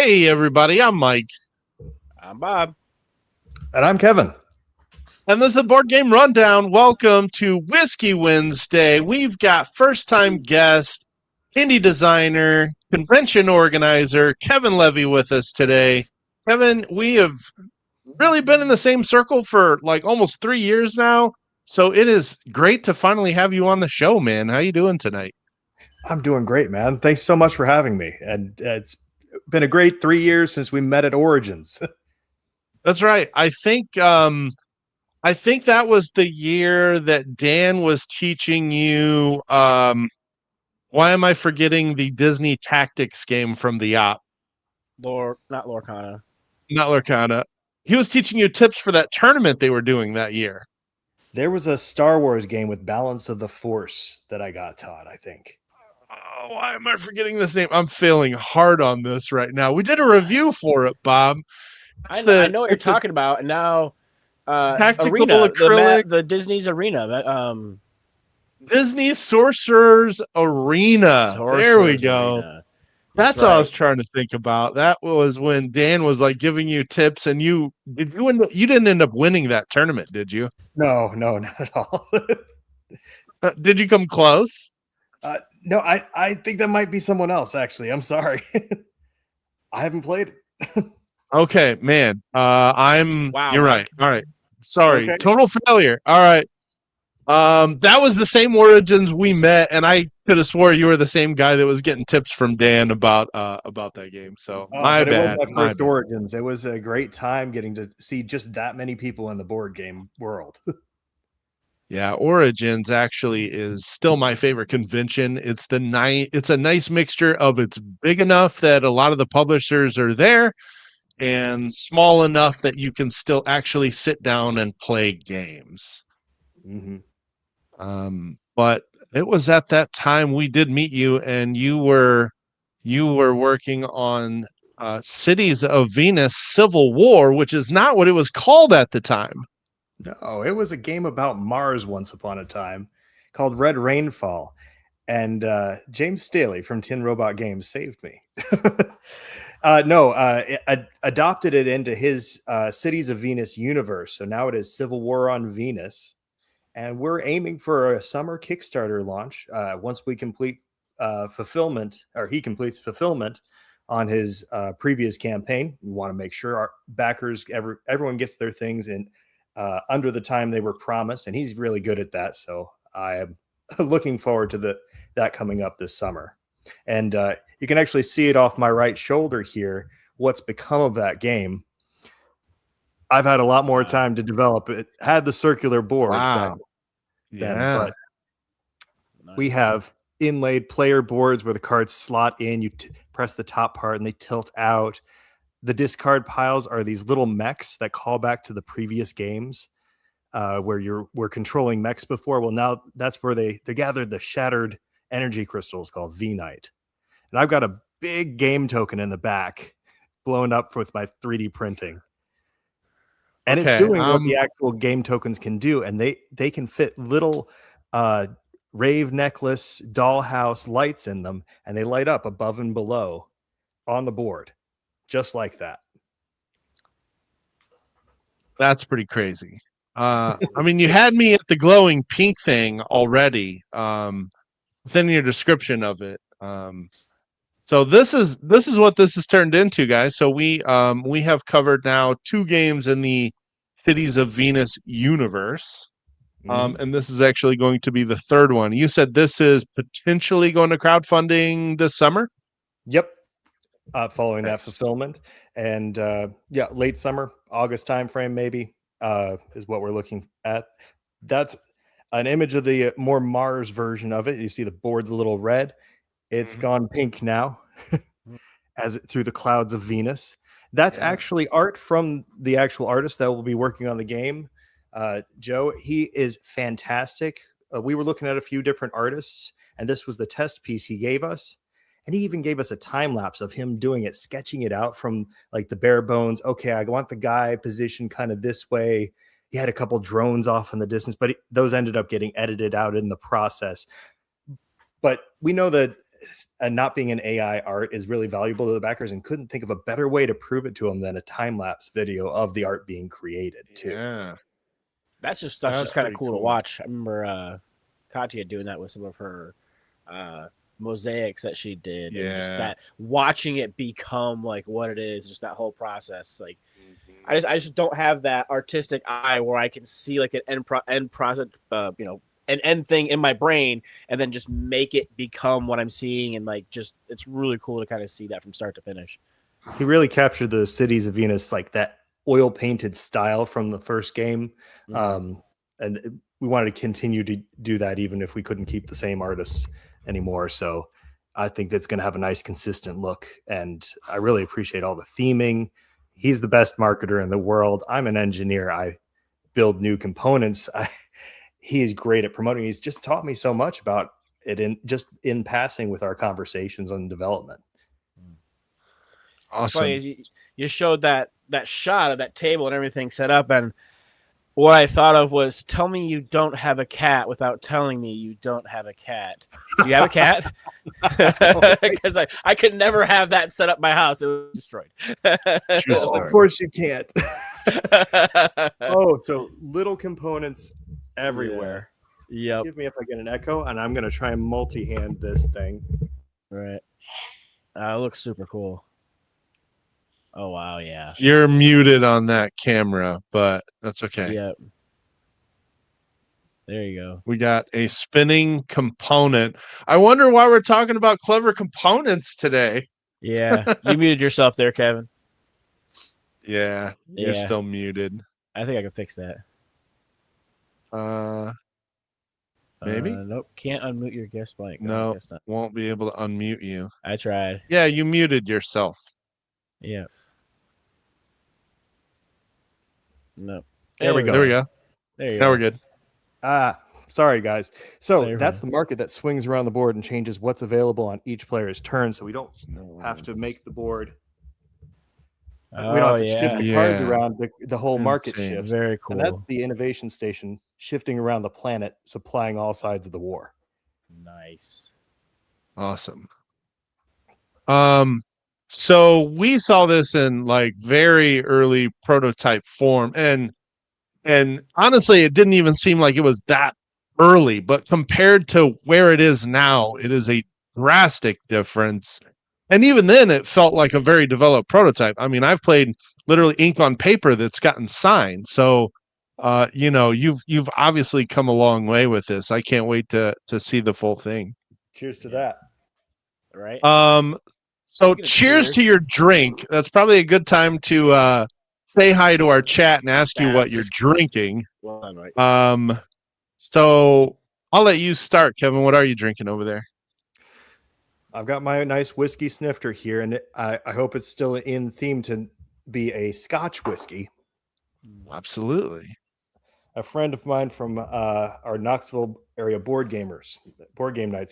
Hey, everybody, I'm Mike. I'm Bob. And I'm Kevin. And this is the Board Game Rundown. Welcome to Whiskey Wednesday. We've got first-time guest, indie designer, convention organizer, Kevin Levy with us today. Kevin, we have really been in the same circle for like almost 3 years now, so it is great to finally have you on the show, man. How you doing tonight? I'm doing great, man. Thanks so much for having me. And it's been a great 3 years since we met at Origins. That's right. I think that was the year that Dan was teaching you. Why am I forgetting the Disney Tactics game from the op? Not Lorcana. Not Lorcana. He was teaching you tips for that tournament they were doing that year. There was a Star Wars game with Balance of the Force that I got taught, I think. Oh, why am I forgetting this name? I'm failing hard on this right now. We did a review for it, Bob. I know what you're talking about. And now, tactical Arena, acrylic. the Disney's Arena. Disney Sorcerer's Arena. There we go. Arena. That's what I was trying to think about. That was when Dan was like giving you tips, and you didn't end up winning that tournament, did you? No, not at all. Did you come close? No, I think that might be someone else, actually. I'm sorry. I haven't played it. Okay, man. Wow. You're right. All right. Sorry. Okay. Total failure. All right. That was the same Origins we met, and I could have swore you were the same guy that was getting tips from Dan about that game. So my bad. It was my first Origins. It was a great time getting to see just that many people in the board game world. Yeah, Origins actually is still my favorite convention. It's a nice mixture of it's big enough that a lot of the publishers are there and small enough that you can still actually sit down and play games. Mm-hmm. But it was at that time we did meet you, and you were working on Cities of Venus Civil War, which is not what it was called at the time. No, it was a game about Mars once upon a time called Red Rainfall. And James Staley from Tin Robot Games saved me. Adopted it into his Cities of Venus universe. So now it is Civil War on Venus. And we're aiming for a summer Kickstarter launch once we complete fulfillment, or he completes fulfillment on his previous campaign. We want to make sure our backers, everyone gets their things in under the time they were promised, and he's really good at that. So I am looking forward to that coming up this summer. And you can actually see it off my right shoulder here, what's become of that game. I've had a lot more time to develop it. Had the circular board. Wow. But we have inlaid player boards where the cards slot in. You press the top part and they tilt out. The discard piles are these little mechs that call back to the previous games where we're controlling mechs before. Well, now that's where they gathered the shattered energy crystals called V-Knight. And I've got a big game token in the back blown up with my 3D printing. And it's doing what the actual game tokens can do. And they can fit little rave necklace, dollhouse lights in them. And they light up above and below on the board. Just like that. That's pretty crazy. I mean, you had me at the glowing pink thing already within your description of it. So this is what this has turned into, guys. So we have covered now 2 games in the Cities of Venus universe. And this is actually going to be the 3rd one. You said this is potentially going to crowdfunding this summer? Yep. Following that fulfillment. And late summer, August timeframe maybe is what we're looking at. That's an image of the more Mars version of it. You see the board's a little red. It's gone pink now as through the clouds of Venus. That's actually art from the actual artist that will be working on the game. Joe, he is fantastic. We were looking at a few different artists, and this was the test piece he gave us. And he even gave us a time lapse of him doing it, sketching it out from like the bare bones. Okay, I want the guy positioned kind of this way. He had a couple drones off in the distance, but those ended up getting edited out in the process. But we know that not being an AI art is really valuable to the backers, and couldn't think of a better way to prove it to them than a time-lapse video of the art being created too. Yeah. That's just kind of pretty cool to watch. I remember Katya doing that with some of her mosaics that she did. Yeah. And just that watching it become like what it is, just that whole process. Like I just don't have that artistic eye where I can see like an end process, an end thing in my brain, and then just make it become what I'm seeing. And like, just, it's really cool to kind of see that from start to finish. He really captured the cities of Venus, like that oil painted style from the first game. And we wanted to continue to do that, even if we couldn't keep the same artists anymore. So I think that's going to have a nice, consistent look. And I really appreciate all the theming. He's the best marketer in the world. I'm an engineer. I build new components. He is great at promoting. He's just taught me so much about it in passing with our conversations on development. Awesome. Funny, you showed that shot of that table and everything set up, and what I thought of was, tell me you don't have a cat without telling me you don't have a cat. Do you have a cat? Because I could never have that set up my house. It was destroyed. Of course you can't. Oh, so little components everywhere. Yeah. Yep. Give me if I get an echo, and I'm going to try and multi-hand this thing. Right. It looks super cool. Oh, wow, yeah. You're muted on that camera, but that's okay. Yep. There you go. We got a spinning component. I wonder why we're talking about clever components today. Yeah. You muted yourself there, Kevin. Yeah, you're still muted. I think I can fix that. Maybe? Nope. Can't unmute your guest mic. No, won't be able to unmute you. I tried. Yeah, you muted yourself. Yeah. No. There we go. There we go. There you now go. We're good. Sorry, guys. So that's the market that swings around the board and changes what's available on each player's turn, so we don't have to make the board. We don't have to shift the cards around. The whole market shifts. Very cool. And that's the innovation station shifting around the planet, supplying all sides of the war. Nice. Awesome. So we saw this in like very early prototype form, and honestly, it didn't even seem like it was that early, but compared to where it is now, it is a drastic difference. And even then, it felt like a very developed prototype. I mean, I've played literally ink on paper that's gotten signed. So, you've obviously come a long way with this. I can't wait to see the full thing. Cheers to that. Right. So cheers to your drink. That's probably a good time to say hi to our chat and ask you what you're drinking. Well done, right. So I'll let you start, Kevin. What are you drinking over there? I've got my nice whiskey snifter here, and I hope it's still in theme to be a Scotch whiskey. Absolutely. A friend of mine from our Knoxville area board game nights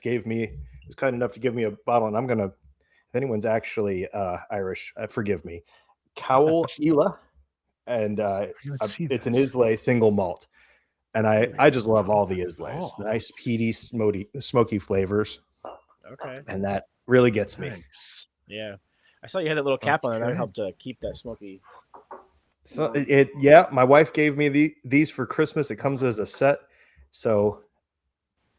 was kind enough to give me a bottle, and I'm going to, if anyone's actually Irish, forgive me, Cowell Ela, and it's an Islay single malt. And I just love all the Isleys. Nice peaty, smoky flavors. Okay. And that really gets me. Nice. Yeah. I saw you had that little cap on it. That helped to keep that smoky. So my wife gave me these for Christmas. It comes as a set. So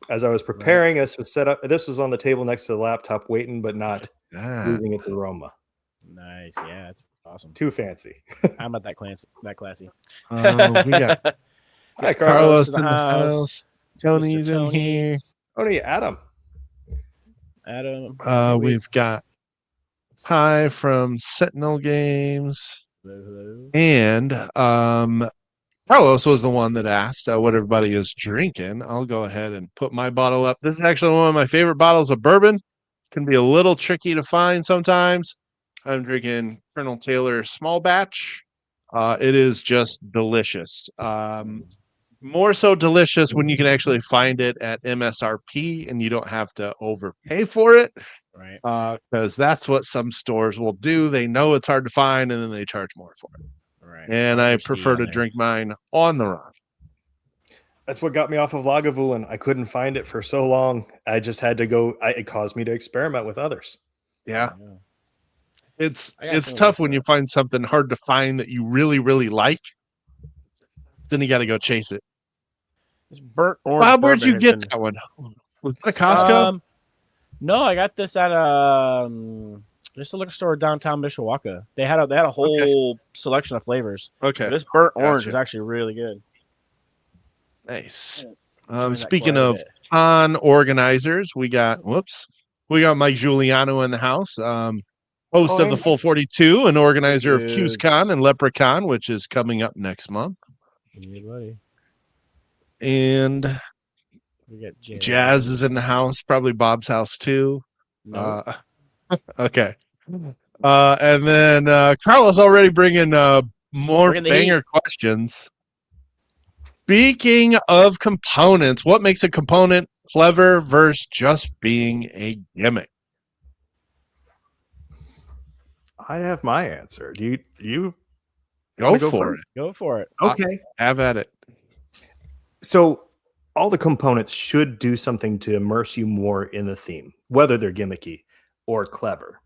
as I was preparing, this was set up. This was on the table next to the laptop, waiting but not losing its aroma. Nice. Yeah, that's awesome. Too fancy. I'm not that classy. We got Hi, Carlos in the house. Tony's in here. Tony, Adam. We've got Hi from Sentinel Games. Hello. And Carlos was the one that asked what everybody is drinking. I'll go ahead and put my bottle up. This is actually one of my favorite bottles of bourbon. Can be a little tricky to find sometimes. I'm drinking Colonel Taylor Small Batch. It is just delicious. More so delicious when you can actually find it at MSRP and you don't have to overpay for it. Right. Because that's what some stores will do. They know it's hard to find and then they charge more for it. Right. And I prefer to drink mine on the run. That's what got me off of Lagavulin. I couldn't find it for so long. I just had to go. It caused me to experiment with others. Yeah. Yeah. It's I got it's some of tough this, when you find something hard to find that you really, really like. Then you got to go chase it. This burnt orange Bob, where'd bourbon you has get been- that one? Was that a Costco? No, I got this at just a liquor store downtown Mishawaka. They had a whole selection of flavors. Okay, But this burnt orange Gotcha. is actually really good. nice. Enjoying that Speaking quite a of bit. con organizers, we got Mike Giuliano in the house. Host of the Oink. Full 42 and organizer of Yes. QsCon and Leprechaun, which is coming up next month. Yeah, buddy. And We got Jazz is in the house, probably Bob's house too. No. Okay. And then Carlos already bringing more Bringing the banger questions. Speaking of components, what makes a component clever versus just being a gimmick? I have my answer. Do you Go wanna go for first? it. Go for it. Okay. Have at it. So all the components should do something to immerse you more in the theme, whether they're gimmicky or clever.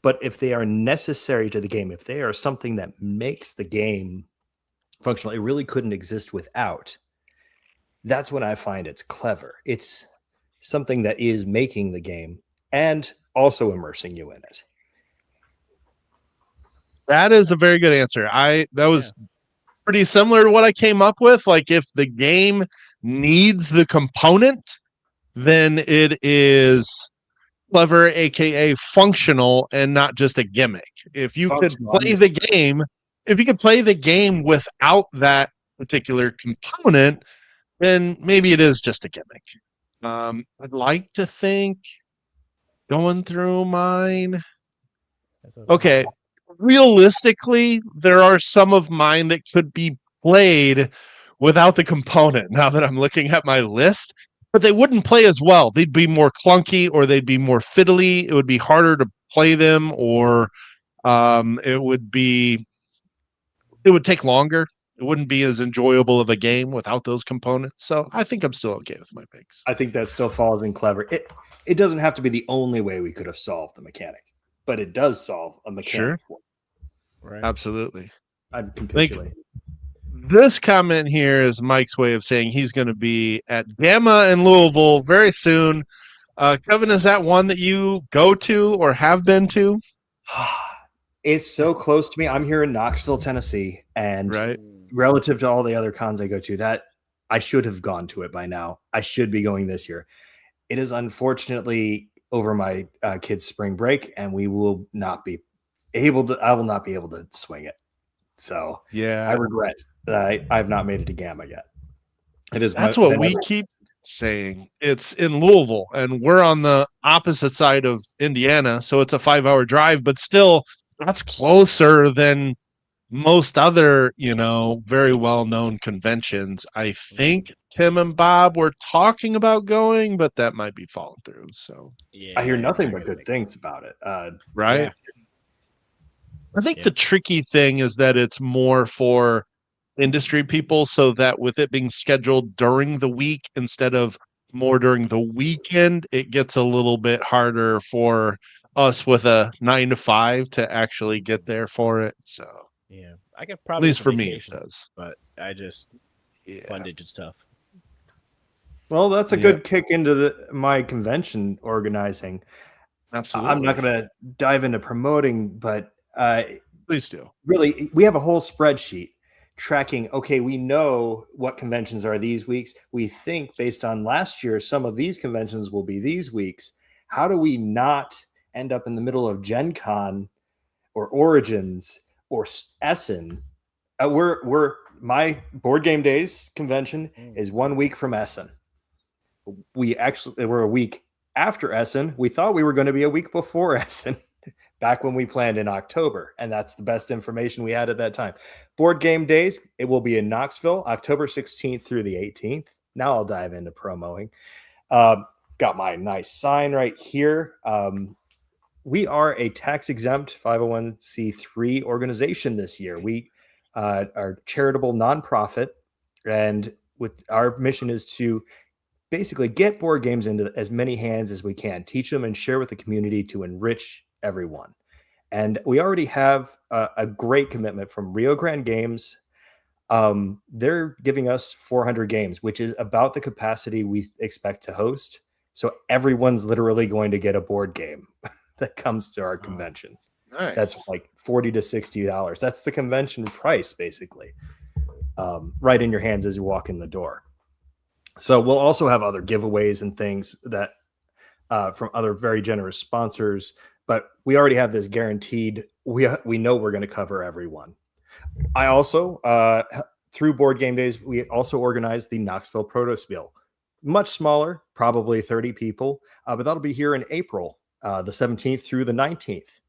But if they are necessary to the game, if they are something that makes the game functional, it really couldn't exist without. That's when I find it's clever. It's something that is making the game and also immersing you in it. That is a very good answer. That was pretty similar to what I came up with. Like if the game needs the component, then it is clever, aka functional, and not just a gimmick. If you could Functional, play the game, if you could play the game without that particular component, then maybe it is just a gimmick. I'd like to think going through mine. Okay. Realistically, there are some of mine that could be played without the component now that I'm looking at my list, but they wouldn't play as well. They'd be more clunky or they'd be more fiddly. It would be harder to play them, or it would take longer. It wouldn't be as enjoyable of a game without those components. So I think I'm still okay with my picks. I think that still falls in clever. It doesn't have to be the only way we could have solved the mechanic, but it does solve a mechanic. Sure. Right. Absolutely. I'd capitulate. This comment here is Mike's way of saying he's going to be at Gamma in Louisville very soon. Kevin, is that one that you go to or have been to? It's so close to me. I'm here in Knoxville, Tennessee, and Right. relative to all the other cons I go to, that I should have gone to it by now. I should be going this year. It is unfortunately over my kids' spring break, and we will not be able to. I will not be able to swing it. So Yeah. I regret that I have not made it to Gamma yet. It is. That's what we keep saying. It's in Louisville, and we're on the opposite side of Indiana, so it's a 5-hour drive, but still, that's closer than most other, very well-known conventions. I think Tim and Bob were talking about going, but that might be falling through. So Yeah, I hear nothing but good things about it. right. Yeah. I think the tricky thing is that it's more for industry people, so that with it being scheduled during the week instead of more during the weekend, it gets a little bit harder for us with a 9 to 5 to actually get there for it. So Yeah, I could at probably least take for a me, it vacation, does. but I just fun digits tough. Well, that's a Yeah. good kick into my convention organizing. Absolutely. I'm not going to dive into promoting, but Please do. really, we have a whole spreadsheet tracking. Okay, we know what conventions are these weeks. We think based on last year, some of these conventions will be these weeks. How do we not end up in the middle of Gen Con or Origins or Essen? We're my board game days convention is 1 week from Essen. We're a week after Essen. We thought we were going to be a week before Essen back when we planned in October. And that's the best information we had at that time. Board game days, it will be in Knoxville, October 16th through the 18th. Now I'll dive into promoing. Got my nice sign right here. We are a tax-exempt 501c3 organization this year. We are charitable nonprofit, and with our mission is to basically get board games into as many hands as we can, teach them and share with the community to enrich everyone. And we already have a great commitment from Rio Grande Games. They're giving us 400 games, which is about the capacity we expect to host. So everyone's literally going to get a board game that comes to our convention. Nice. That's like $40 to $60. That's the convention price, basically, right in your hands as you walk in the door. So we'll also have other giveaways and things that from other very generous sponsors, but we already have this guaranteed. We know we're going to cover everyone. I also, through Board Game Days, we also organize the Knoxville Protospiel. Much smaller, probably 30 people, but that'll be here in April, the 17th through the 19th.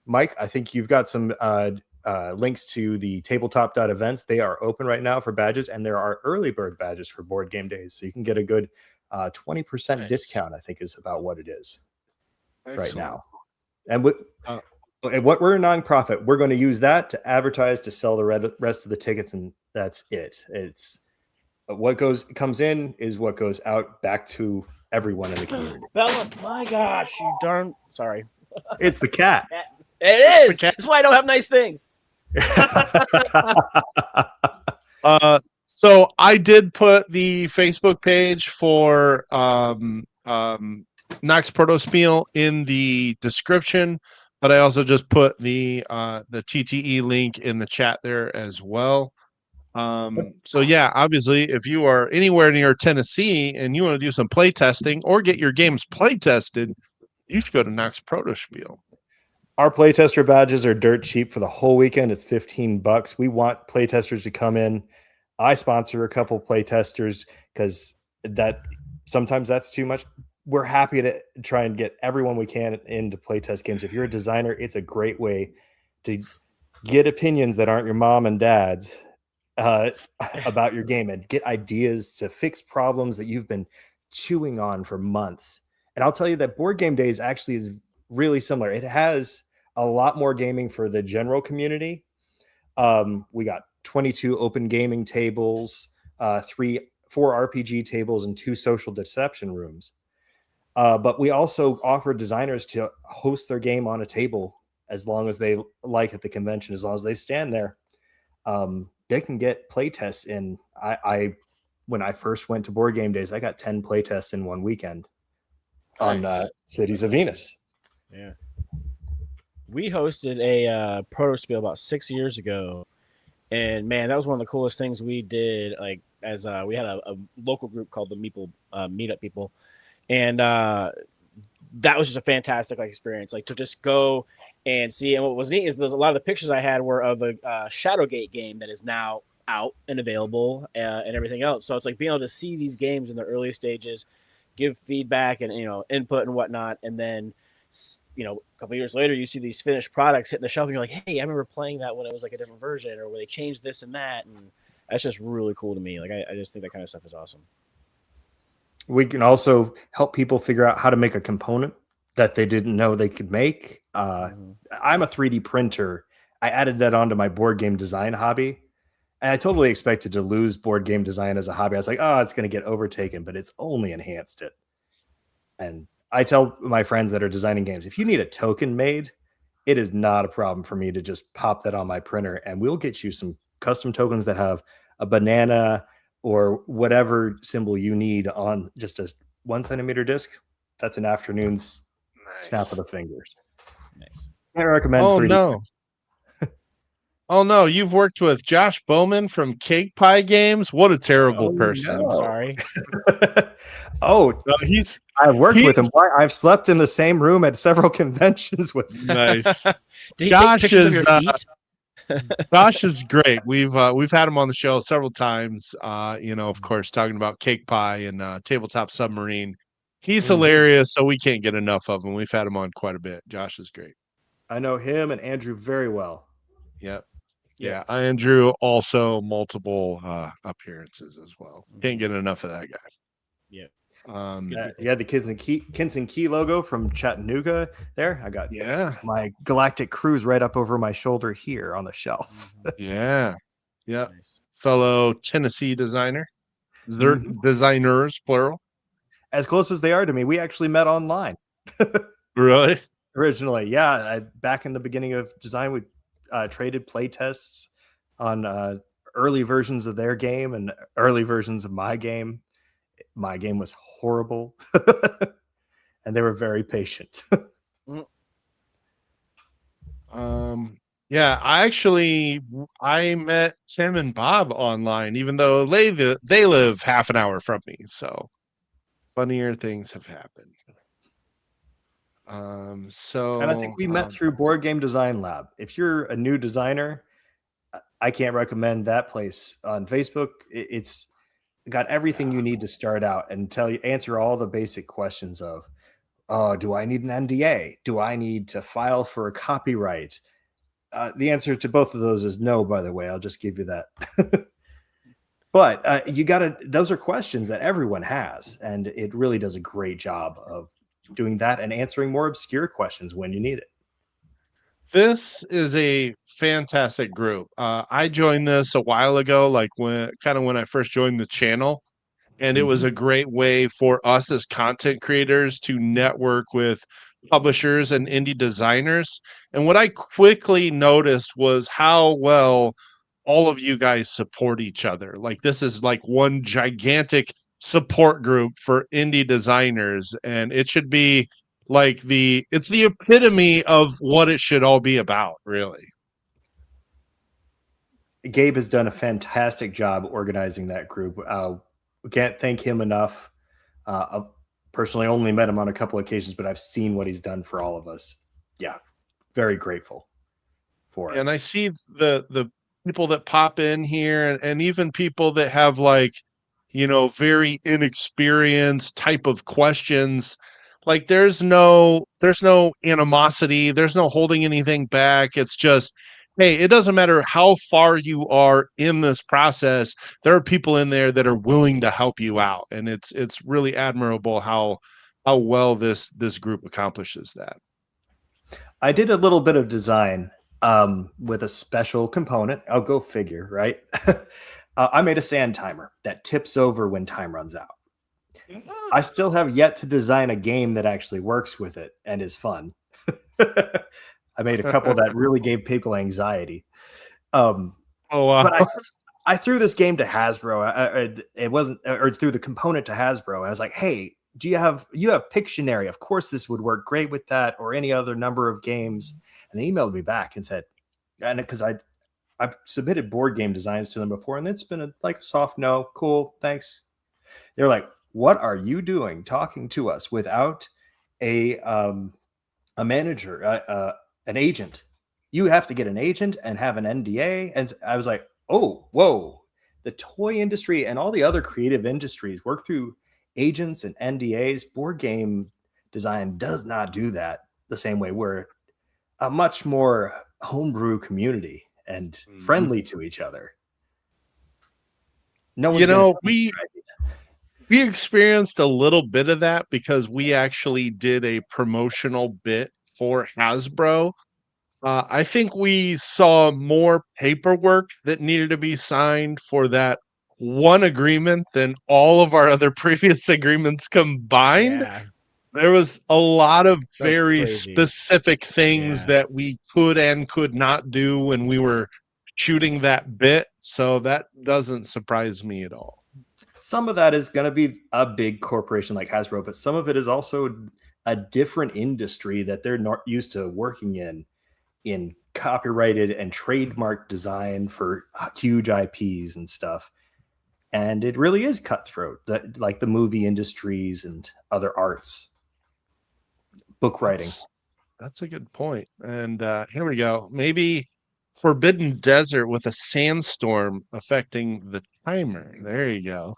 Mike, I think you've got some links to the tabletop.events. They are open right now for badges, and there are early bird badges for Board Game Days. So you can get a good 20% discount, I think is about what it is. Excellent. Right now. And what we're a nonprofit, we're going to use that to advertise, to sell the rest of the tickets, and that's it. It's what comes in is what goes out back to everyone in the community. Bella, my gosh, you darn sorry. It's the cat. It is. That's why I don't have nice things. So I did put the Facebook page for Knox Protospiel in the description, but I also just put the TTE link in the chat there as well. So yeah, obviously, if you are anywhere near Tennessee and you want to do some play testing or get your games play tested, you should go to Knox Protospiel. Our playtester badges are dirt cheap for the whole weekend. It's $15. We want playtesters to come in. I sponsor a couple playtesters because sometimes that's too much. We're happy to try and get everyone we can into playtest games. If you're a designer, it's a great way to get opinions that aren't your mom and dad's about your game and get ideas to fix problems that you've been chewing on for months. And I'll tell you that Board Game Days actually is really similar. It has a lot more gaming for the general community. We got 22 open gaming tables, 4 RPG tables, and 2 social deception rooms. But we also offer designers to host their game on a table as long as they like at the convention, as long as they stand there. They can get play tests in. When I first went to Board Game Days, I got 10 play tests in one weekend on Cities of Venus. Yeah. We hosted a Protospiel about 6 years ago, and man, that was one of the coolest things we did. Like, as we had a local group called the Meeple Meetup People, and that was just a fantastic experience. Like, to just go and see. And what was neat is there's a lot of the pictures I had were of a Shadowgate game that is now out and available and everything else. So it's like being able to see these games in the early stages, give feedback and input and whatnot, and then a couple of years later you see these finished products hitting the shelf and you're like, hey, I remember playing that when it was like a different version, or where they changed this and that, and that's just really cool to me. Like, I just think that kind of stuff is awesome. We can also help people figure out how to make a component that they didn't know they could make. I'm a 3D printer. I added that onto my board game design hobby, and I totally expected to lose board game design as a hobby. I was like, oh, it's going to get overtaken, but it's only enhanced it. And I tell my friends that are designing games, if you need a token made, it is not a problem for me to just pop that on my printer, and we'll get you some custom tokens that have a banana or whatever symbol you need on just a 1 centimeter disc. That's an afternoon's snap of the fingers. Nice. I recommend. Oh 3D. No! Oh no! You've worked with Josh Bowman from Cake Pie Games. What a terrible person! No. I'm sorry. I've worked with him. I've slept in the same room at several conventions with him. Nice. Did he take pictures of your feet? Josh is great. We've had him on the show several times. Of course, talking about Cake Pie and Tabletop Submarine. He's hilarious, so we can't get enough of him. We've had him on quite a bit. Josh is great. I know him and Andrew very well. Yep. Yeah, Andrew also multiple appearances as well. Can't get enough of that guy. Yeah. You had the Kinson Key logo from Chattanooga there. I got my Galactic Cruise right up over my shoulder here on the shelf. Yeah. Nice. fellow Tennessee designer, Mhm. designers plural. As close as they are to me, we actually met online. Really? Originally, yeah. Back in the beginning of design, we traded play tests on early versions of their game and early versions of my game. My game was horrible, and they were very patient. Yeah, I met Tim and Bob online, even though they live half an hour from me. So funnier things have happened. And I think we met through Board Game Design Lab. If you're a new designer, I can't recommend that place on Facebook. It's got everything you need to start out and answer all the basic questions of, do I need an NDA? Do I need to file for a copyright? The answer to both of those is no, by the way. I'll just give you that. But those are questions that everyone has, and it really does a great job of doing that and answering more obscure questions when you need it. This is a fantastic group. I joined this a while ago, like when I first joined the channel. And it was a great way for us as content creators to network with publishers and indie designers. And what I quickly noticed was how well all of you guys support each other. Like this is like one gigantic support group for indie designers, and it should be like it's the epitome of what it should all be about, really. Gabe has done a fantastic job organizing that group. We can't thank him enough. I've personally only met him on a couple of occasions, but I've seen what he's done for all of us. Yeah, very grateful for it. And I see the people that pop in here, and even people that have like, very inexperienced type of questions. Like there's no animosity, there's no holding anything back. It's just, hey, it doesn't matter how far you are in this process, there are people in there that are willing to help you out. And it's really admirable how well this group accomplishes that. I did a little bit of design with a special component. I'll go figure, right? I made a sand timer that tips over when time runs out. I still have yet to design a game that actually works with it and is fun. I made a couple that really gave people anxiety. Oh, wow. But I threw this game to Hasbro. It wasn't, or threw the component to Hasbro. And I was like, hey, you have Pictionary? Of course, this would work great with that or any other number of games. And they emailed me back and said, and because I've submitted board game designs to them before, and it's been a soft no. Cool, thanks. They're like, what are you doing talking to us without a manager, an agent? You have to get an agent and have an NDA. And I was like, oh, whoa. The toy industry and all the other creative industries work through agents and NDAs. Board game design does not do that the same way. We're a much more homebrew community and friendly to each other. No one's we experienced a little bit of that because we actually did a promotional bit for Hasbro. I think we saw more paperwork that needed to be signed for that one agreement than all of our other previous agreements combined. Yeah. There was a lot of very specific things that we could and could not do when we were shooting that bit. So that doesn't surprise me at all. Some of that is going to be a big corporation like Hasbro, but some of it is also a different industry that they're not used to working in copyrighted and trademark design for huge IPs and stuff. And it really is cutthroat, like the movie industries and other arts. Book writing. That's a good point. And here we go. Maybe Forbidden Desert with a sandstorm affecting the timer. There you go.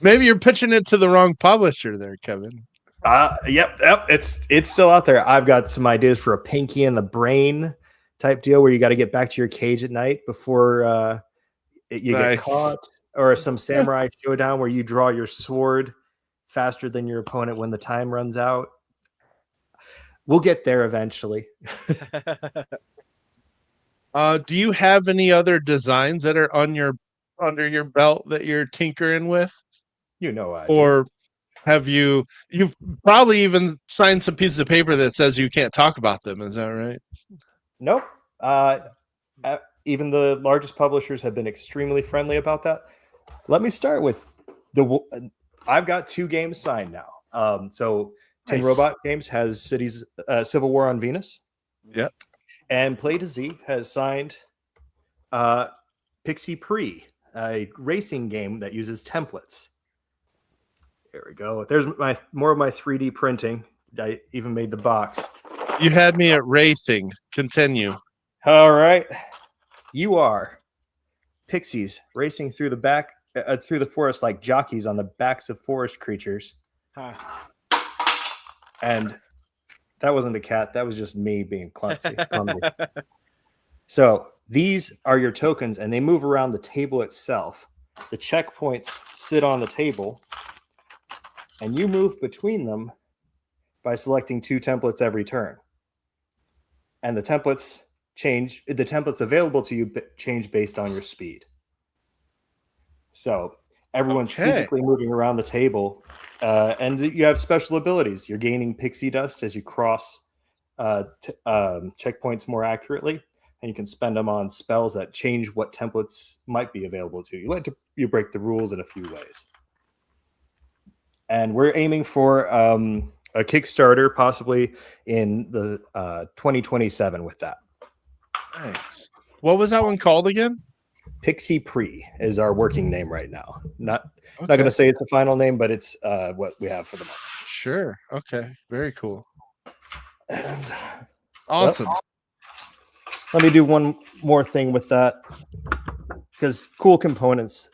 Maybe you're pitching it to the wrong publisher there, Kevin. Yep. It's still out there. I've got some ideas for a Pinky and the Brain type deal where you got to get back to your cage at night before you get caught, or some Samurai Showdown where you draw your sword faster than your opponent when the time runs out. We'll get there eventually. Do you have any other designs that are on your under your belt that you're tinkering with? You know I do. Or have you've probably even signed some pieces of paper that says you can't talk about them, is that right? Nope. Even the largest publishers have been extremely friendly about that. Let me start with I've got 2 games signed now. So Tin Nice. Robot Games has Civil War on Venus. Yep. And Play to Z has signed Pixie Pre, a racing game that uses templates. There we go. There's more of my 3D printing. I even made the box. You had me at racing. Continue. All right. You are pixies racing through the forest like jockeys on the backs of forest creatures. Huh. And that wasn't the cat. That was just me being clumsy. So these are your tokens, and they move around the table itself. The checkpoints sit on the table, and you move between them by selecting 2 templates every turn. And the templates available to you change based on your speed. So everyone's physically moving around the table, and you have special abilities. You're gaining pixie dust as you cross checkpoints more accurately, and you can spend them on spells that change what templates might be available to you. You break the rules in a few ways. And we're aiming for a Kickstarter, possibly in the 2027 with that. Nice. What was that one called again? Pixie Pre is our working name right now. Not going to say it's the final name, but it's what we have for the moment. Sure. Okay. Very cool. And, awesome. Well, let me do one more thing with that, because cool components.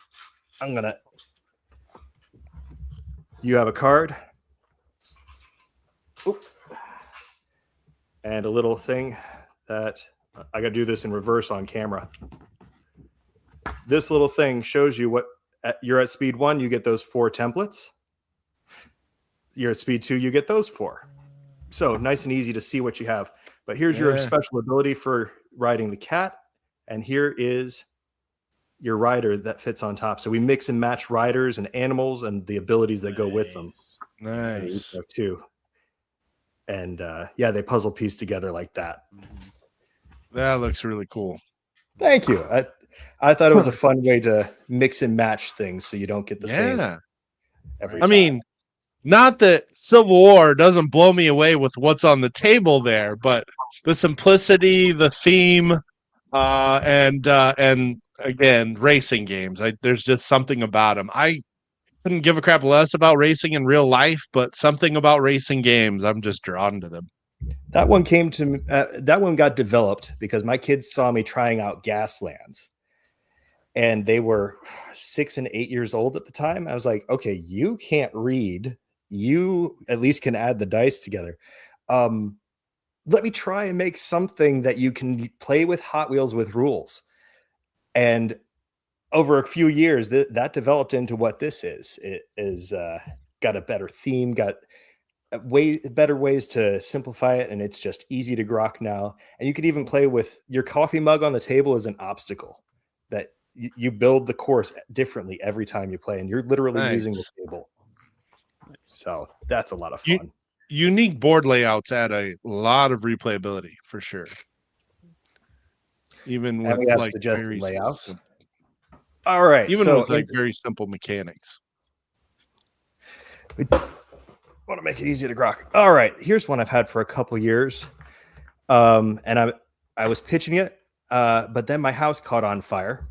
You have a card. Oop. And a little thing that I got to do this in reverse on camera. This little thing shows you what you're at speed 1, you get those 4 templates. You're at speed 2, you get those 4. So nice and easy to see what you have. But here's your special ability for riding the cat. And here is your rider that fits on top. So we mix and match riders and animals and the abilities that go with them. Nice. Too. And they puzzle piece together like that. That looks really cool. Thank you. I thought it was a fun way to mix and match things so you don't get the same every time. I mean, not that Civil War doesn't blow me away with what's on the table there, but the simplicity, the theme, and again, racing games. There's just something about them. I couldn't give a crap less about racing in real life, but something about racing games, I'm just drawn to them. That one that one got developed because my kids saw me trying out Gaslands, and they were 6 and 8 years old at the time. I was like, okay, you can't read. You at least can add the dice together. Let me try and make something that you can play with Hot Wheels with rules. And over a few years, that developed into what this is. It is got a better theme, got better ways to simplify it, and it's just easy to grok now. And you could even play with your coffee mug on the table as an obstacle that you build the course differently every time you play, and you're literally using the table. So that's a lot of fun. Unique board layouts add a lot of replayability for sure. Even with like very layouts. All right. Even with like very simple mechanics. We want to make it easy to grok. All right. Here's one I've had for a couple years. And I was pitching it, but then my house caught on fire.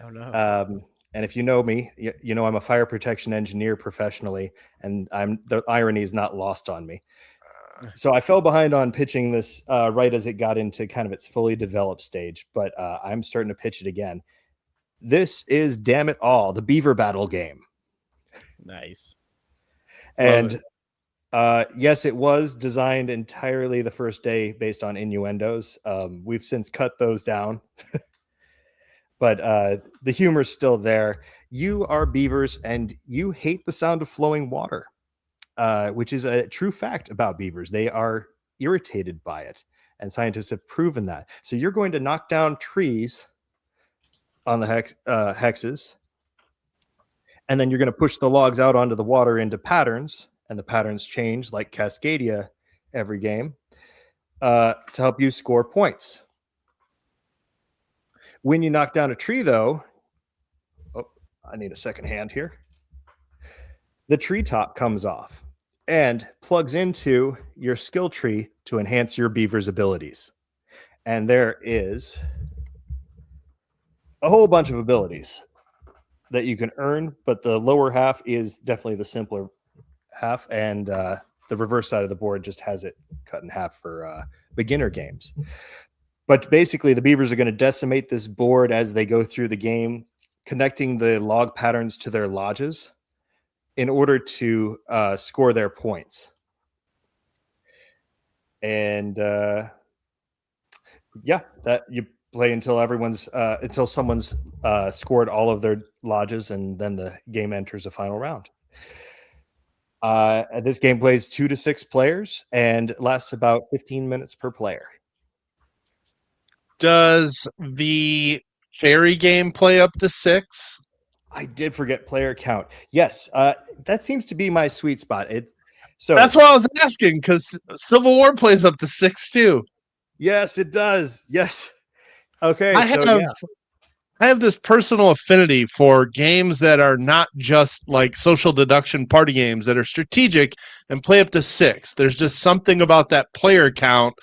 Oh no. And if you know me, you know I'm a fire protection engineer professionally, and the irony is not lost on me. So I fell behind on pitching this right as it got into kind of its fully developed stage, but I'm starting to pitch it again. This is Damn It All, the Beaver Battle game. Nice. And yes, it was designed entirely the first day based on innuendos. We've since cut those down. But the humor's still there. You are beavers, and you hate the sound of flowing water, which is a true fact about beavers. They are irritated by it, and scientists have proven that. So you're going to knock down trees on the hexes. And then you're going to push the logs out onto the water into patterns, and the patterns change like Cascadia every game to help you score points. When you knock down a tree, though, I need a second hand here. The treetop comes off and plugs into your skill tree to enhance your beaver's abilities. And there is a whole bunch of abilities that you can earn, but the lower half is definitely the simpler half, and the reverse side of the board just has it cut in half for beginner games. But basically, the beavers are going to decimate this board as they go through the game, connecting the log patterns to their lodges in order to score their points. And that you play until until someone's scored all of their lodges, and then the game enters a final round. This game plays 2 to 6 players and lasts about 15 minutes per player. Does the fairy game play up to 6? I did forget player count. Yes, that seems to be my sweet spot. So that's why I was asking, because Civil War plays up to 6 too. Yes, it does. Yes. Okay. I have this personal affinity for games that are not just like social deduction party games, that are strategic and play up to 6. There's just something about that player count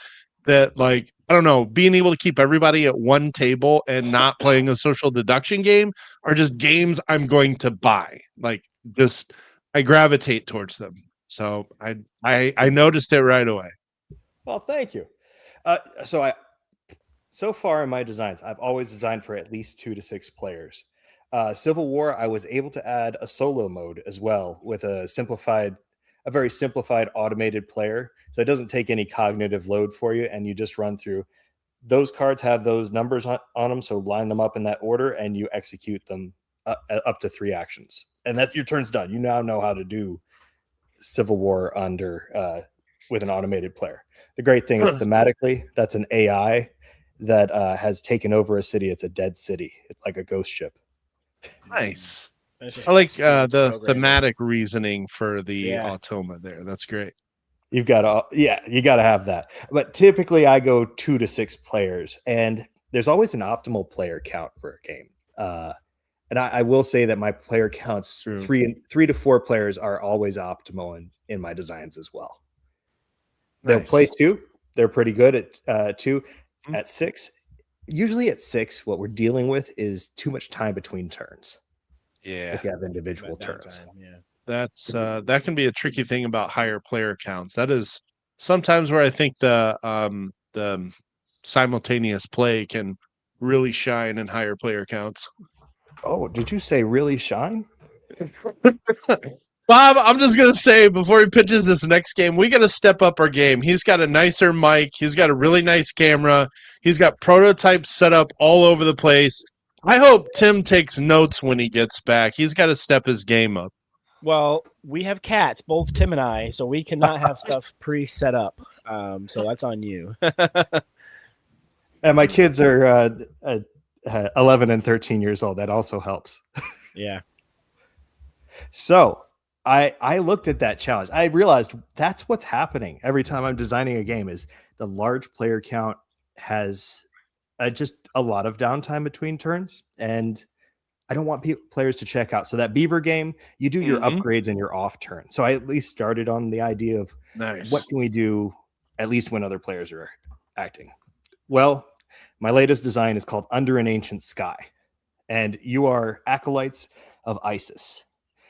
that, like, I don't know, being able to keep everybody at one table and not playing a social deduction game are just games I'm going to buy. Like, just I gravitate towards them. So I noticed it right away. Well, thank you. So far in my designs, I've always designed for at least 2 to 6 players. Civil War, I was able to add a solo mode as well with a very simplified automated player. So it doesn't take any cognitive load for you, and you just run through. Those cards have those numbers on them, so line them up in that order, and you execute them up to 3 actions. And that your turn's done. You now know how to do Civil War with an automated player. The great thing is thematically, that's an AI that has taken over a city. It's a dead city. It's like a ghost ship. Nice. I like the thematic reasoning for the Automa there. That's great. You got to have that. But typically I go 2 to 6 players, and there's always an optimal player count for a game. And I will say that my player counts, 3 to 4 players are always optimal in my designs as well. They'll play 2. They're pretty good at 2. Mm-hmm. At 6, usually at 6, what we're dealing with is too much time between turns. Yeah. If you have individual turns. That's that can be a tricky thing about higher player counts. That is sometimes where I think the simultaneous play can really shine in higher player counts. Oh, did you say really shine? Bob, I'm just going to say, before he pitches this next game, we got to step up our game. He's got a nicer mic. He's got a really nice camera. He's got prototypes set up all over the place. I hope Tim takes notes when he gets back. He's got to step his game up. Well, we have cats, both Tim and I, so we cannot have stuff pre-set up. So that's on you. And my kids are 11 and 13 years old. That also helps. Yeah. So I looked at that challenge. I realized that's what's happening every time I'm designing a game is the large player count has just a lot of downtime between turns, and I don't want players to check out. So that beaver game, you do your upgrades and your off turn. So I at least started on the idea of what can we do at least when other players are acting. Well, my latest design is called Under an Ancient Sky, and you are acolytes of Isis,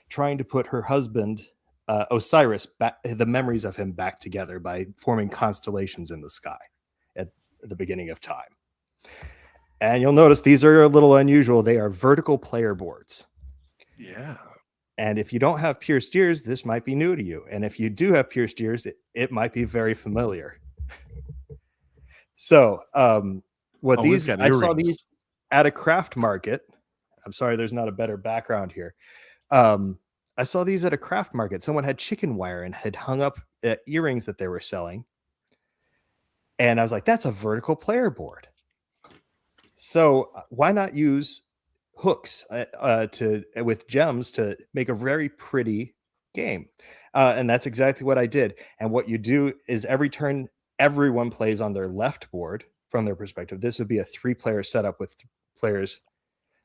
trying to put her husband, Osiris, the memories of him back together by forming constellations in the sky at the beginning of time. And you'll notice these are a little unusual. They are vertical player boards. Yeah. And if you don't have pierced ears, this might be new to you. And if you do have pierced ears, it might be very familiar. So I saw these at a craft market. I'm sorry, there's not a better background here. I saw these at a craft market. Someone had chicken wire and had hung up earrings that they were selling. And I was like, that's a vertical player board. So why not use hooks with gems to make a very pretty game. And that's exactly what I did. And what you do is every turn, everyone plays on their left board from their perspective. This would be a 3-player setup with players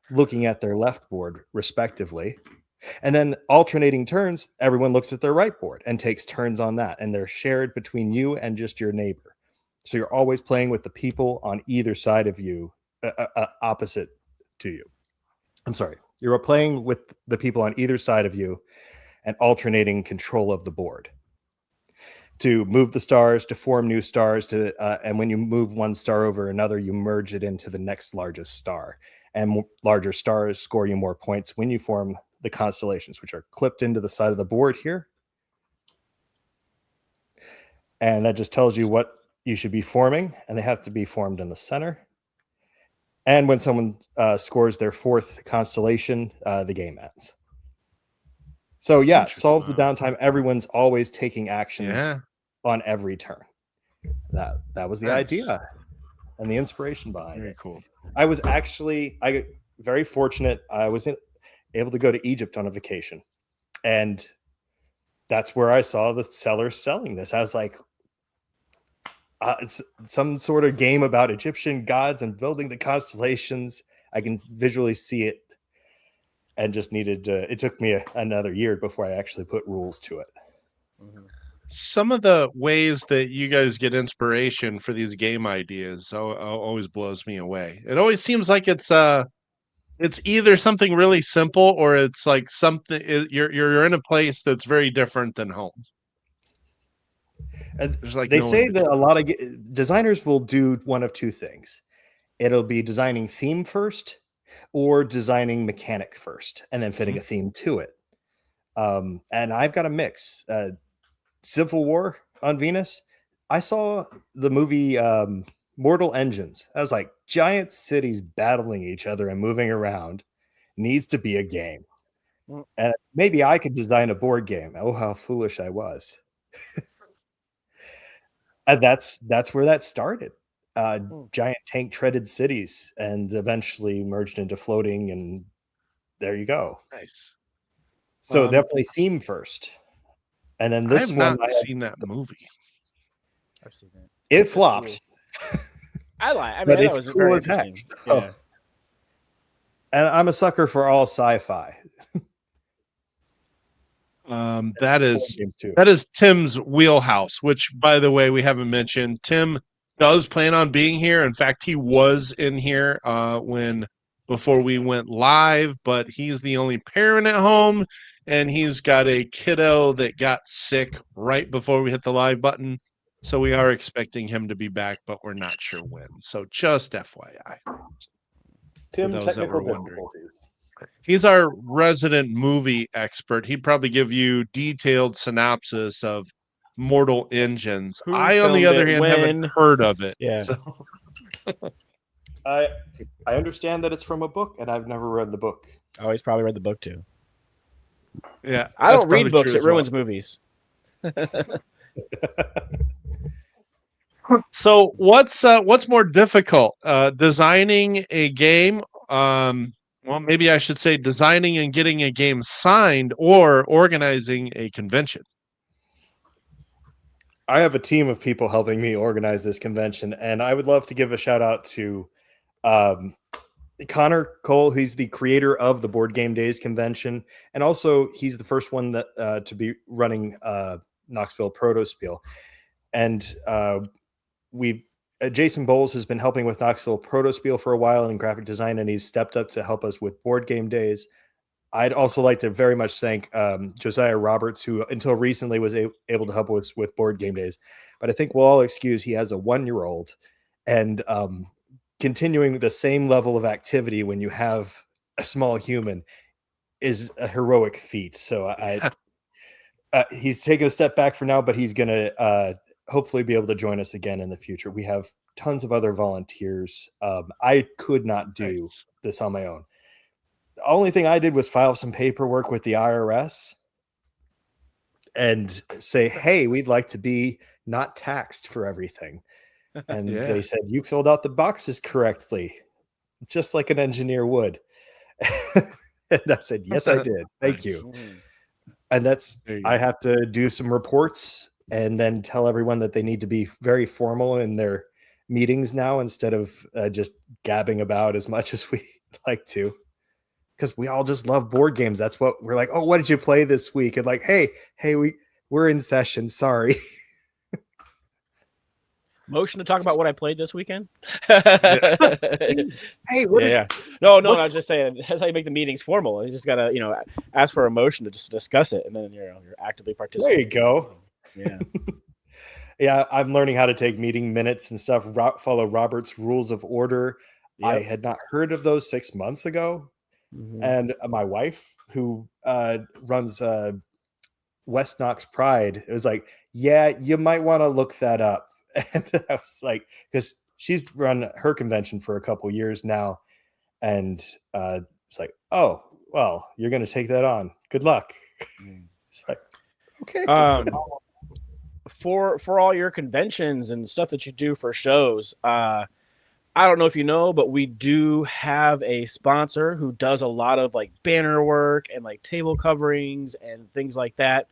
looking at their left board respectively. And then alternating turns, everyone looks at their right board and takes turns on that. And they're shared between you and just your neighbor. So you're always playing with the people on either side of you, opposite to you. I'm sorry. You're playing with the people on either side of you and alternating control of the board to move the stars, to form new stars, and when you move one star over another, you merge it into the next largest star. And larger stars score you more points when you form the constellations, which are clipped into the side of the board here. And that just tells you what you should be forming, and they have to be formed in the center. And when someone scores their 4th constellation, the game ends. So yeah, solves the downtime. Everyone's always taking actions on every turn. That was the idea and the inspiration behind it. Cool. I was very fortunate. I was able to go to Egypt on a vacation, and that's where I saw the sellers selling this. I was like, it's some sort of game about Egyptian gods and building the constellations. I can visually see it, and just needed it took me another year before I actually put rules to it. Some of the ways that you guys get inspiration for these game ideas always blows me away. It always seems like it's either something really simple or it's like something you're in a place that's very different than home. There's like they say that a lot of designers will do one of two things. It'll be designing theme first or designing mechanic first and then fitting a theme to it. And I've got a mix. Civil War on Venus. I saw the movie Mortal Engines. I was like, giant cities battling each other and moving around needs to be a game. And maybe I could design a board game. Oh, how foolish I was. And that's where that started. Giant tank treaded cities and eventually merged into floating, and there you go. Nice. So definitely theme first. And then this I have not seen that movie. I've seen it. It flopped. Cool. I mean, but it it's was cool very as heck. interesting. So. Yeah. And I'm a sucker for all sci-fi. That is Tim's wheelhouse, which, by the way, we haven't mentioned. Tim does plan on being here. In fact, he was in here before we went live, but he's the only parent at home, and he's got a kiddo that got sick right before we hit the live button. So we are expecting him to be back, but we're not sure when. So just FYI. Tim, technical difficulties. He's our resident movie expert. He'd probably give you detailed synopsis of Mortal Engines. I, on the other hand, haven't heard of it. Yeah. So. I understand that it's from a book, and I've never read the book. Oh, he's probably read the book too. Yeah, I don't read books; it ruins movies. So, what's more difficult, designing a game? Well, maybe I should say designing and getting a game signed, or organizing a convention. I have a team of people helping me organize this convention, and I would love to give a shout out to Connor Cole. He's the creator of the Board Game Days convention, and also he's the first one that to be running Knoxville Protospiel. And Jason Bowles has been helping with Knoxville Protospiel for a while in graphic design, and he's stepped up to help us with Board Game Days. I'd also like to very much thank Josiah Roberts, who until recently was able to help us with Board Game Days. But I think we'll all excuse he has a 1-year-old, and continuing the same level of activity when you have a small human is a heroic feat. So he's taking a step back for now, but he's going to hopefully be able to join us again in the future. We have tons of other volunteers. I could not do this on my own. The only thing I did was file some paperwork with the IRS and say, hey, we'd like to be not taxed for everything. And they said, you filled out the boxes correctly, just like an engineer would. And I said, yes, I did. Thank Nice. you. And that's, There you go. I have to do some reports and then tell everyone that they need to be very formal in their meetings now instead of just gabbing about as much as we like to. Because we all just love board games. That's what we're like, oh, what did you play this week? And like, hey, we're in session. Sorry. Motion to talk about what I played this weekend. Hey, Yeah. No, I was just saying that's how you make the meetings formal. You just gotta, ask for a motion to just discuss it, and then you're actively there participating. you go. Yeah. Yeah, I'm learning how to take meeting minutes and stuff, follow Robert's rules of order. Yep. I had not heard of those 6 months ago. Mhm. And my wife, who runs West Knox Pride, it was like, yeah, you might want to look that up. And I was like, because she's run her convention for a couple years now. And it's like, oh, well, you're going to take that on. Good luck. It's like, okay. For all your conventions and stuff that you do for shows, I don't know if you know, but we do have a sponsor who does a lot of like banner work and like table coverings and things like that.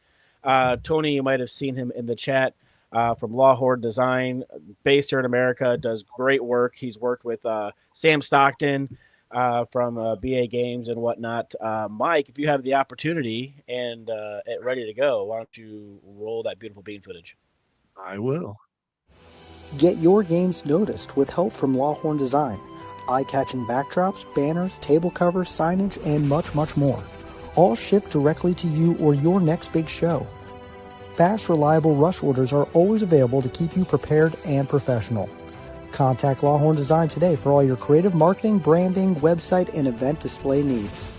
Tony, you might have seen him in the chat from Lawhorn Design, based here in America, does great work. He's worked with Sam Stockton from BA Games and whatnot. Mike, if you have the opportunity and ready to go, why don't you roll that beautiful bean footage? I will. Get your games noticed with help from Lawhorn Design. Eye-catching backdrops, banners, table covers, signage, and much, much more. All shipped directly to you or your next big show. Fast, reliable rush orders are always available to keep you prepared and professional. Contact Lawhorn Design today for all your creative marketing, branding, website, and event display needs.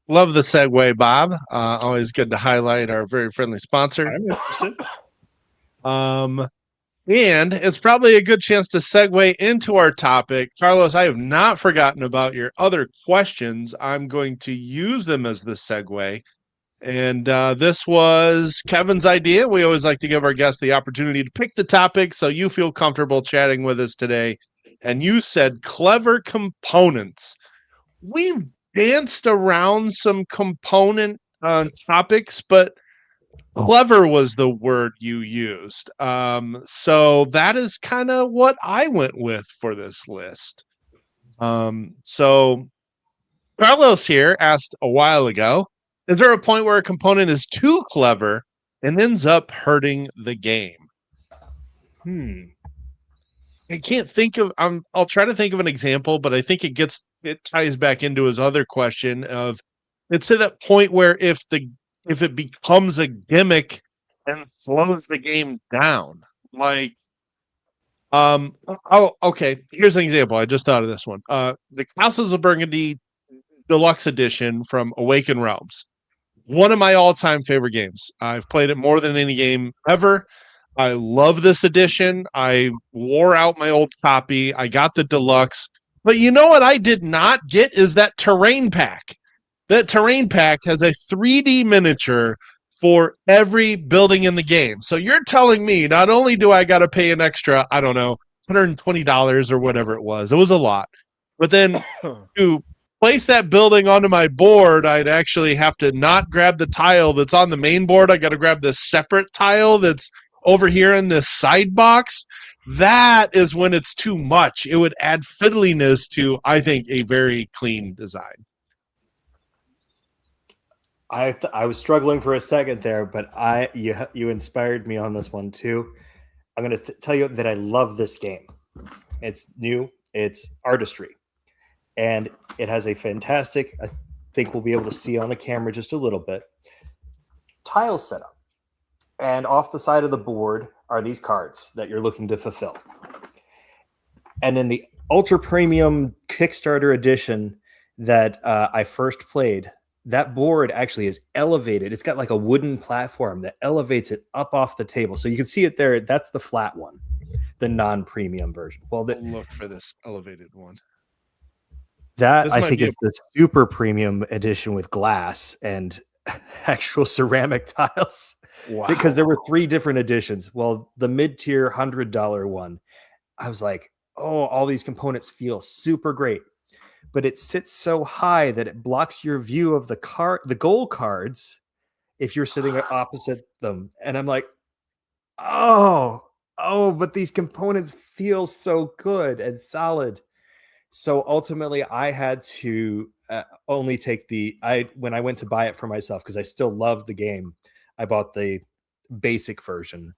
Love the segue, Bob. Always good to highlight our very friendly sponsor. I'm interested. And it's probably a good chance to segue into our topic. Carlos, I have not forgotten about your other questions. I'm going to use them as the segue. And this was Kevin's idea. We always like to give our guests the opportunity to pick the topic so you feel comfortable chatting with us today. And you said clever components. We've danced around some component topics, but clever was the word you used. So that is kind of what I went with for this list. So Carlos here asked a while ago, is there a point where a component is too clever and ends up hurting the game? I can't think of, I'll try to think of an example, but I think it ties back into his other question of, it's to that point where if it becomes a gimmick and slows the game down, like, okay, here's an example. I just thought of this one. The Castles of Burgundy Deluxe Edition from Awaken Realms. One of my all-time favorite games. I've played it more than any game ever. I love this edition. I wore out my old copy. I got the deluxe. But you know what I did not get is that terrain pack. That terrain pack has a 3D miniature for every building in the game. So you're telling me not only do I got to pay an extra, I don't know, $120 or whatever it was. It was a lot. But then to place that building onto my board, I'd actually have to not grab the tile that's on the main board. I got to grab this separate tile that's over here in this side box. That is when it's too much. It would add fiddliness to, I think, a very clean design. I was struggling for a second there, but you inspired me on this one too. I'm going to tell you that I love this game. It's new. It's artistry. And it has a fantastic, I think we'll be able to see on the camera just a little bit, tile setup. And off the side of the board are these cards that you're looking to fulfill. And in the Ultra Premium Kickstarter edition that I first played, that board actually is elevated. It's got like a wooden platform that elevates it up off the table. So you can see it there. That's the flat one, the non-premium version. Well, Look for this elevated one. That I think is the super premium edition with glass and actual ceramic tiles. Wow. Because there were 3 different editions. Well, the mid-tier $100 one, I was like, oh, all these components feel super great. but it sits so high that it blocks your view of the goal cards if you're sitting opposite them. And I'm like, oh, but these components feel so good and solid. So ultimately, I had to only take when I went to buy it for myself, because I still love the game, I bought the basic version,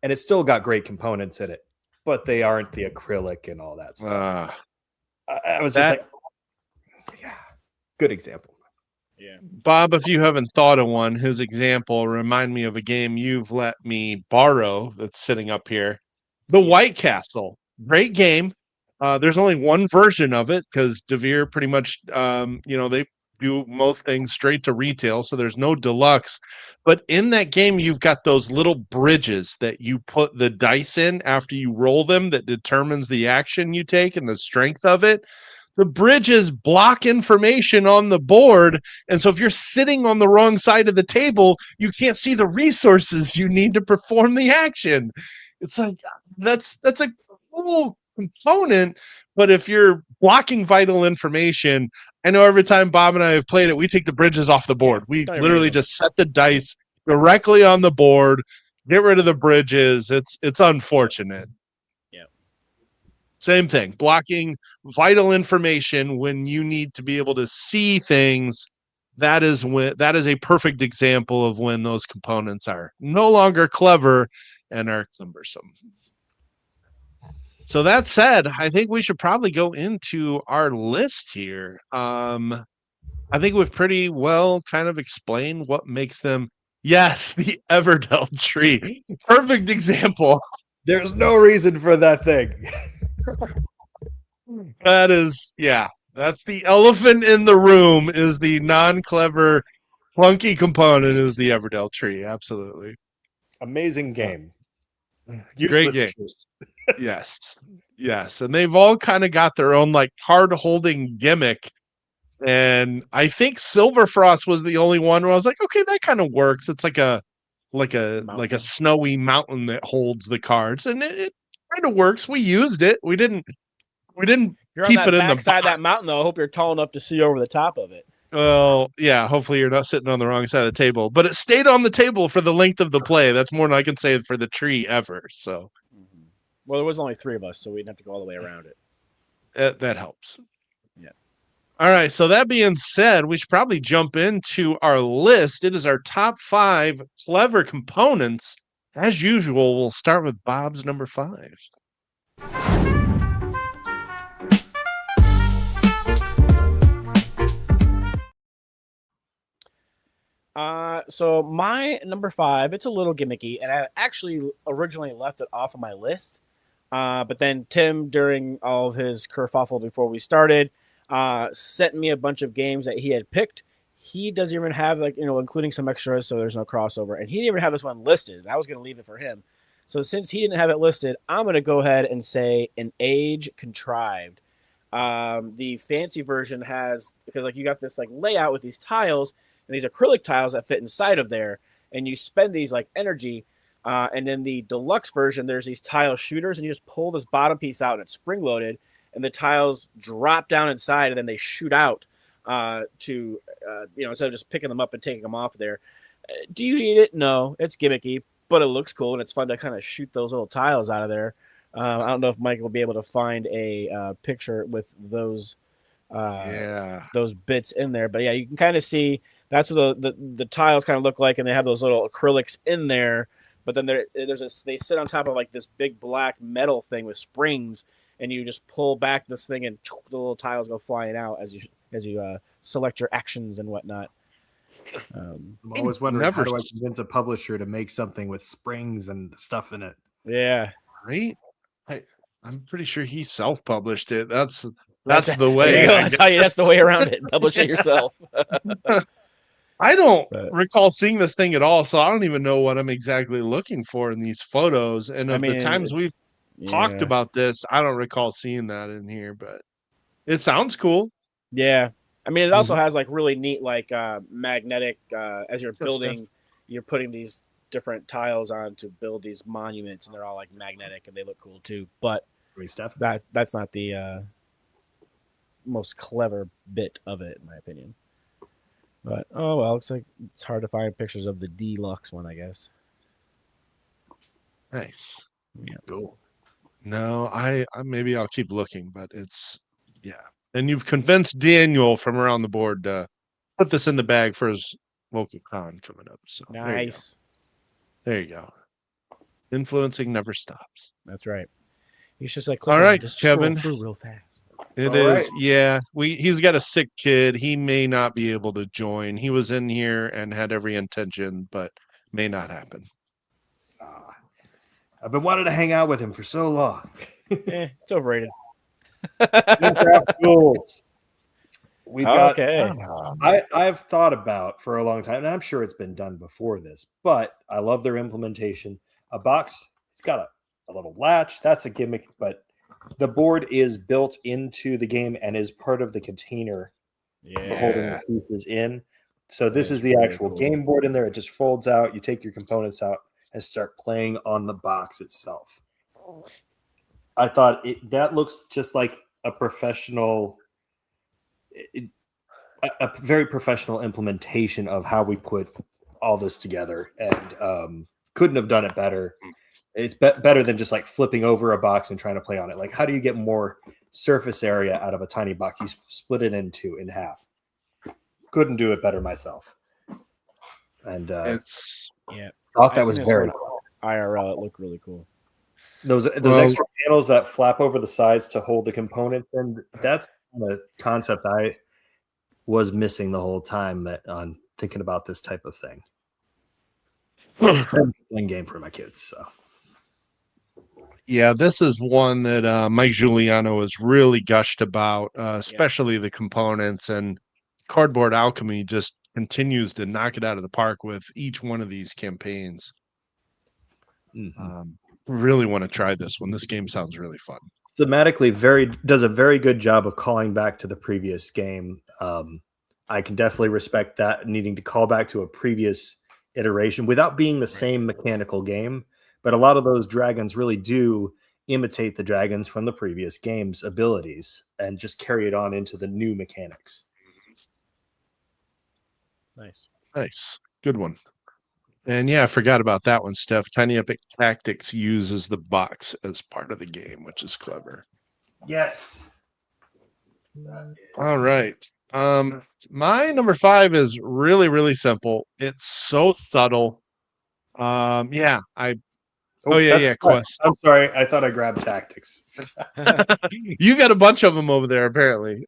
and it's still got great components in it, but they aren't the acrylic and all that stuff. I was just like, yeah, good example. Yeah. Bob, if you haven't thought of one, his example remind me of a game you've let me borrow that's sitting up here. The White Castle. Great game. There's only one version of it because DeVere pretty much, they do most things straight to retail, so there's no deluxe. But in that game, you've got those little bridges that you put the dice in after you roll them that determines the action you take and the strength of it. The bridges block information on the board. And so if you're sitting on the wrong side of the table, you can't see the resources you need to perform the action. It's like, that's a cool component. But if you're blocking vital information, I know every time Bob and I have played it, we take the bridges off the board. We literally just set the dice directly on the board, get rid of the bridges. It's unfortunate. Same thing, blocking vital information when you need to be able to see things. That is a perfect example of when those components are no longer clever and are cumbersome. So that said, I think we should probably go into our list here. I think we've pretty well kind of explained what makes them. Yes, the Everdell tree. Perfect example. There's no reason for that thing. That is, yeah, that's the elephant in the room, is the non-clever, clunky component is the Everdell tree. Absolutely. Amazing game. Great game. Yes. And they've all kind of got their own like card holding gimmick. And I think Silverfrost was the only one where I was like, okay, that kind of works. It's like a snowy mountain that holds the cards, and it kind of works. We used it. We didn't You're keep on it that in the backside of box. that mountain, though. I hope you're tall enough to see over the top of it. Well, yeah, hopefully you're not sitting on the wrong side of the table. But it stayed on the table for the length of the play. That's more than I can say for the tree ever. So, well, there was only 3 of us, so we didn't have to go all the way around it. that helps. Yeah. All right. So that being said, we should probably jump into our list. It is our top 5 clever components. As usual, we'll start with Bob's number 5. So my number 5, it's a little gimmicky, and I actually originally left it off of my list. But then Tim, during all of his kerfuffle before we started, sent me a bunch of games that he had picked. He doesn't even have, including some extras, so there's no crossover. And he didn't even have this one listed. I was going to leave it for him. So since he didn't have it listed, I'm going to go ahead and say an Age Contrived. The fancy version has, because you got this layout with these tiles, and these acrylic tiles that fit inside of there, and you spend these energy. And in the deluxe version, there's these tile shooters, and you just pull this bottom piece out, and it's spring loaded, and the tiles drop down inside, and then they shoot out instead of just picking them up and taking them off there. Do you need it? No, it's gimmicky, but it looks cool, and it's fun to kind of shoot those little tiles out of there. I don't know if Mike will be able to find a picture with those bits in there, but yeah, you can kind of see that's what the tiles kind of look like, and they have those little acrylics in there. But then they sit on top of this big black metal thing with springs, and you just pull back this thing, and the little tiles go flying out as you select your actions and whatnot. I'm always wondering, how do I convince a publisher to make something with springs and stuff in it? Yeah, right. I'm pretty sure he self-published it. That's the way. That's the way around it. Publish it yourself. I don't recall seeing this thing at all, so I don't even know what I'm exactly looking for in these photos. And the times we've talked about this, I don't recall seeing that in here, but it sounds cool. Yeah. I mean, it also has really neat, magnetic, as you're building, you're putting these different tiles on to build these monuments, and they're all magnetic, and they look cool too. But stuff. That's not the most clever bit of it, in my opinion. But oh well, looks like it's hard to find pictures of the deluxe one, I guess. Nice. Yeah. Cool. No, I maybe I'll keep looking, but it's yeah. And you've convinced Daniel from around the board to put this in the bag for his local con coming up. So Nice. There you go. Influencing never stops. That's right. You should just like click All on right, it, just scroll Kevin. through real fast. It All is, right. yeah. He's got a sick kid. He may not be able to join. He was in here and had every intention, but may not happen. I've been wanting to hang out with him for so long. It's overrated. Minecraft rules. We've got. Okay. I've thought about for a long time, and I'm sure it's been done before this, but I love their implementation. A box, it's got a little latch. That's a gimmick, but the board is built into the game and is part of the container for holding the pieces in. So this is the actual game board in there. It just folds out. You take your components out and start playing on the box itself. I thought that looks just like a professional, a very professional implementation of how we put all this together, and couldn't have done it better. It's better than just like flipping over a box and trying to play on it. Like, how do you get more surface area out of a tiny box? You split it in half. Couldn't do it better myself. And thought that was very cool. IRL. It looked really cool. Those extra panels that flap over the sides to hold the component, and that's the concept I was missing the whole time on thinking about this type of thing. Playing game for my kids, so. Yeah, this is one that Mike Giuliano has really gushed about, especially the components, and Cardboard Alchemy just continues to knock it out of the park with each one of these campaigns. Really want to try this one. This game sounds really fun. Thematically, does a very good job of calling back to the previous game. I can definitely respect that, needing to call back to a previous iteration without being the same mechanical game. But a lot of those dragons really do imitate the dragons from the previous game's abilities and just carry it on into the new mechanics. Nice. Good one. And yeah, I forgot about that one, Steph. Tiny Epic Tactics uses the box as part of the game, which is clever. Yes. All right. My number 5 is really, really simple. It's so subtle. Quest. I'm sorry. I thought I grabbed Tactics. You got a bunch of them over there, apparently.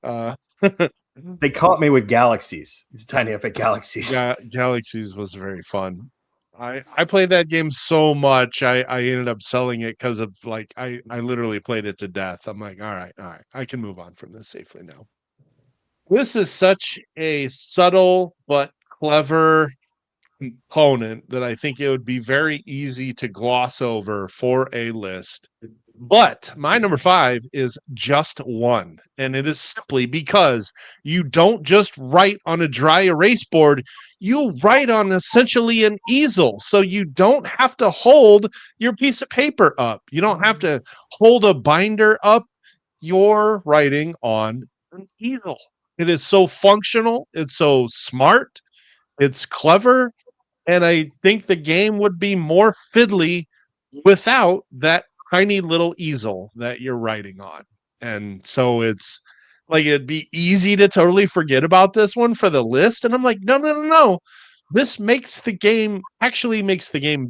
They caught me with Galaxies. It's Tiny Epic Galaxies. Yeah, Galaxies was very fun. I played that game so much, I ended up selling it because of like I literally played it to death. I'm like, all right, I can move on from this safely now. This is such a subtle but clever component that I think it would be very easy to gloss over for a list. But my number 5 is just one. And it is simply because you don't just write on a dry erase board, you write on essentially an easel. So you don't have to hold your piece of paper up. You don't have to hold a binder up. You're writing on an easel. It is so functional. It's so smart. It's clever. And I think the game would be more fiddly without that tiny little easel that you're writing on. And so it's like it'd be easy to totally forget about this one for the list. And I'm like, no. This makes the game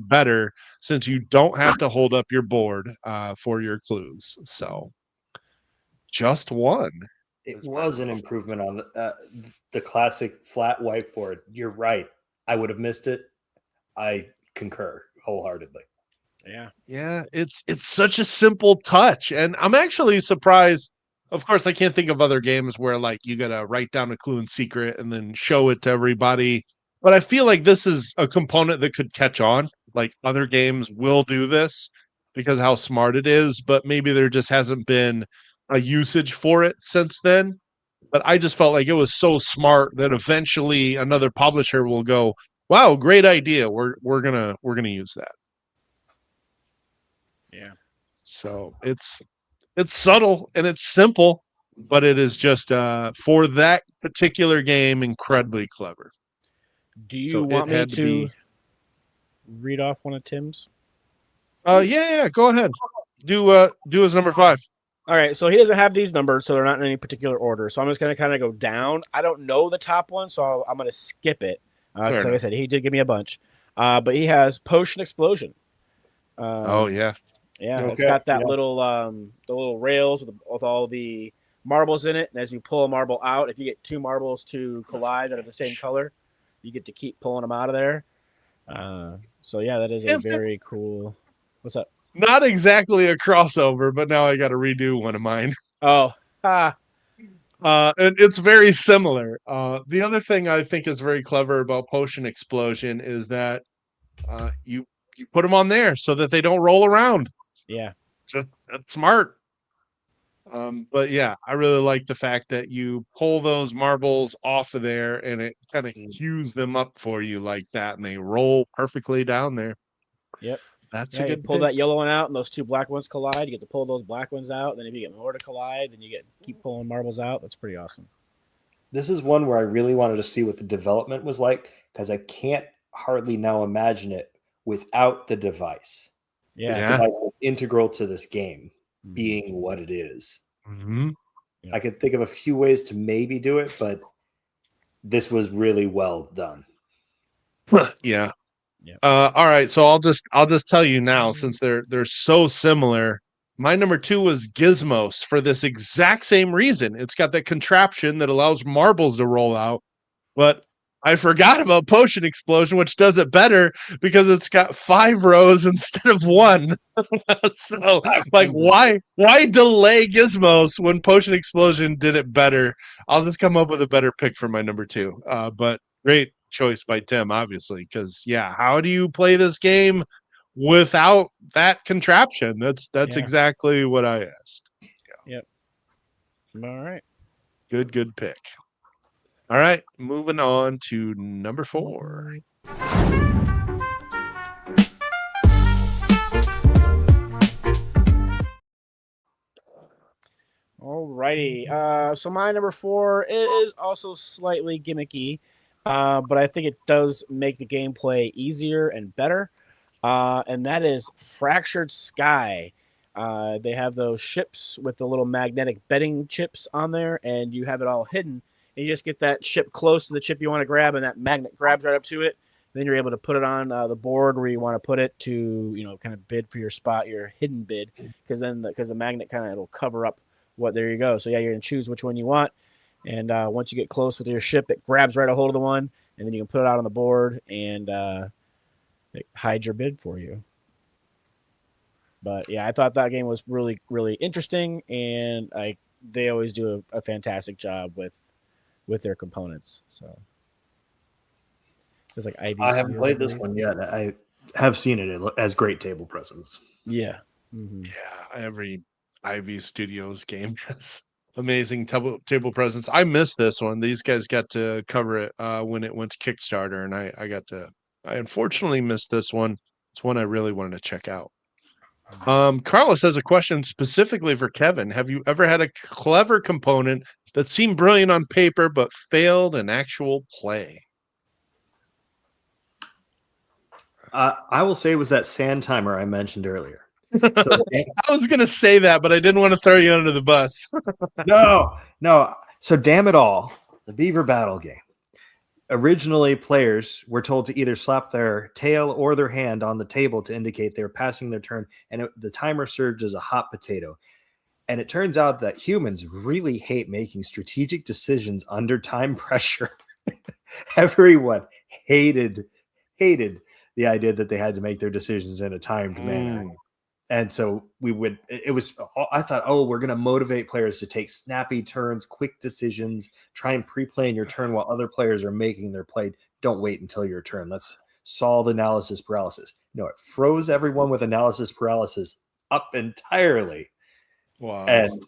better since you don't have to hold up your board for your clues. So just one. It was an improvement on the classic flat whiteboard. You're right. I would have missed it. I concur wholeheartedly. Yeah, it's such a simple touch, and I'm actually surprised. Of course, I can't think of other games where like you gotta write down a clue in secret and then show it to everybody. But I feel like this is a component that could catch on. Like other games will do this because how smart it is, but maybe there just hasn't been a usage for it since then. But I just felt like it was so smart that eventually another publisher will go, "Wow, great idea. We're gonna use that." Yeah. So it's subtle and it's simple, but it is just for that particular game incredibly clever. Do you So it want me had to, to be- read off one of Tim's? Yeah, go ahead. Do his number 5. All right, so he doesn't have these numbered, so they're not in any particular order. So I'm just going to kind of go down. I don't know the top one, so I'm going to skip it. Fair Because like I enough. said, he did give me a bunch. But he has Potion Explosion. Oh yeah. Yeah, it's Okay, got that yeah. little the little rails with all the marbles in it, and as you pull a marble out, if you get 2 marbles to collide that are the same color, you get to keep pulling them out of there. So yeah, that is a Yeah, very cool. What's up? Not exactly a crossover, but now I got to redo one of mine. Oh, And it's very similar. The other thing I think is very clever about Potion Explosion is that you put them on there so that they don't roll around. yeah, Just that's smart. But yeah, I really like the fact that you pull those marbles off of there and it kind of cues them up for you like that, and they roll perfectly down there. yep. That's Yeah, a you good pull pick. that yellow one out, and those 2 black ones collide. You get to pull those black ones out. And then if you get more to collide, then you keep pulling marbles out. That's pretty awesome. This is one where I really wanted to see what the development was like because I can't hardly now imagine it without the device. Yeah. This Yeah. device is integral to this game Mhm. being what it is. Mm-hmm. I could think of a few ways to maybe do it, but this was really well done. Yeah. Yep. All right, so I'll just tell you now, since they're so similar. My number 2 was Gizmos for this exact same reason. It's got that contraption that allows marbles to roll out, but I forgot about Potion Explosion, which does it better because it's got 5 rows instead of 1. So, like, why delay Gizmos when Potion Explosion did it better? I'll just come up with a better pick for my number 2. But great choice by Tim, obviously, because yeah, how do you play this game without that contraption? That's Yeah. exactly what I asked. Yep. All right. Good pick. All right, moving on to number 4. Alrighty. So my number 4 is also slightly gimmicky, but I think it does make the gameplay easier and better. And that is Fractured Sky. They have those ships with the little magnetic bedding chips on there, and you have it all hidden. And you just get that ship close to the chip you want to grab, and that magnet grabs right up to it. Then you're able to put it on the board where you want to put it to, kind of bid for your spot, your hidden bid, because the magnet kind of it'll cover up there you go. So yeah, you're gonna choose which one you want, and once you get close with your ship, it grabs right a hold of the one, and then you can put it out on the board and it hides your bid for you. But yeah, I thought that game was really, really interesting, and they always do a fantastic job with their components. So it's like Ivy. I haven't played this one yet. I have seen it. It has great table presence. Yeah. Mm-hmm. Yeah, every Ivy Studios game has amazing table presence. I missed this one. These guys got to cover it when it went to Kickstarter, and I unfortunately missed this one. It's one I really wanted to check out. Carlos has a question specifically for Kevin. Have you ever had a clever component that seemed brilliant on paper but failed in actual play? I will say it was that sand timer I mentioned earlier. So, I was going to say that, but I didn't want to throw you under the bus. no. So damn it all, the Beaver Battle game. Originally, players were told to either slap their tail or their hand on the table to indicate they were passing their turn, and the timer served as a hot potato. And it turns out that humans really hate making strategic decisions under time pressure. Everyone hated the idea that they had to make their decisions in a timed manner. And so I thought, we're going to motivate players to take snappy turns, quick decisions, try and pre-plan your turn while other players are making their play. Don't wait until your turn. Let's solve analysis paralysis. No, it froze everyone with analysis paralysis up entirely. Wow. And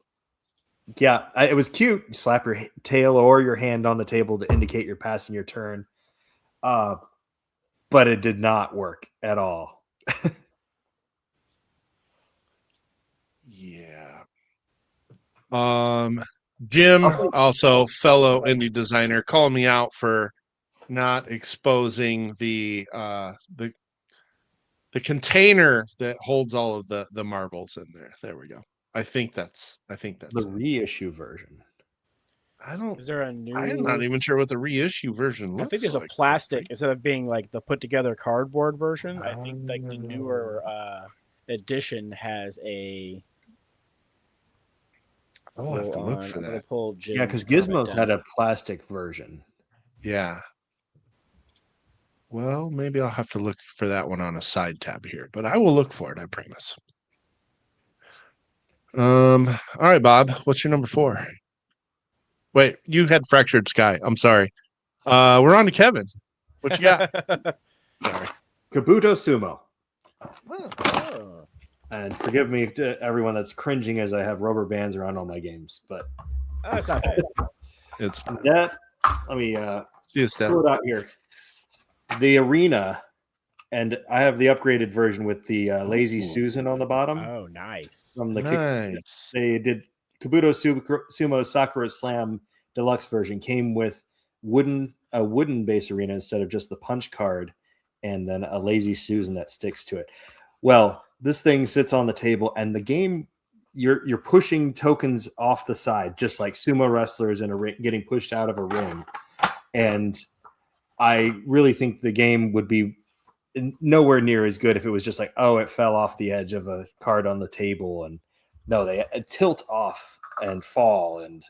yeah, it was cute. You slap your tail or your hand on the table to indicate you're passing your turn. But it did not work at all. Yeah. Jim, also fellow indie designer, called me out for not exposing the container that holds all of the marbles in there. There we go. I think that's The reissue version. Is there a new? I'm not even sure what the reissue version looks like. I think there's a plastic instead of being like the put together cardboard version. I think like the newer edition has a. I'll have to look for that. Yeah, because Gizmo's had a plastic version. Yeah. Well, maybe I'll have to look for that one on a side tab here, but I will look for it, I promise. All right, Bob, what's your number 4? Wait, you had Fractured Sky. I'm sorry. We're on to Kevin. What you got? Sorry. Kabuto Sumo. Oh. And forgive me to everyone that's cringing as I have rubber bands around all my games, but It's not bad. It's that. Let me see you, Steph. pull it out here. The arena, and I have the upgraded version with the Lazy Susan on the bottom. Oh, nice. From the Nice. They did Kabuto Sumo Sakura Slam Deluxe version came with a wooden base arena instead of just the punch card, and then a Lazy Susan that sticks to it. Well, this thing sits on the table, and the game you're pushing tokens off the side, just like sumo wrestlers in a ring getting pushed out of a ring. And I really think the game would be nowhere near as good if it was just like, oh, it fell off the edge of a card on the table. And no, they tilt off and fall. And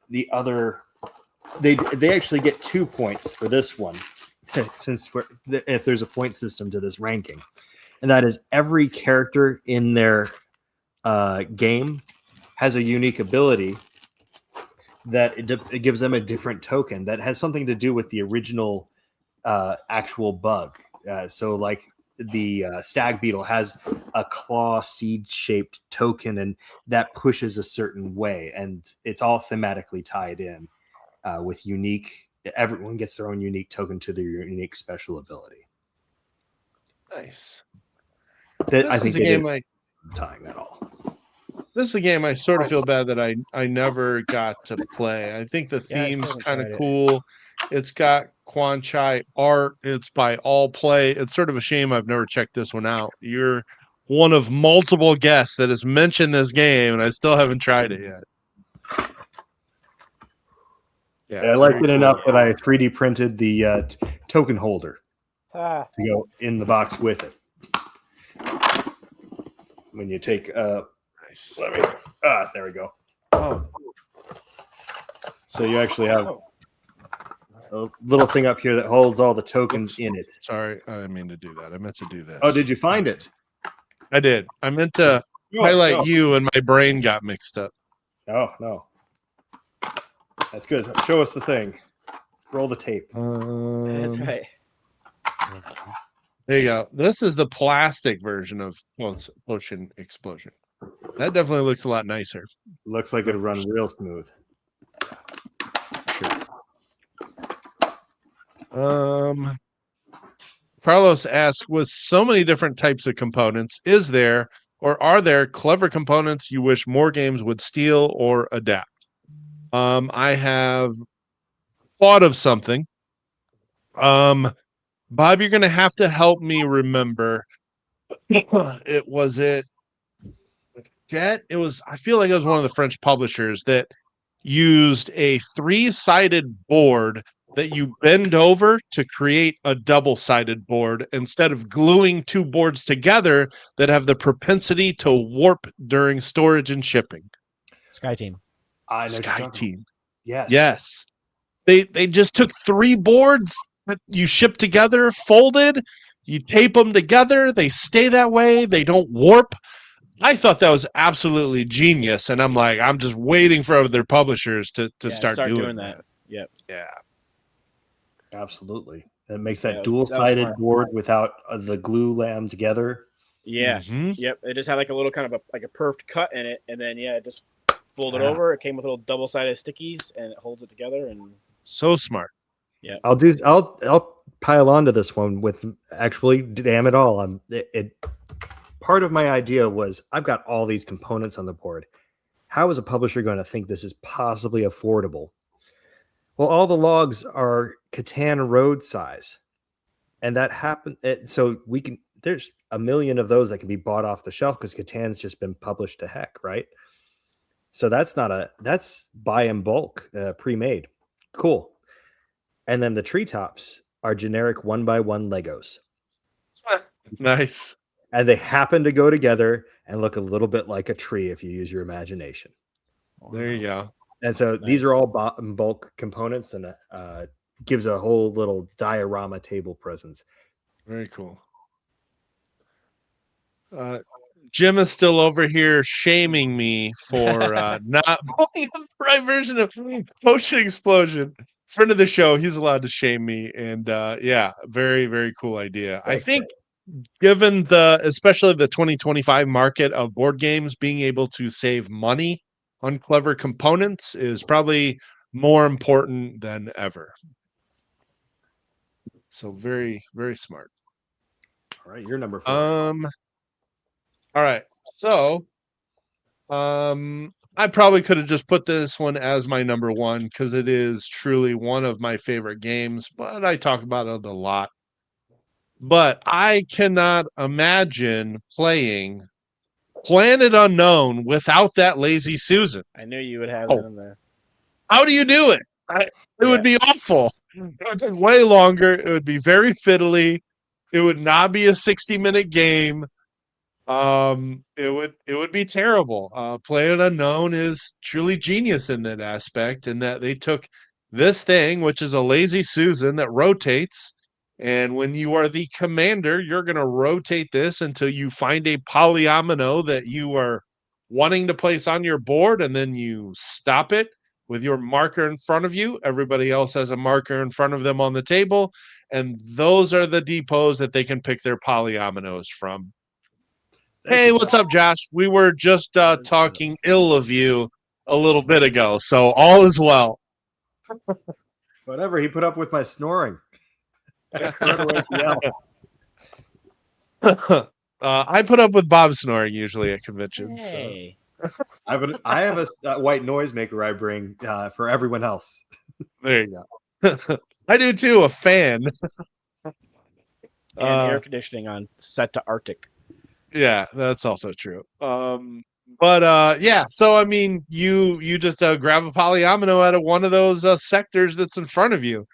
the other, they actually get 2 points for this one, since if there's a point system to this ranking. And that is every character in their game has a unique ability that it gives them a different token that has something to do with the original actual bug. So like the stag beetle has a claw seed shaped token, and that pushes a certain way, and it's all thematically tied in with unique. Everyone gets their own unique token to their unique special ability. Nice. I think they did tying that all. This is a game I sort of feel bad that I never got to play. I think the theme's kind of cool. It's got Quan Chai art. It's by All Play. It's sort of a shame I've never checked this one out. You're one of multiple guests that has mentioned this game, and I still haven't tried it yet. Yeah, I liked it enough that I 3D printed the token holder to go in the box with it. When you take nice. There we go. Oh. So you actually have a little thing up here that holds all the tokens in it. Sorry, I didn't mean to do that. I meant to do this. Oh, did you find it? I did. I meant to highlight you, and my brain got mixed up. Oh, no. That's good. Show us the thing. Roll the tape. That's right. There you go. This is the plastic version of Potion Explosion. That definitely looks a lot nicer. Looks like it'd run real smooth. Sure. Carlos asks, with so many different types of components, is there or are there clever components you wish more games would steal or adapt? I have thought of something. Bob, you're going to have to help me remember. I feel like it was one of the French publishers that used a 3-sided board that you bend over to create a double-sided board instead of gluing 2 boards together that have the propensity to warp during storage and shipping. Sky Team. Sky Team. Yes. Yes. They just took 3 boards that you ship together, folded, you tape them together, they stay that way, they don't warp. I thought that was absolutely genius, and I'm like, I'm just waiting for other publishers to start doing that. Yep. Yeah. Absolutely. It makes that dual-sided board without the glue lamb together. Yeah. Mm-hmm. Yep. It just had like a little kind of a perfed cut in it, and then it just folded over. It came with little double-sided stickies, and it holds it together. And so smart. Yeah. I'll pile onto this one with actually, damn it all. Part of my idea was I've got all these components on the board. How is a publisher going to think this is possibly affordable? Well, all the logs are Catan road size, and that happened. So there's a million of those that can be bought off the shelf because Catan's just been published to heck, right? So that's buy in bulk, pre-made. Cool. And then the treetops are generic 1x1 Legos. Nice. And they happen to go together and look a little bit like a tree if you use your imagination. There you go. And so these are all bought in bulk components, and gives a whole little diorama table presence. Very cool. Jim is still over here shaming me for not pulling up the right version of Potion Explosion. Friend of the show, he's allowed to shame me, and yeah, very, very cool idea. I think, given especially the 2025 market of board games, being able to save money on clever components is probably more important than ever. So very, very smart. All right, you're number 4. All right. So, I probably could have just put this one as my number 1 because it is truly one of my favorite games, but I talk about it a lot. But I cannot imagine playing Planet Unknown without that Lazy Susan. I knew you would have that in there. How do you do it? It would be awful. It would take way longer. It would be very fiddly. It would not be a 60-minute game. It would be terrible. Planet Unknown is truly genius in that aspect, in that they took this thing, which is a Lazy Susan that rotates, and when you are the commander, you're going to rotate this until you find a polyomino that you are wanting to place on your board, and then you stop it with your marker in front of you. Everybody else has a marker in front of them on the table, and those are the depots that they can pick their polyominoes from. Hey, what's up, Josh? We were just talking ill of you a little bit ago, so all is well. Whatever, he put up with my snoring. I put up with Bob snoring usually at conventions. Hey. So. I have a white noisemaker I bring for everyone else. There you go. I do too, a fan. And air conditioning on set to Arctic. Yeah, that's also true. But yeah, so I mean, you just grab a polyomino out of one of those sectors that's in front of you.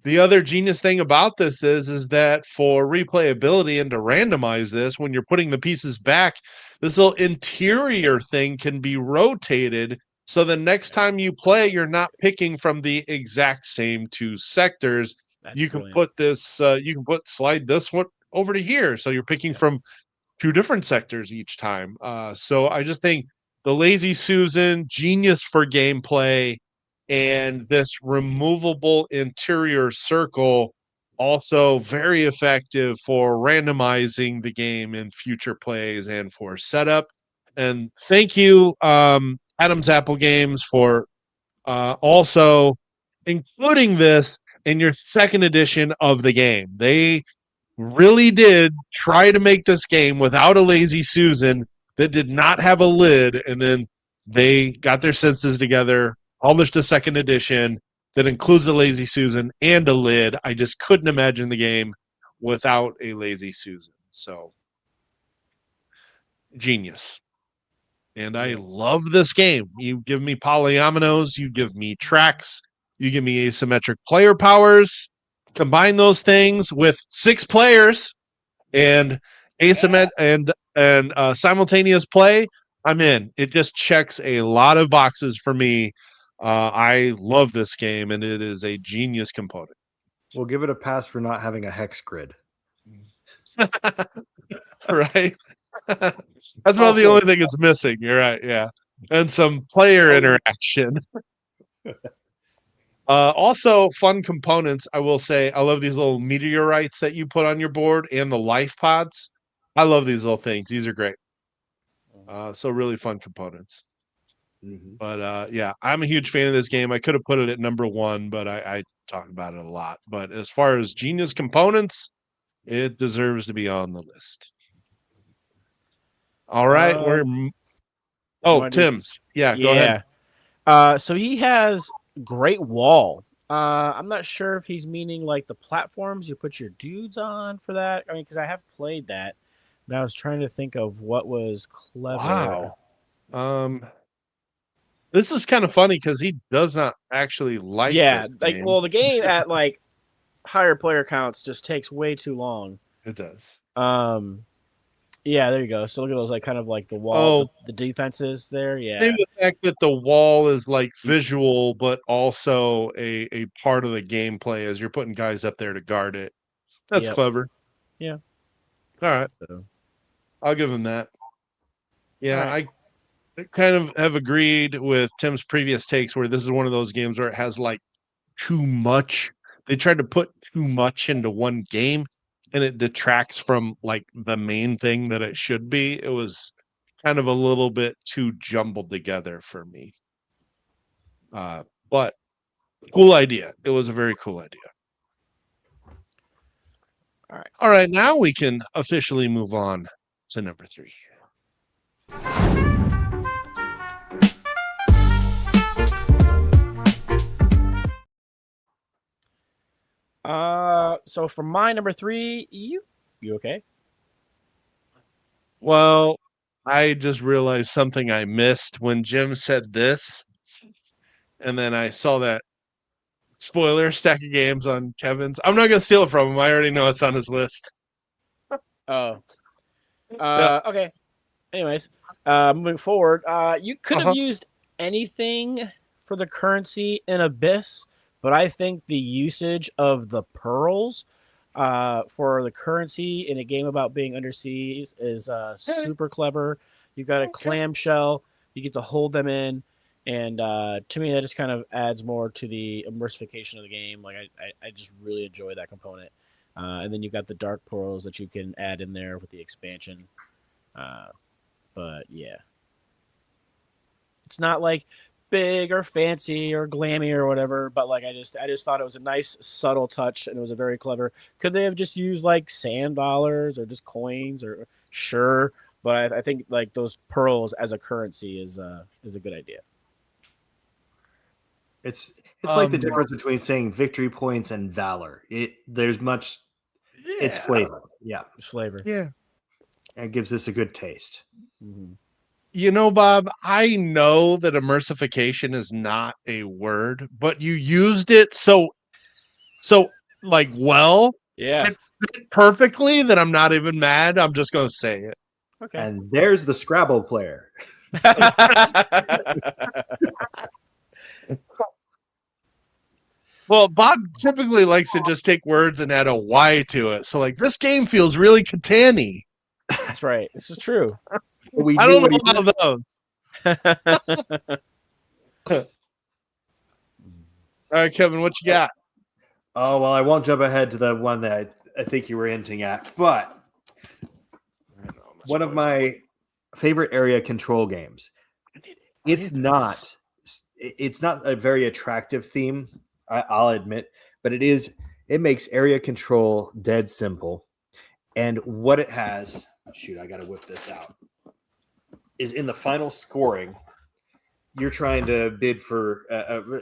The other genius thing about this is that for replayability and to randomize this, when you're putting the pieces back, this little interior thing can be rotated. So the next time you play, you're not picking from the exact same 2 sectors. That's you can brilliant. put this, slide this one over to here. So you're picking from 2 different sectors each time. So I just think the Lazy Susan, genius for gameplay, and this removable interior circle, also very effective for randomizing the game in future plays and for setup. And thank you, Adam's Apple Games, for also including this in your 2nd edition of the game. They really did try to make this game without a Lazy Susan that did not have a lid, and then they got their senses together, published a 2nd edition that includes a Lazy Susan and a lid. I just couldn't imagine the game without a Lazy Susan. So, genius. And I love this game. You give me polyominoes, you give me tracks, you give me asymmetric player powers. Combine those things with 6 players and simultaneous play, I'm in. It just checks a lot of boxes for me. I love this game, and it is a genius component. We'll give it a pass for not having a hex grid. Right? That's about the only thing it's missing. You're right, yeah. And some player interaction. Also, fun components. I will say, I love these little meteorites that you put on your board and the life pods. I love these little things. These are great. So really fun components. Mm-hmm. But yeah, I'm a huge fan of this game. I could have put it at number 1, but I talk about it a lot. But as far as genius components, it deserves to be on the list. All right, Oh, Tim's. Yeah, go ahead. So he has Great Wall. I'm not sure if he's meaning like the platforms you put your dudes on for that. I mean, because I have played that, but I was trying to think of what was clever. Wow. This is kind of funny because he does not actually like this game. the game at like higher player counts just takes way too long. It does. Yeah, there you go. So look at those, like kind of like the wall, the defenses there. Yeah, maybe the fact that the wall is like visual, but also a part of the gameplay as you're putting guys up there to guard it. That's clever. Yeah. All right. So. I'll give him that. Yeah, Right. I kind of have agreed with Tim's previous takes where this is one of those games where it has like too much. They tried to put too much into one game and it detracts from like the main thing that it should be. It was kind of a little bit too jumbled together for me. But cool idea. It was a very cool idea. All right. Now we can officially move on to number 3. So for my number 3, you okay? Well, I just realized something I missed when Jim said this, and then I saw that spoiler stack of games on Kevin's. I'm not gonna steal it from him. I already know it's on his list. Oh. Okay. Anyways, moving forward, you could have used anything for the currency in Abyss, but I think the usage of the pearls for the currency in a game about being undersea is super clever. You've got a clamshell, you get to hold them in, and to me that just kind of adds more to the immersification of the game. Like I just really enjoy that component. And then you've got the dark pearls that you can add in there with the expansion. But yeah, it's not like big or fancy or glammy or whatever, but like I just thought it was a nice subtle touch and it was a very clever. Could they have just used like sand dollars or just coins or sure, but I think like those pearls as a currency is a good idea. It's like the difference between saying victory points and valor. It's flavor. Yeah. It's flavor. Yeah. And it gives this a good taste. Mm-hmm. You know, Bob, I know that immersification is not a word, but you used it so like well, it fit perfectly that I'm not even mad. I'm just gonna say it. Okay. And there's the Scrabble player. Well, Bob typically likes to just take words and add a Y to it. So like this game feels really Catan-y. That's right. This is true. I don't know about those. All right, Kevin, what you got? Oh, well, I won't jump ahead to the one that I think you were hinting at, but one of my favorite area control games. It's not a very attractive theme, I'll admit, but it makes area control dead simple. And what it has, shoot, I got to whip this out, is in the final scoring, you're trying to bid for,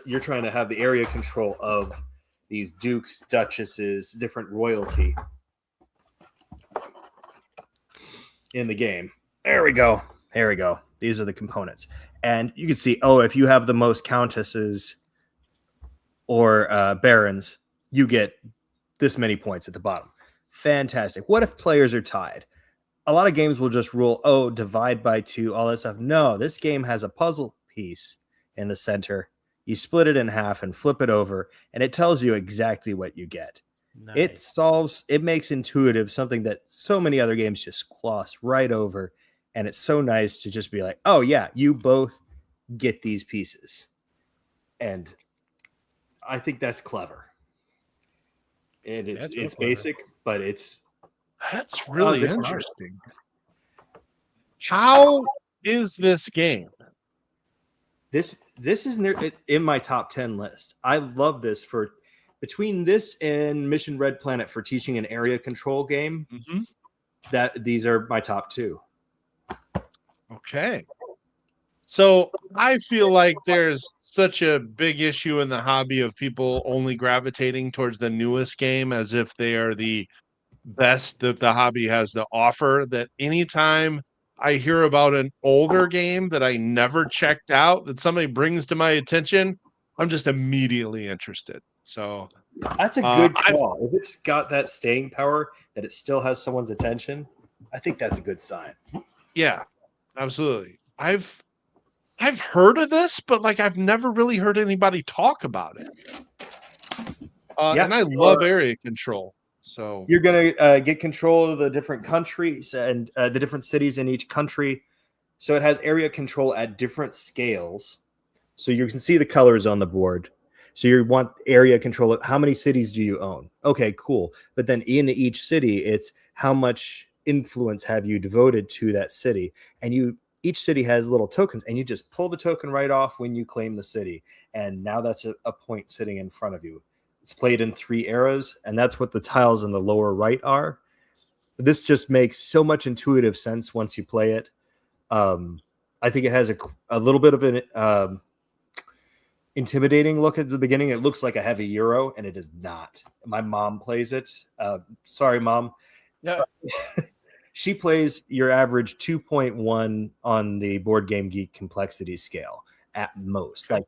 you're trying to have the area control of these dukes, duchesses, different royalty in the game. There we go. These are the components. And you can see, if you have the most countesses or barons, you get this many points at the bottom. Fantastic. What if players are tied? A lot of games will just rule, divide by 2, all that stuff. No, this game has a puzzle piece in the center. You split it in half and flip it over, and it tells you exactly what you get. Nice. It makes intuitive something that so many other games just gloss right over. And it's so nice to just be like, oh, yeah, you both get these pieces. And I think that's clever. And it's basic, but that's really interesting. How is this game? This is in my top 10 list. I love this for between this and Mission Red Planet for teaching an area control game. Mm-hmm. That these are my top 2. Okay. So I feel like there's such a big issue in the hobby of people only gravitating towards the newest game as if they are the best that the hobby has to offer, that anytime I hear about an older game that I never checked out that somebody brings to my attention, I'm just immediately interested. So That's a good I've call. If it's got that staying power that it still has someone's attention, I think that's a good sign. yeah, absolutely. I've heard of this, but like I've never really heard anybody talk about it. And I love area control. So you're going to get control of the different countries and the different cities in each country. So it has area control at different scales. So you can see the colors on the board. So you want area control. How many cities do you own? Okay, cool. But then in each city, it's how much influence have you devoted to that city? And each city has little tokens, and you just pull the token right off when you claim the city. And now that's a point sitting in front of you. It's played in 3 eras, and that's what the tiles in the lower right are. This just makes so much intuitive sense once you play it. I think it has a little bit of an intimidating look at the beginning. It looks like a heavy Euro, and it is not. My mom plays it. Sorry, Mom. Yeah. She plays your average 2.1 on the Board Game Geek complexity scale at most. Like,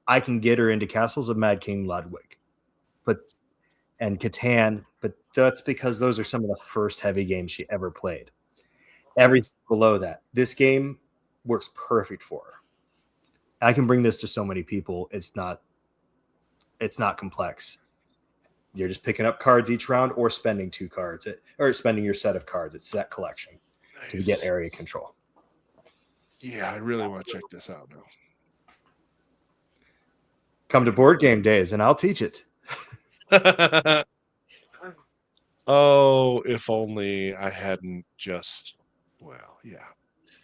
I can get her into Castles of Mad King Ludwig, and Catan, but that's because those are some of the first heavy games she ever played. Everything below that, this game works perfect for her. I can bring this to so many people. It's not complex. You're just picking up cards each round or spending 2 cards or spending your set of cards. It's set collection to get area control. Yeah, I really want to check this out now. Come to Board Game Days and I'll teach it. Oh, if only I hadn't just,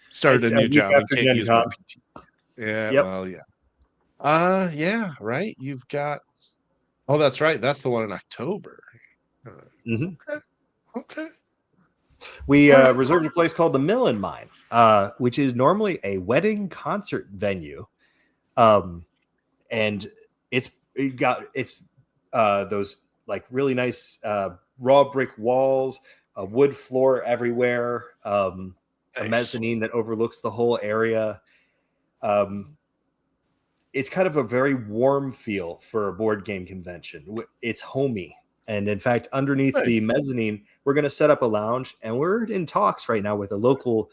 started a new job and can't use my PT. Yeah, Yep. well, yeah. Yeah, right. You've got. Oh, that's right. That's the one in October. Mm-hmm. Okay. We reserved a place called the Mill and Mine, which is normally a wedding concert venue, and it's those like really nice raw brick walls, a wood floor everywhere, a mezzanine that overlooks the whole area. It's kind of a very warm feel for a board game convention. It's homey. And in fact, underneath the mezzanine, we're going to set up a lounge, and we're in talks right now with a local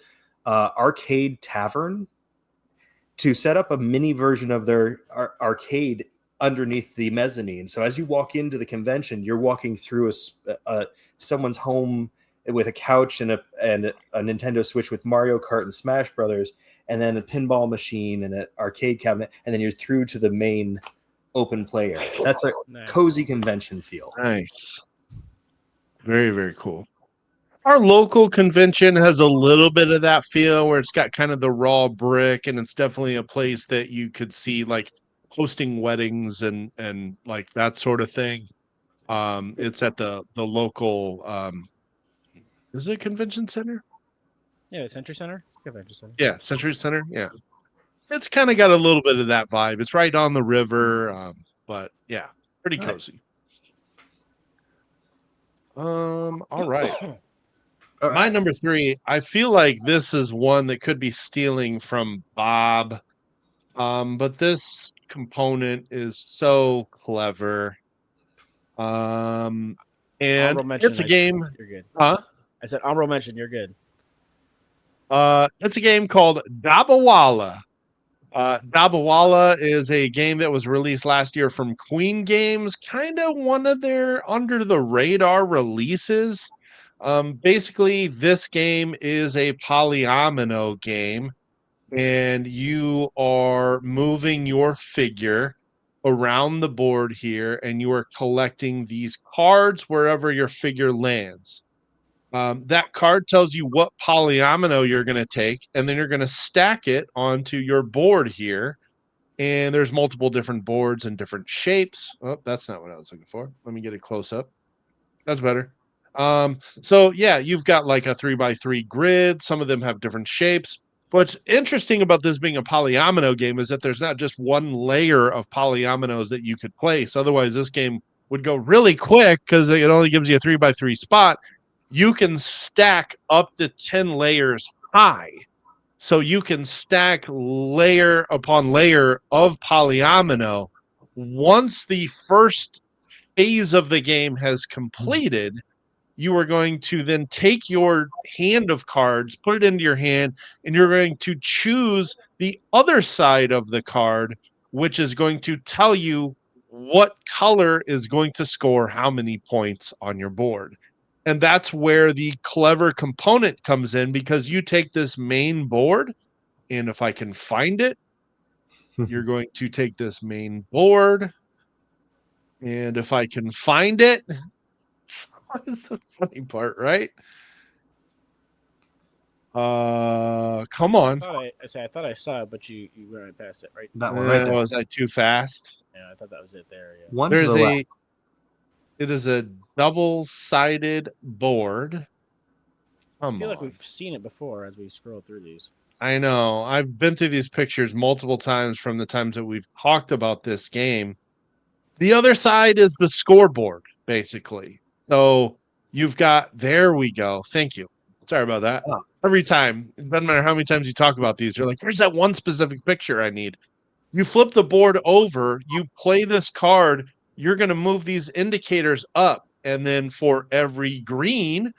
arcade tavern to set up a mini version of their arcade underneath the mezzanine. So as you walk into the convention, you're walking through someone's home with a couch and a Nintendo Switch with Mario Kart and Smash Brothers, and then a pinball machine and an arcade cabinet, and then you're through to the main open play area. That's a cozy convention feel. Nice. Very, very cool. Our local convention has a little bit of that feel where it's got kind of the raw brick, and it's definitely a place that you could see like hosting weddings and like that sort of thing. It's at the local is it a convention center? Yeah, Century Center. Convention Center. Yeah, Century Center. Yeah. It's kind of got a little bit of that vibe. It's right on the river, but yeah, pretty cozy. All right. My number 3, I feel like this is one that could be stealing from Bob, but this component is so clever. And it's a game. You're good. Huh? I said honorable mention. You're good. It's a game called Dabawala. Dabawala is a game that was released last year from Queen Games, kind of one of their under the radar releases. Basically, this game is a polyomino game, and you are moving your figure around the board here, and you are collecting these cards wherever your figure lands. That card tells you what polyomino you're going to take, and then you're going to stack it onto your board here. And there's multiple different boards and different shapes. Oh, that's not what I was looking for. Let me get a close up. That's better. So yeah, you've got like a 3x3 grid. Some of them have different shapes. What's interesting about this being a polyomino game is that there's not just one layer of polyominoes that you could place. Otherwise, this game would go really quick because it only gives you a 3x3 spot. You can stack up to 10 layers high. So you can stack layer upon layer of polyomino. Once the first phase of the game has completed, you are going to then take your hand of cards, put it into your hand, and you're going to choose the other side of the card, which is going to tell you what color is going to score how many points on your board. And that's where the clever component comes in, because you take this main board, and if I can find it, you're going to take this main board, and if I can find it, that's the funny part, right? Come on. I thought I saw it, but you went right past it, right? That one right there. Was I too fast? Yeah, I thought that was it there. Yeah. One to the left. It is a double-sided board. I feel like we've seen it before as we scroll through these. I know. I've been through these pictures multiple times from the times that we've talked about this game. The other side is the scoreboard, basically. So you've got, there we go. Thank you. Sorry about that. Oh. Every time, it doesn't matter how many times you talk about these, you're like, where's that one specific picture I need? You flip the board over, you play this card, you're going to move these indicators up. And then for every green,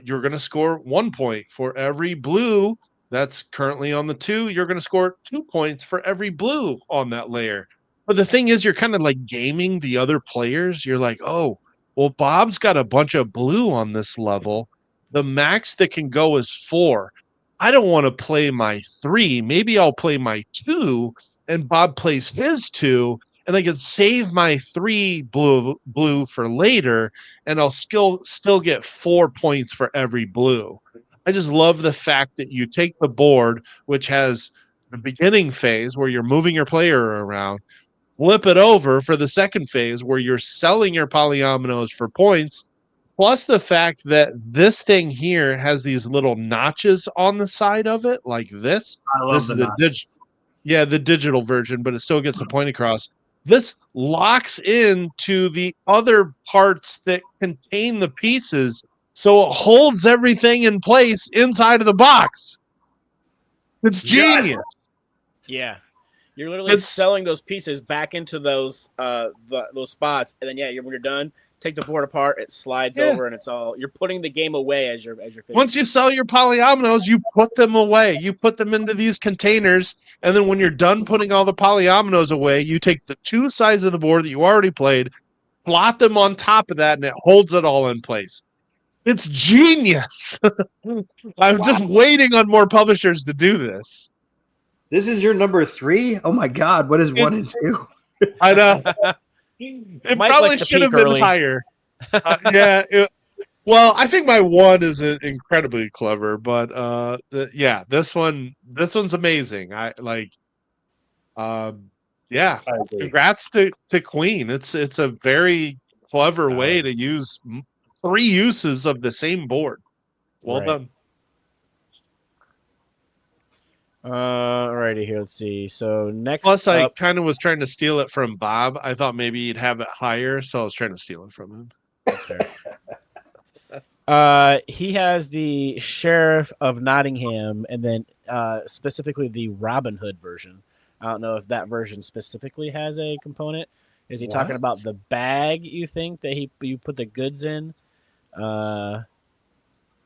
you're going to score 1 point. For every blue that's currently on the 2, you're going to score 2 points for every blue on that layer. But the thing is, you're kind of like gaming the other players. You're like, oh, well, Bob's got a bunch of blue on this level. The max that can go is 4. I don't want to play my 3. Maybe I'll play my 2, and Bob plays his 2, and I can save my 3 blue for later, and I'll still get 4 points for every blue. I just love the fact that you take the board, which has the beginning phase where you're moving your player around, flip it over for the second phase where you're selling your polyominoes for points, plus the fact that this thing here has these little notches on the side of it, like this. I love This is the digital version, but it still gets the point across. This locks into the other parts that contain the pieces, so it holds everything in place inside of the box. It's genius. Yeah. You're literally selling those pieces back into those spots, and then when you're done, take the board apart, it slides over, and it's all, you're putting the game away as you're finishing. Once you sell your polyominoes, you put them away. You put them into these containers, and then when you're done putting all the polyominoes away, you take the 2 sides of the board that you already played, plot them on top of that, and it holds it all in place. It's genius. I'm just waiting on more publishers to do this. This is your number 3? Oh my God! What is 1 and 2? I know. It Mike probably likes to should have peak been early. higher. Well, I think my 1 is incredibly clever, but this one's amazing. I like. Congrats to Queen. It's a very clever way to use 3 uses of the same board. Well done. Alrighty, here. Let's see. So next, plus I kind of was trying to steal it from Bob. I thought maybe he'd have it higher, so I was trying to steal it from him. That's fair. He has the Sheriff of Nottingham, and then specifically the Robin Hood version. I don't know if that version specifically has a component. Is he talking about the bag? You think that you put the goods in,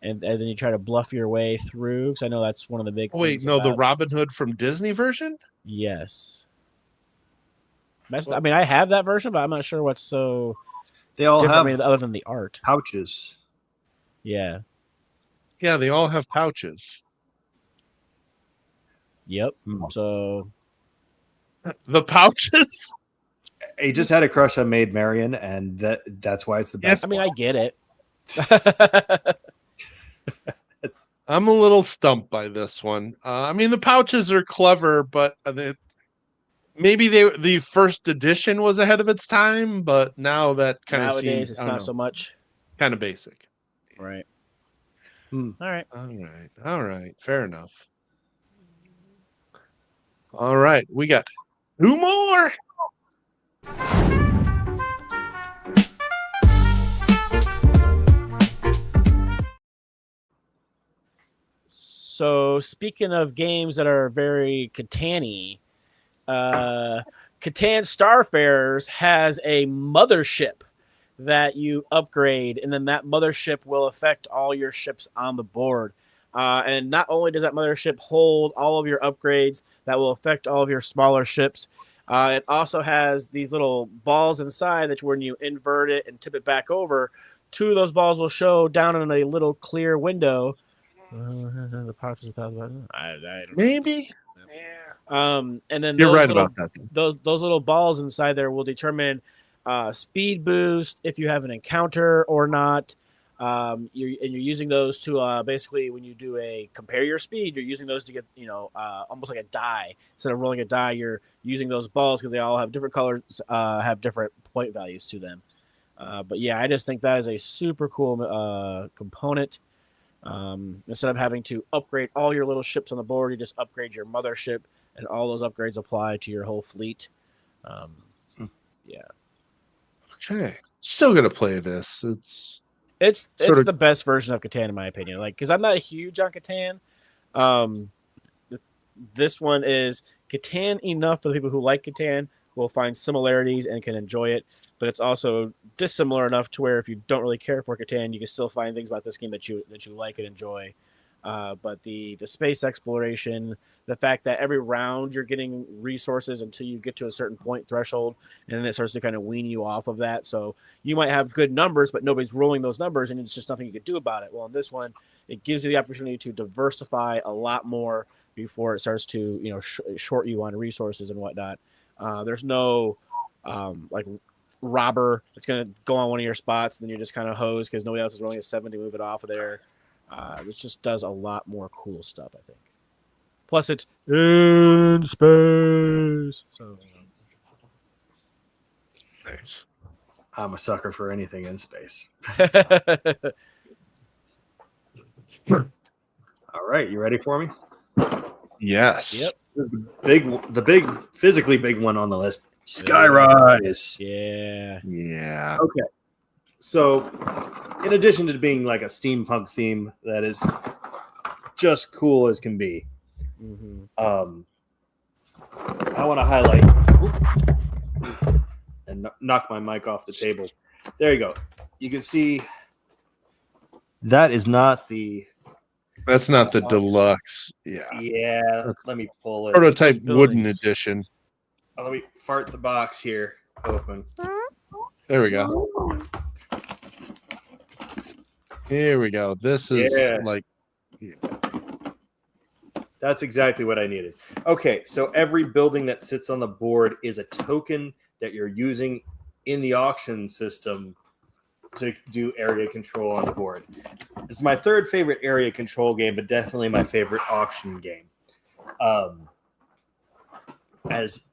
and then you try to bluff your way through? Because I know that's one of the big. The Robin Hood from Disney version. Yes. I mean, I have that version, but I'm not sure what's so. They all have other than the art pouches. Yeah. Yeah, they all have pouches. Yep. So the pouches. He just had a crush on Maid Marian, and that's why it's the best. I mean, I get it. I'm a little stumped by this one. I mean, the pouches are clever, but maybe the first edition was ahead of its time, but now that kind of nowadays seems, it's not so much. Kind of basic. Right. All right. Fair enough. All right, we got 2 more. So speaking of games that are very Catan-y, Catan Starfarers has a mothership that you upgrade, and then that mothership will affect all your ships on the board. And not only does that mothership hold all of your upgrades that will affect all of your smaller ships, it also has these little balls inside that when you invert it and tip it back over, 2 of those balls will show down in a little clear window. The parts of I don't Maybe. and then You're those right little, about that. Then. those little balls inside there will determine speed boost, if you have an encounter or not. You're using those to basically when you do a compare your speed, you're using those to get almost like a die. Instead of rolling a die, you're using those balls because they all have different colors, have different point values to them. But yeah, I just think that is a super cool component. Instead of having to upgrade all your little ships on the board, you just upgrade your mothership, and all those upgrades apply to your whole fleet. Yeah. Okay. Still gonna play this. It's Sort of- the best version of Catan in my opinion. Like, because I'm not huge on Catan. This one is Catan enough for the people who like Catan will find similarities and can enjoy it. But it's also dissimilar enough to where if you don't really care for Catan, you can still find things about this game that you like and enjoy. But the space exploration, the fact that every round you're getting resources until you get to a certain point threshold, and then it starts to kind of wean you off of that. So you might have good numbers, but nobody's rolling those numbers, and it's just nothing you can do about it. Well, in this one, it gives you the opportunity to diversify a lot more before it starts to short you on resources and whatnot. There's no like robber that's going to go on one of your spots, and then you're just kind of hosed because nobody else is rolling a 7 to move it off of there. Which just does a lot more cool stuff, I think. Plus, it's in space. So, Nice. I'm a sucker for anything in space. All right, you ready for me? Yes. Yep. The big, physically big one on the list. Skyrise. Yeah. Yeah. Okay. So, in addition to being like a steampunk theme that is just cool as can be, I want to highlight and knock my mic off the table. There you go. You can see that is not the. That's not the deluxe. Yeah. Yeah. Let me pull it. Prototype wooden buildings. edition. Let me fart the box here open. There we go. Here we go. This is That's exactly what I needed. Okay, so every building that sits on the board is a token that you're using in the auction system to do area control on the board. This is my third favorite area control game, but definitely my favorite auction game. As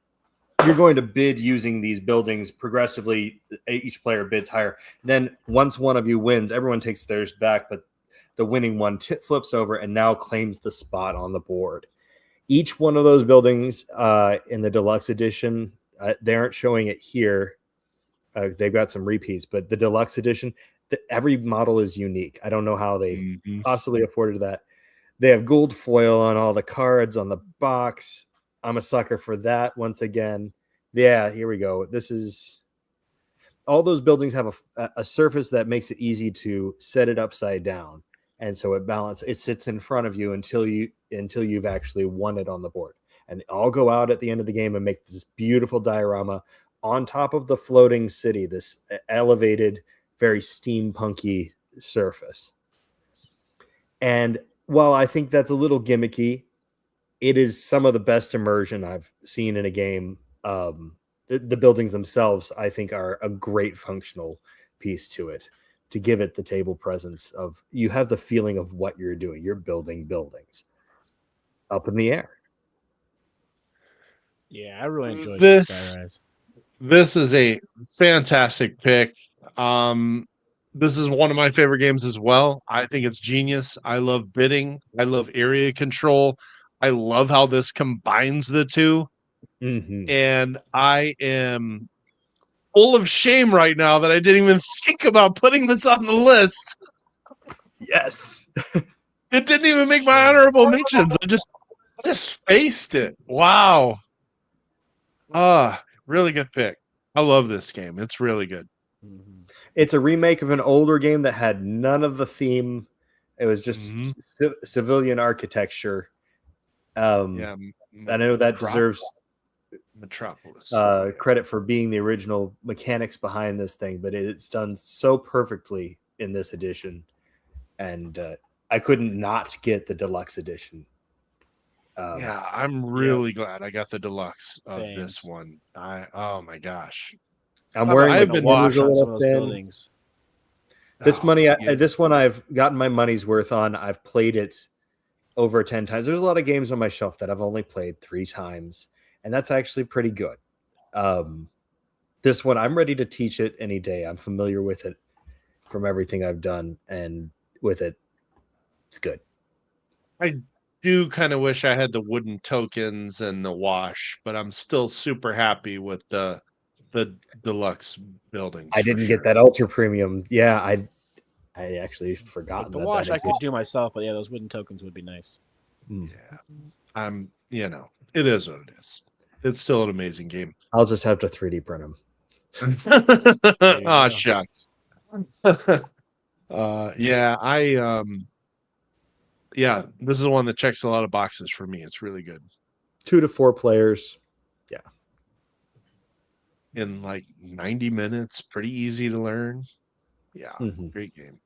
you're going to bid using these buildings progressively, each player bids higher. Then once one of you wins, everyone takes theirs back, but the winning one flips over and now claims the spot on the board. Each one of those buildings in the deluxe edition, they aren't showing it here. They've got some repeats, but the deluxe edition, every model is unique. I don't know how they possibly afforded that. They have gold foil on all the cards on the box. I'm a sucker for that once again. Yeah, here we go. This is all those buildings have a surface that makes it easy to set it upside down. And so it sits in front of you until you've actually won it on the board. And they all go out at the end of the game and make this beautiful diorama on top of the floating city, this elevated, very steampunky surface. And while I think that's a little gimmicky, it is some of the best immersion I've seen in a game. The buildings themselves, I think, are a great functional piece to it, to give it the table presence of you have the feeling of what you're doing. You're building buildings up in the air. Yeah, I really enjoyed This- Skyrise. This is a fantastic pick. This is one of my favorite games as well. I think it's genius. I love bidding. I love area control. I love how this combines the two. Mm-hmm. And I am full of shame right now that I didn't even think about putting this on the list. Yes. It didn't even make my honorable mentions. I just spaced it. Wow. Really good pick. I love this game. It's really good. It's a remake of an older game that had none of the theme. It was just civilian architecture. Yeah. I know that deserves Metropolis. credit for being the original mechanics behind this thing, but it's done so perfectly in this edition. And I couldn't not get the deluxe edition. Yeah, I'm really glad I got the deluxe of this one. Oh my gosh. I'm wearing I've been wash on some of those buildings. This one I've gotten my money's worth on. I've played it over 10 times. There's a lot of games on my shelf that I've only played 3 times, and that's actually pretty good. This one, I'm ready to teach it any day. I'm familiar with it from everything I've done, and with it, it's good. I do kind of wish I had the wooden tokens and the wash, but I'm still super happy with the deluxe buildings. I didn't get that ultra premium. Yeah, I actually forgot the wash I could do myself, but yeah, those wooden tokens would be nice. Yeah, it is what it is. It's still an amazing game. I'll just have to 3D print them. Oh, shucks. Yeah, this is one that checks a lot of boxes for me. It's really good. 2 to 4 players. Yeah. In like 90 minutes, pretty easy to learn. Yeah, great game.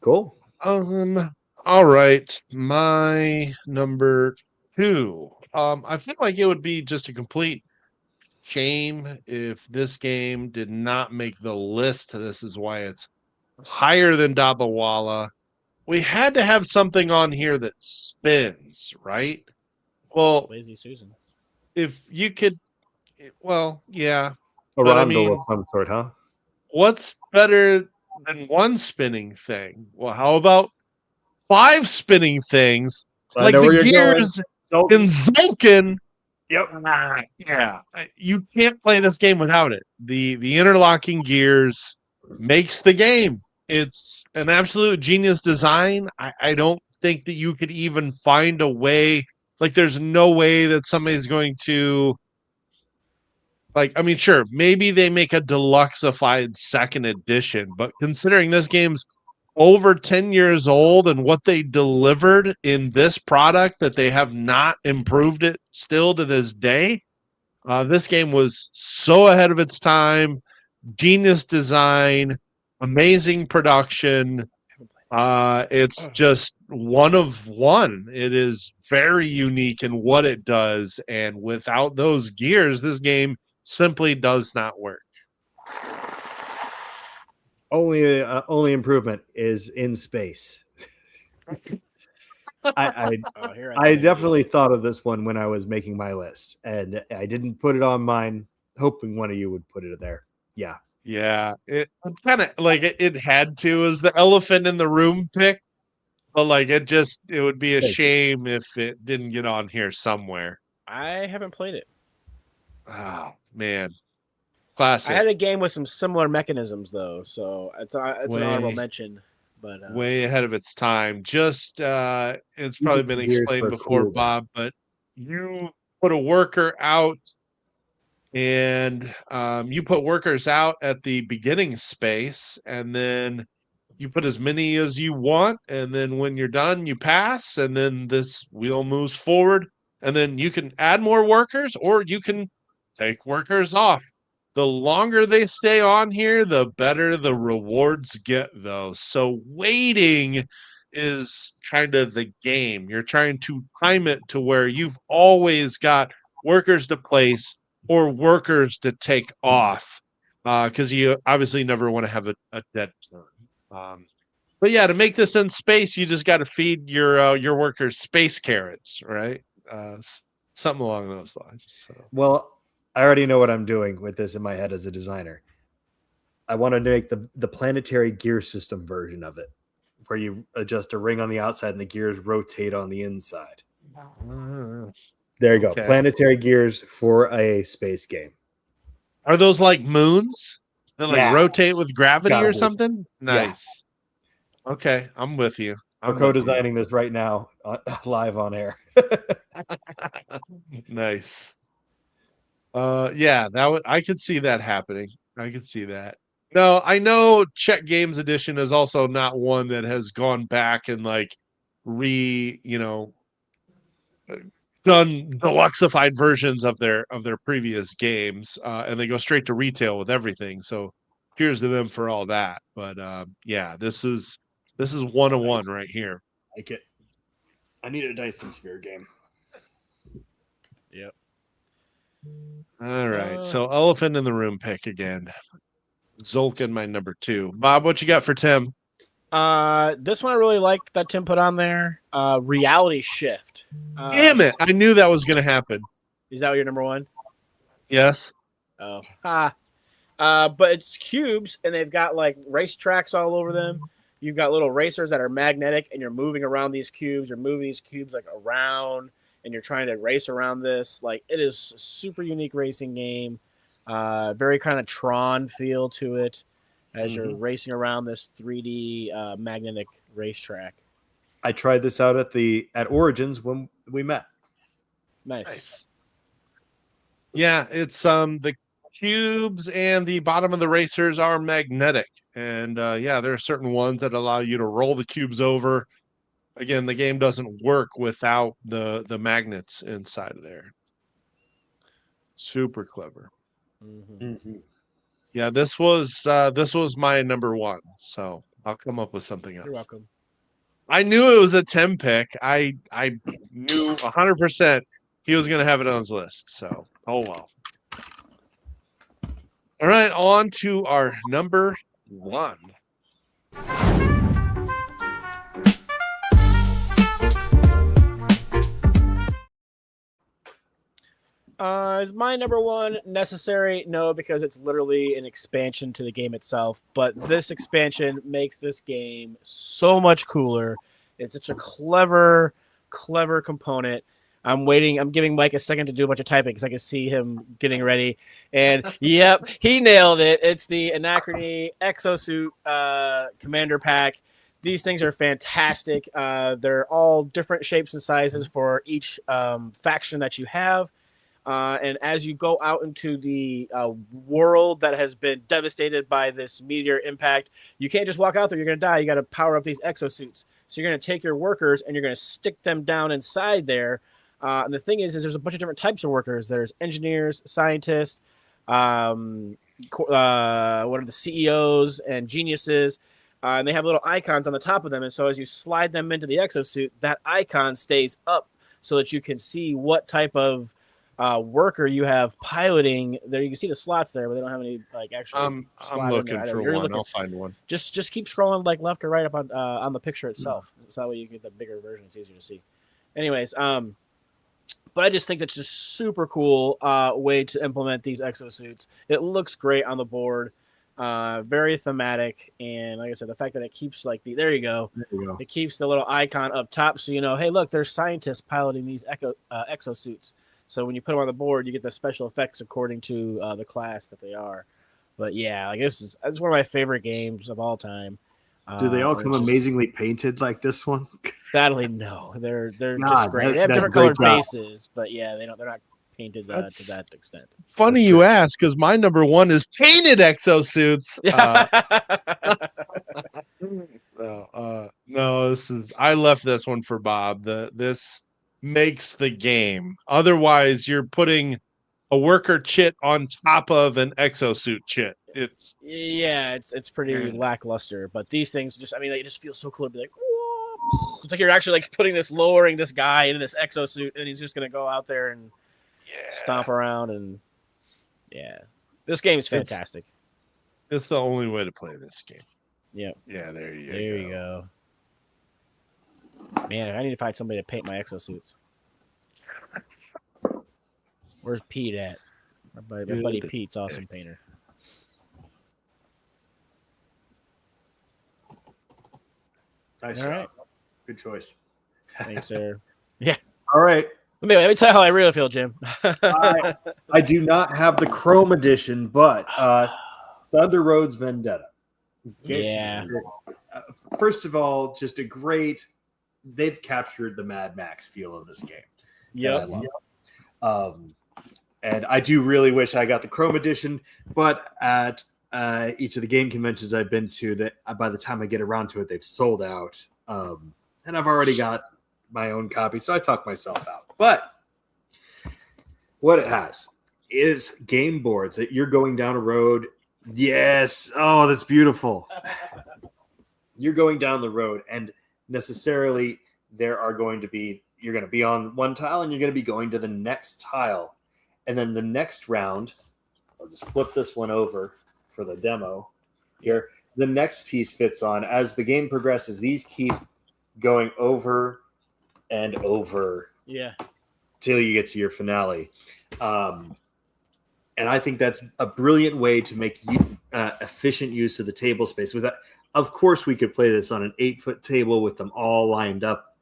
Cool. All right. My number 2. I feel like it would be just a complete shame if this game did not make the list. This is why it's higher than Dabawala. We had to have something on here that spins, right? Well, Lazy Susan. if you could, well, yeah. A rondo of some sort, huh? What's better than one spinning thing? Well, how about 5 spinning things? Like the gears in Zulkin. Yep. Yeah. You can't play this game without it. The interlocking gears makes the game. It's an absolute genius design. I don't think that you could even find a way. Like, there's no way that somebody's going to. Like, I mean, sure, maybe they make a deluxeified second edition, but considering this game's over 10 years old and what they delivered in this product, that they have not improved it still to this day, this game was so ahead of its time. Genius design, amazing production. It's just one of one. It is very unique in what it does, and without those gears, this game simply does not work. Only improvement is in space. I definitely thought of this one when I was making my list, and I didn't put it on mine, hoping one of you would put it there. Yeah, it kind of like it had to as the elephant in the room pick, but like it would be a shame if it didn't get on here somewhere. I haven't played it. Oh man, classic. I had a game with some similar mechanisms though, so it's an honorable mention. But way ahead of its time. Just it's probably been explained before, Bob, but you put a worker out, and you put workers out at the beginning space, and then you put as many as you want, and then when you're done, you pass, and then this wheel moves forward, and then you can add more workers, or you can take workers off. The longer they stay on here, the better the rewards get, though. So waiting is kind of the game. You're trying to time it to where you've always got workers to place or workers to take off, because you obviously never want to have a dead turn. But yeah, to make this in space, you just got to feed your workers space carrots, right? Something along those lines. So. Well, I already know what I'm doing with this in my head as a designer. I wanted to make the planetary gear system version of it. where you adjust a ring on the outside and the gears rotate on the inside. There you go. Okay. Planetary gears for a space game. Are those like moons that like Yeah. rotate with gravity Gotta or be. something? Nice. Okay, I'm with you. We're co-designing this right now, live on air. Nice. Yeah, I could see that happening. I could see that. No, I know Czech Games Edition is also not one that has gone back and like done deluxeified versions of their previous games, and they go straight to retail with everything. So cheers to them for all that. But yeah, this is 101 right here. Like it. I need a Dyson Sphere game. Yep. All right. So elephant in the room pick again. Zolkin, my number 2. Bob, what you got for Tim? This one I really like that Tim put on there. Reality Shift. Damn it! I knew that was going to happen. Is that your number 1? Yes. Oh. But it's cubes, and they've got like race tracks all over them. You've got little racers that are magnetic, and you're moving around these cubes. You're moving these cubes like around, and you're trying to race around this. Like, it is a super unique racing game. Very kind of Tron feel to it as you're racing around this 3D magnetic racetrack. I tried this out at Origins when we met. Nice. Yeah, it's the cubes and the bottom of the racers are magnetic, and yeah, there are certain ones that allow you to roll the cubes over. Again, the game doesn't work without the magnets inside of there. Super clever. Yeah, this was my number 1, so I'll come up with something else. You're welcome. I knew it was a Tim pick. I knew 100% he was going to have it on his list. So, oh well. All right, on to our number 1. Is my number 1 necessary? No, because it's literally an expansion to the game itself. But this expansion makes this game so much cooler. It's such a clever component. I'm giving Mike a second to do a bunch of typing because I can see him getting ready. And yep, he nailed it. It's the Anachrony Exosuit Commander Pack. These things are fantastic. They're all different shapes and sizes for each faction that you have. And as you go out into the world that has been devastated by this meteor impact, you can't just walk out there. You're going to die. You got to power up these exosuits. So you're going to take your workers and you're going to stick them down inside there. And the thing is there's a bunch of different types of workers. There's engineers, scientists, what are the CEOs and geniuses. And they have little icons on the top of them. And so as you slide them into the exosuit, that icon stays up so that you can see what type of worker you have piloting. There you can see the slots there, but they don't have any like actual. I'm looking for one. I'll find one. Just keep scrolling like left or right up on the picture itself. So that way you get the bigger version. It's easier to see. Anyways, but I just think that's just super cool way to implement these exosuits. It looks great on the board. Very thematic, and like I said, the fact that it keeps like there you go. It keeps the little icon up top, so you know, hey, look, there's scientists piloting these exosuits. So when you put them on the board, you get the special effects according to the class that they are. But yeah, like it's one of my favorite games of all time. Do they all come amazingly painted like this one? Sadly, no. They're just great. They have different colored bases, but yeah, they're not painted to that extent. Funny you ask, because my number 1 is painted exosuits. No, I left this one for Bob. This makes the game. Otherwise, you're putting a worker chit on top of an exosuit chit. It's pretty lackluster. But these things it just feels so cool to be like, whoa. It's like you're actually like lowering this guy into this exosuit, and he's just gonna go out there and stomp around. And yeah, this game is fantastic. It's the only way to play this game. Yep. Yeah, there you go. Man, I need to find somebody to paint my exosuits. Where's Pete at? My buddy Pete's awesome painter. Nice All job. right. Good choice. Thanks, sir. All right. Let me tell you how I really feel, Jim. I do not have the Chrome edition, but Thunder Road's Vendetta. Yeah. First of all, just a great. They've captured the Mad Max feel of this game. Yep. And I love. And I do really wish I got the Chrome edition, but at each of the game conventions I've been to, that by the time I get around to it, they've sold out. And I've already got my own copy, so I talk myself out. But what it has is game boards that you're going down a road. Yes. Oh, that's beautiful. You're going down the road, and necessarily you're going to be on one tile, and you're going to be going to the next tile. And then the next round, I'll just flip this one over for the demo here. The next piece fits on. As the game progresses, these keep going over and over till you get to your finale. And I think that's a brilliant way to make efficient use of the table space. Of course, we could play this on an 8-foot table with them all lined up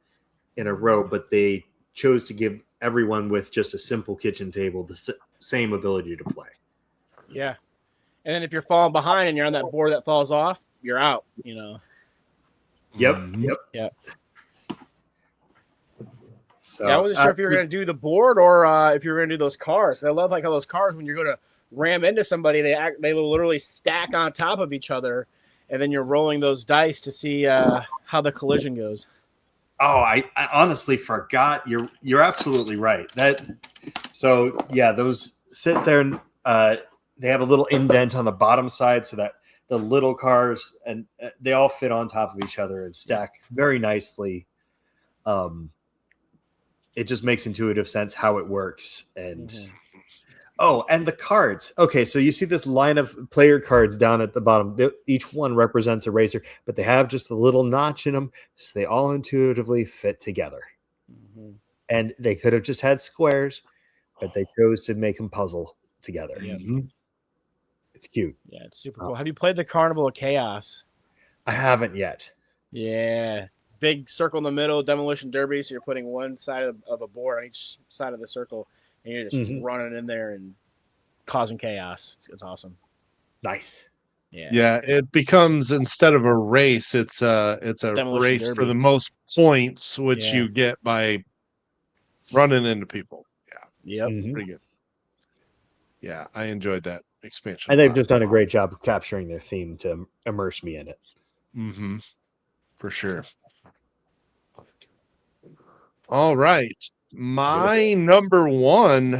in a row, but they chose to give everyone with just a simple kitchen table the same ability to play. Yeah. And then if you're falling behind and you're on that board that falls off, you're out, Yep. Yep. So I wasn't sure if you were going to do the board or if you were going to do those cars. I love how those cars, when you're going to ram into somebody, they will literally stack on top of each other, and then you're rolling those dice to see how the collision goes. Oh, I honestly forgot. You're absolutely right. Those sit there and they have a little indent on the bottom side so that the little cars and they all fit on top of each other and stack very nicely. It just makes intuitive sense how it works. And and the cards. Okay, so you see this line of player cards down at the bottom. Each one represents a racer, but they have just a little notch in them, so they all intuitively fit together. And they could have just had squares, but they chose to make them puzzle together. It's cute. Yeah, it's super cool. Have you played the Carnival of Chaos? I haven't yet. Yeah. Big circle in the middle, demolition derby. So you're putting one side of a board on each side of the circle, and you're just running in there and causing chaos. It's awesome. Nice. Yeah. It becomes, instead of a race, it's a Demolition race derby. for the most points, which you get by running into people. Yeah. Yep. Pretty good. Yeah, I enjoyed that expansion. And they've just done a great job of capturing their theme to immerse me in it. For sure. All right. My number one.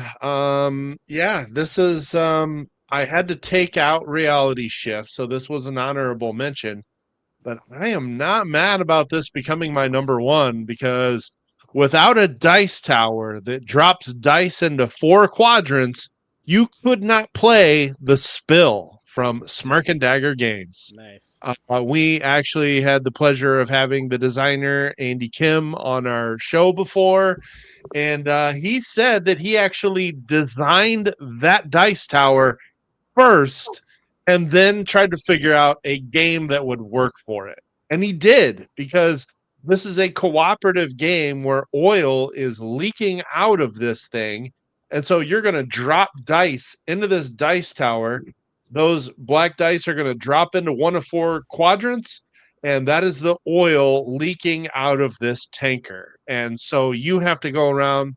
This is I had to take out Reality Shift, so this was an honorable mention. But I am not mad about this becoming my number one, because without a dice tower that drops dice into 4 quadrants, you could not play The Spill from Smirk and Dagger Games. Nice. We actually had the pleasure of having the designer Andy Kim on our show before, and he said that he actually designed that dice tower first and then tried to figure out a game that would work for it. And he did, because this is a cooperative game where oil is leaking out of this thing. And so you're going to drop dice into this dice tower. Those black dice are going to drop into one of 4 quadrants, and that is the oil leaking out of this tanker. And so you have to go around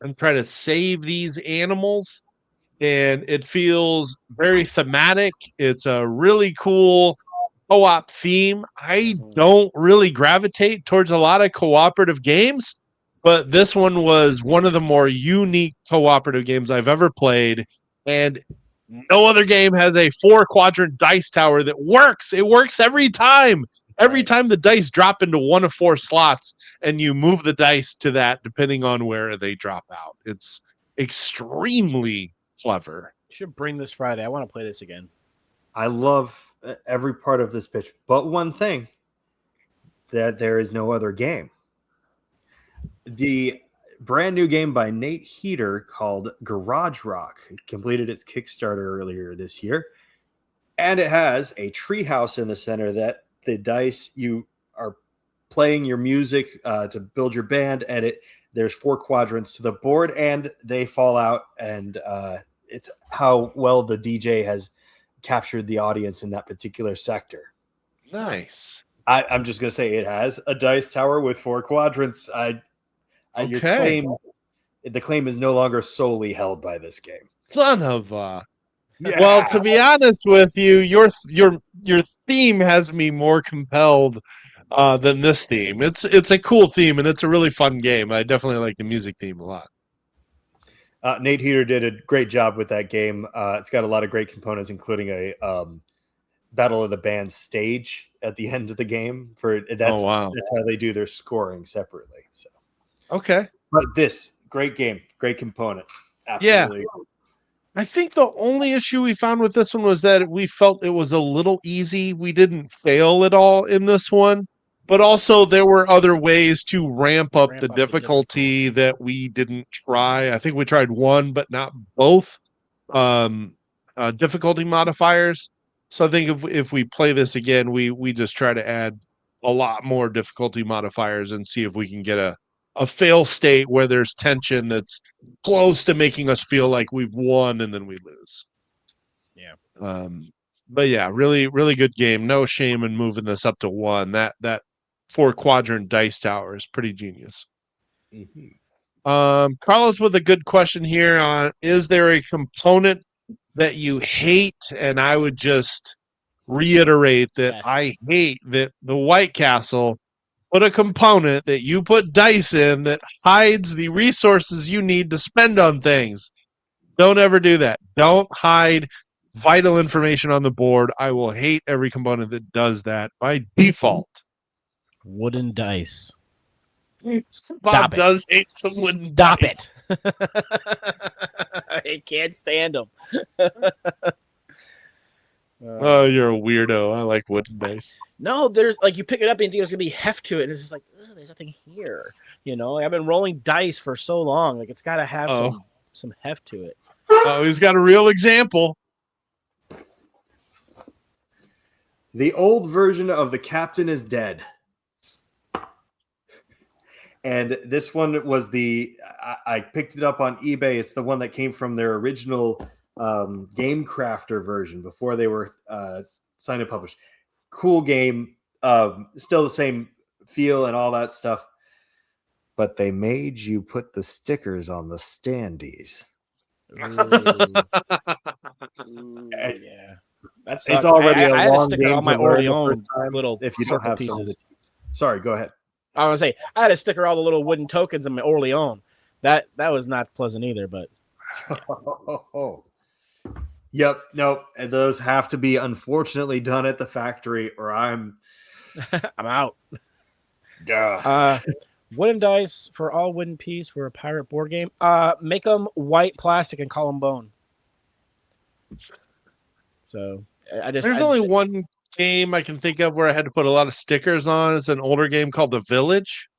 and try to save these animals, and it feels very thematic. It's a really cool co-op theme. I don't really gravitate towards a lot of cooperative games, but this one was one of the more unique cooperative games I've ever played, and no other game has a 4-quadrant dice tower that works. It works every time. Every time the dice drop into one of 4 slots, and you move the dice to that depending on where they drop out. It's extremely clever. You should bring this Friday. I want to play this again. I love every part of this pitch, but one thing, that there is no other game. The brand new game by Nate Heater called Garage Rock completed its Kickstarter earlier this year, and it has a treehouse in the center that the dice, you are playing your music to build your band, and there's 4 quadrants to the board, and they fall out, and it's how well the DJ has captured the audience in that particular sector. Nice. I'm just going to say it has a dice tower with 4 quadrants. Your claim, the claim is no longer solely held by this game. Son of a... Yeah. Well, to be honest with you, your theme has me more compelled than this theme. It's a cool theme, and it's a really fun game. I definitely like the music theme a lot. Nate Heater did a great job with that game. It's got a lot of great components, including a Battle of the Bands stage at the end of the game. That's how they do their scoring separately. So okay, but this great game, great component. Absolutely. Yeah. I think the only issue we found with this one was that we felt it was a little easy. We didn't fail at all in this one, but also there were other ways to ramp up the difficulty that we didn't try. I think we tried one, but not both difficulty modifiers. So I think if we play this again, we just try to add a lot more difficulty modifiers and see if we can get a fail state where there's tension that's close to making us feel like we've won and then we lose. Yeah. But yeah, really, really good game. No shame in moving this up to 1. That 4 quadrant dice tower is pretty genius. Mm-hmm. Carlos with a good question here on, is there a component that you hate? And I would just reiterate that Yes. I hate that the White Castle put a component that you put dice in that hides the resources you need to spend on things. Don't ever do that. Don't hide vital information on the board. I will hate every component that does that by default. Wooden dice. Bob does hate some wooden Stop dice. it. I can't stand them. Oh, you're a weirdo. I like wooden dice. No, there's like you pick it up and you think there's gonna be heft to it, and it's just like there's nothing here. You know, I've been rolling dice for so long, like it's got to have some heft to it. Oh, he's got a real example. The old version of The Captain is Dead. And this one was I picked it up on eBay. It's the one that came from their original Game Crafter version before they were signed and published. Cool game. Still the same feel and all that stuff. But they made you put the stickers on the standees. Ooh, yeah. It's already I a had long sticker game on my to learn the Orleans first time little if you don't circle have pieces. Sorry, go ahead. I was gonna say I had to sticker all the little wooden tokens in my Orleans. That was not pleasant either, but Yep, nope. And those have to be unfortunately done at the factory, or I'm out. Duh. Wooden dice for all wooden piece for a pirate board game. Make them white plastic and call them bone. So there's only one game I can think of where I had to put a lot of stickers on. It's an older game called The Village.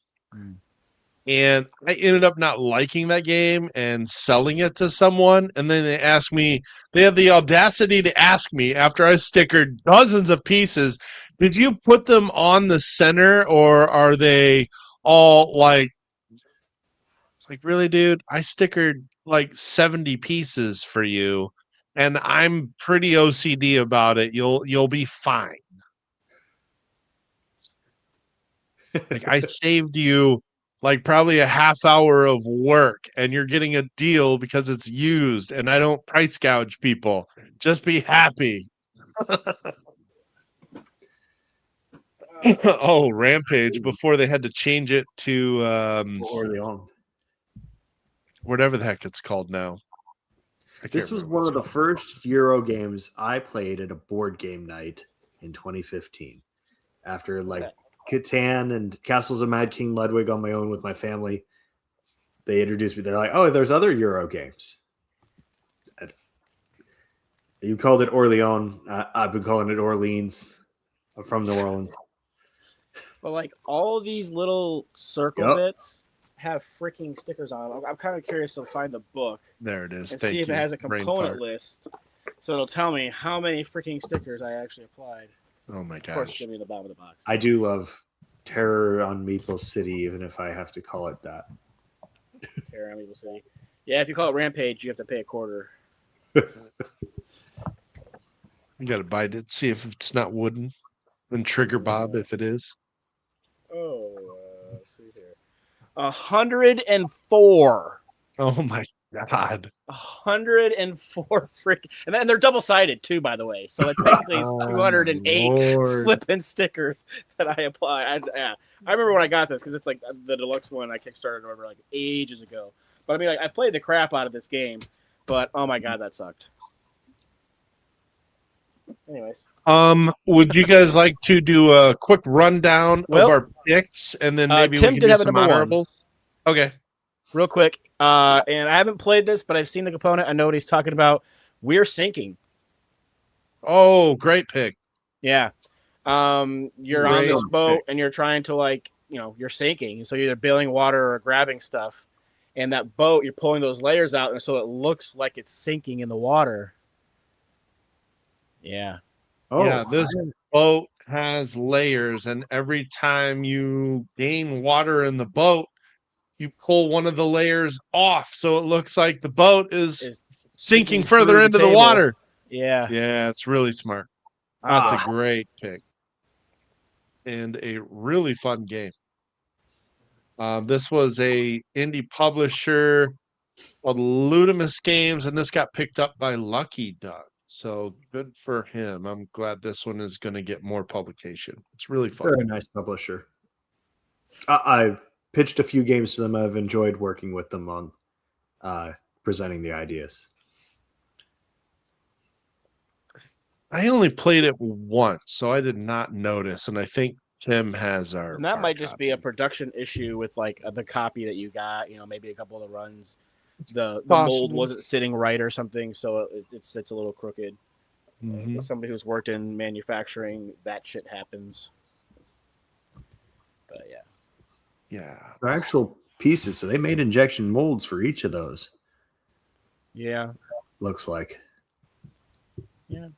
And I ended up not liking that game and selling it to someone. And then they had the audacity to ask me after I stickered dozens of pieces, did you put them on the center or are they all like really, dude? I stickered like 70 pieces for you. And I'm pretty OCD about it. You'll be fine. Like I saved you like probably a half hour of work, and you're getting a deal because it's used, and I don't price gouge people. Just be happy. Oh, Rampage! Before they had to change it to Orleans. Whatever the heck it's called now. This was one of the first Euro games I played at a board game night in 2015. After like Catan and Castles of Mad King Ludwig on my own with my family, they introduced me. They're like, "Oh, there's other Euro games." You called it Orleans. I've been calling it Orleans. I'm from New Orleans. But like all of these little circle bits have freaking stickers on them. I'm kind of curious to find the book. There it is. And Thank see if you. it has a component list. So it'll tell me how many freaking stickers I actually applied. Oh my Of course, it's gosh. going to be in the bottom of the box. I do love Terror on Meeple City, even if I have to call it that. Terror on Meeple City. Yeah, if you call it Rampage, you have to pay a quarter. You got to bite it, see if it's not wooden, and trigger Bob if it is. Oh, let's see here. 104. Oh my God. 104 freaking, and then they're double sided too, by the way. So it technically is 208 Lord. flipping stickers that I apply. I remember when I got this because it's like the deluxe one I kickstarted over like ages ago. But I mean, I played the crap out of this game, but oh my God, that sucked. Anyways, would you guys like to do a quick rundown Well, of our picks, and then maybe Tim we did can do have a some number one. honorables? Okay. Real quick, and I haven't played this, but I've seen the component. I know what he's talking about. We're sinking. Oh, great pick. Yeah. You're on this boat and you're trying to you're sinking. So you're either bailing water or grabbing stuff. And that boat, you're pulling those layers out, and so it looks like it's sinking in the water. Yeah. Oh, Yeah, this boat has layers, and every time you gain water in the boat, you pull one of the layers off, so it looks like the boat is sinking further into the water. Yeah. Yeah, it's really smart. That's a great pick. And a really fun game. This was a indie publisher called Ludimus Games, and this got picked up by Lucky Duck. So good for him. I'm glad this one is going to get more publication. It's really fun. Very nice publisher. I've pitched a few games to them. I've enjoyed working with them on presenting the ideas. I only played it once, so I did not notice. And I think Tim has our. And that our might just copy. be a production issue with the copy that you got. Maybe a couple of the runs. The Possible. mold wasn't sitting right or something, so it sits a little crooked. Mhm. As somebody who's worked in manufacturing, that shit happens. But yeah. Yeah. They're actual pieces, so they made injection molds for each of those. Yeah. Looks like. Yeah.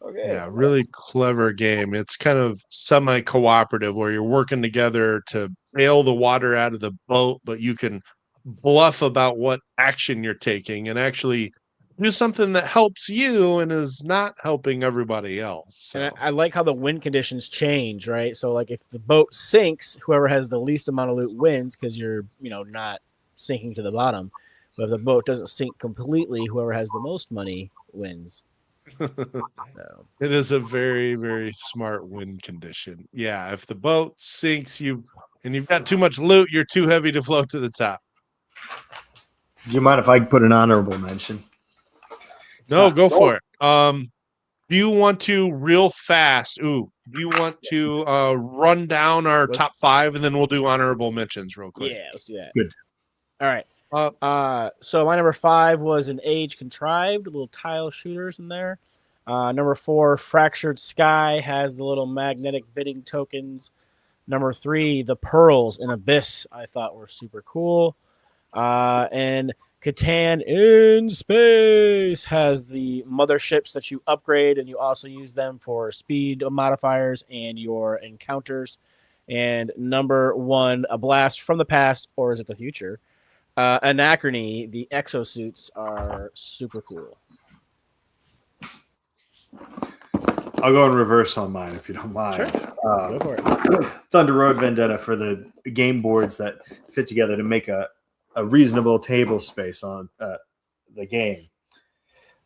Okay. Yeah, really clever game. It's kind of semi-cooperative where you're working together to bail the water out of the boat, but you can bluff about what action you're taking and actually do something that helps you and is not helping everybody else. So. And I like how the wind conditions change, right? So like if the boat sinks, whoever has the least amount of loot wins because you're, not sinking to the bottom. But if the boat doesn't sink completely, whoever has the most money wins. So. It is a very, very smart wind condition. Yeah, if the boat sinks, you've got too much loot, you're too heavy to float to the top. Do you mind if I put an honorable mention? No, go for it. Do you want to real fast? Do you want to run down our top 5 and then we'll do honorable mentions real quick? Yeah, let's do that. Good. All right. So my number 5 was an Age Contrived, little tile shooters in there. Number 4, Fractured Sky has the little magnetic bidding tokens. Number 3, the Pearls in Abyss, I thought were super cool. And Catan in Space has the motherships that you upgrade, and you also use them for speed modifiers and your encounters. And number 1, A Blast from the Past, or is it the future? Anachrony, the exosuits are super cool. I'll go in reverse on mine if you don't mind. Sure. Go for it. Thunder Road Vendetta for the game boards that fit together to make a reasonable table space on the game.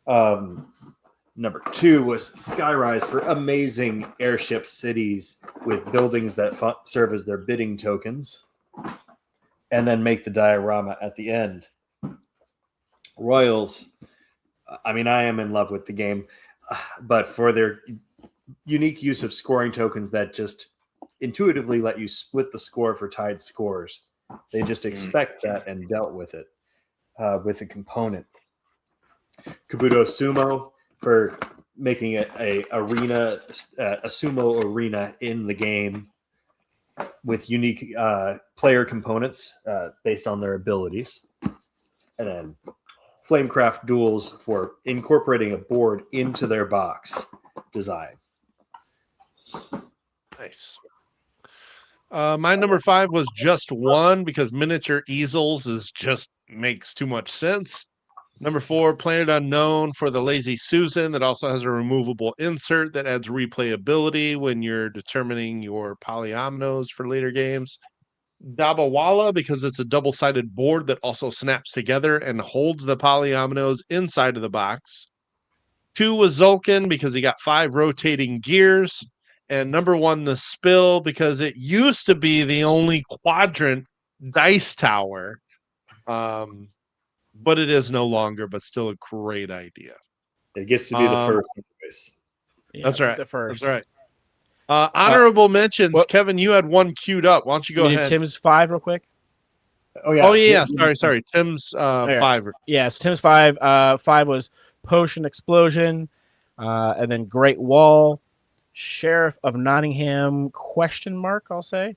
Number 2 was Skyrise for amazing airship cities with buildings that serve as their bidding tokens, and then make the diorama at the end. Royals, I mean, I am in love with the game, but for their unique use of scoring tokens that just intuitively let you split the score for tied scores. They just expect that and dealt with it with a component. Kabuto Sumo for making it a sumo arena in the game with unique player components based on their abilities. And then Flamecraft Duels for incorporating a board into their box design. Nice. My number 5 was just one because miniature easels makes too much sense. Number 4, Planet Unknown for the Lazy Susan that also has a removable insert that adds replayability when you're determining your polyominoes for later games. Dabawala because it's a double-sided board that also snaps together and holds the polyominoes inside of the box. 2 was Zulkin because he got 5 rotating gears. And number 1, the Spill, because it used to be the only quadrant dice tower. But it is no longer, but still a great idea. It gets to be the first choice. Yeah, That's right. The first. That's right. Honorable mentions. well- Kevin, you had one queued up. Why don't you go ahead? Tim's 5 real quick. Oh yeah. Oh yeah. Sorry. Tim's 5. Yeah, so Tim's 5. 5 was Potion Explosion, and then Great Wall, Sheriff of Nottingham ? I'll say,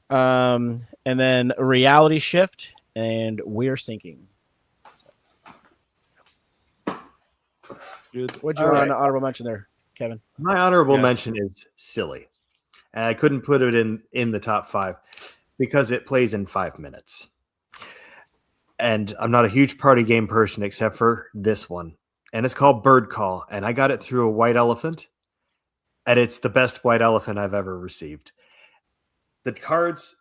and then Reality Shift and We're Sinking. Good. What'd you All want right. to honorable mention there, Kevin? My honorable Yes. mention is silly. And I couldn't put it in the top 5 because it plays in 5 minutes. And I'm not a huge party game person except for this one. And it's called Bird Call. And I got it through a white elephant. And it's the best white elephant I've ever received. The cards,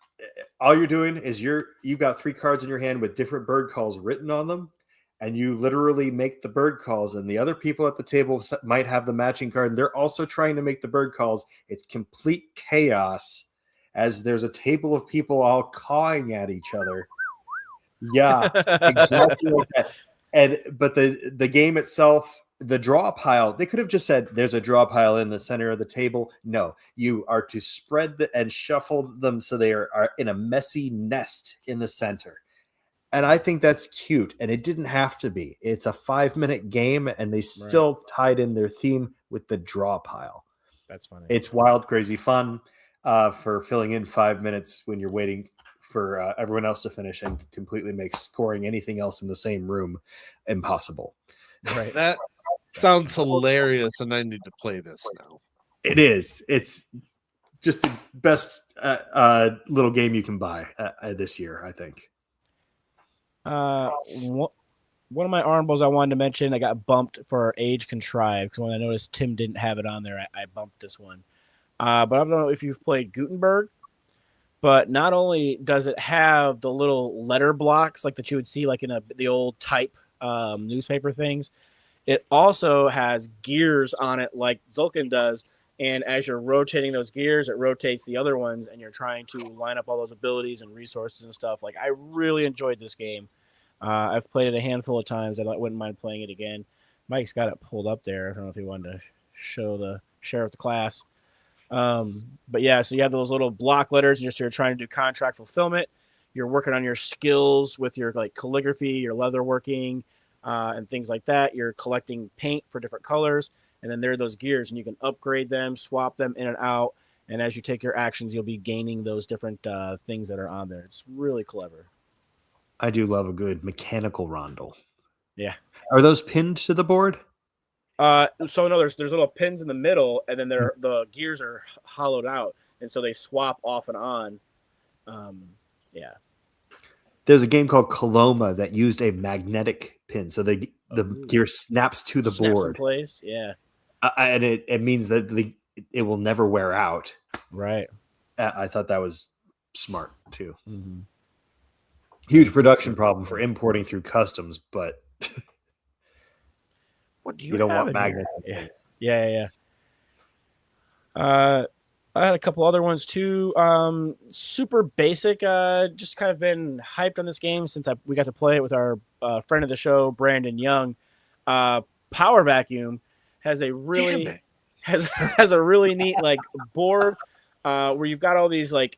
all you're doing is you've got 3 cards in your hand with different bird calls written on them. And you literally make the bird calls, and the other people at the table might have the matching card, and they're also trying to make the bird calls. It's complete chaos as there's a table of people all cawing at each other. Yeah, exactly like that. But the game itself, the draw pile, they could have just said there's a draw pile in the center of the table. No, you are to spread and shuffle them so they are in a messy nest in the center. And I think that's cute. And it didn't have to be. It's a 5-minute game, and they still tied in their theme with the draw pile. That's funny. It's wild, crazy fun for filling in 5 minutes when you're waiting for everyone else to finish, and completely makes scoring anything else in the same room impossible. Right. That sounds hilarious, and I need to play this now. It is. It's just the best little game you can buy this year, I think. One of my honorables I wanted to mention, I got bumped for Age Contrived because when I noticed Tim didn't have it on there, I bumped this one. But I don't know if you've played Gutenberg, but not only does it have the little letter blocks like that you would see like in the old type newspaper things, it also has gears on it like Zulkin does. And as you're rotating those gears, it rotates the other ones, and you're trying to line up all those abilities and resources and stuff. Like, I really enjoyed this game. I've played it a handful of times. I wouldn't mind playing it again. Mike's got it pulled up there. I don't know if he wanted to share with the class. But yeah, so you have those little block letters, and you're trying to do contract fulfillment. You're working on your skills with your like calligraphy, your leather working, and things like that. You're collecting paint for different colors. And then there are those gears, and you can upgrade them, swap them in and out. And as you take your actions, you'll be gaining those different things that are on there. It's really clever. I do love a good mechanical rondel. Yeah. Are those pinned to the board? So no, there's little pins in the middle, and then the gears are hollowed out, and so they swap off and on. Yeah. There's a game called Coloma that used a magnetic pin, so the gear snaps to the Snaps board. in place. Yeah. And it means that it will never wear out. Right. I thought that was smart too. Mm-hmm. Huge production problem for importing through customs, but What do you don't have want in magnets. here? Yeah. I had a couple other ones too. Super basic. Just kind of been hyped on this game since we got to play it with our friend of the show, Brandon Young. Power Vacuum has a really has a really neat like board where you've got all these like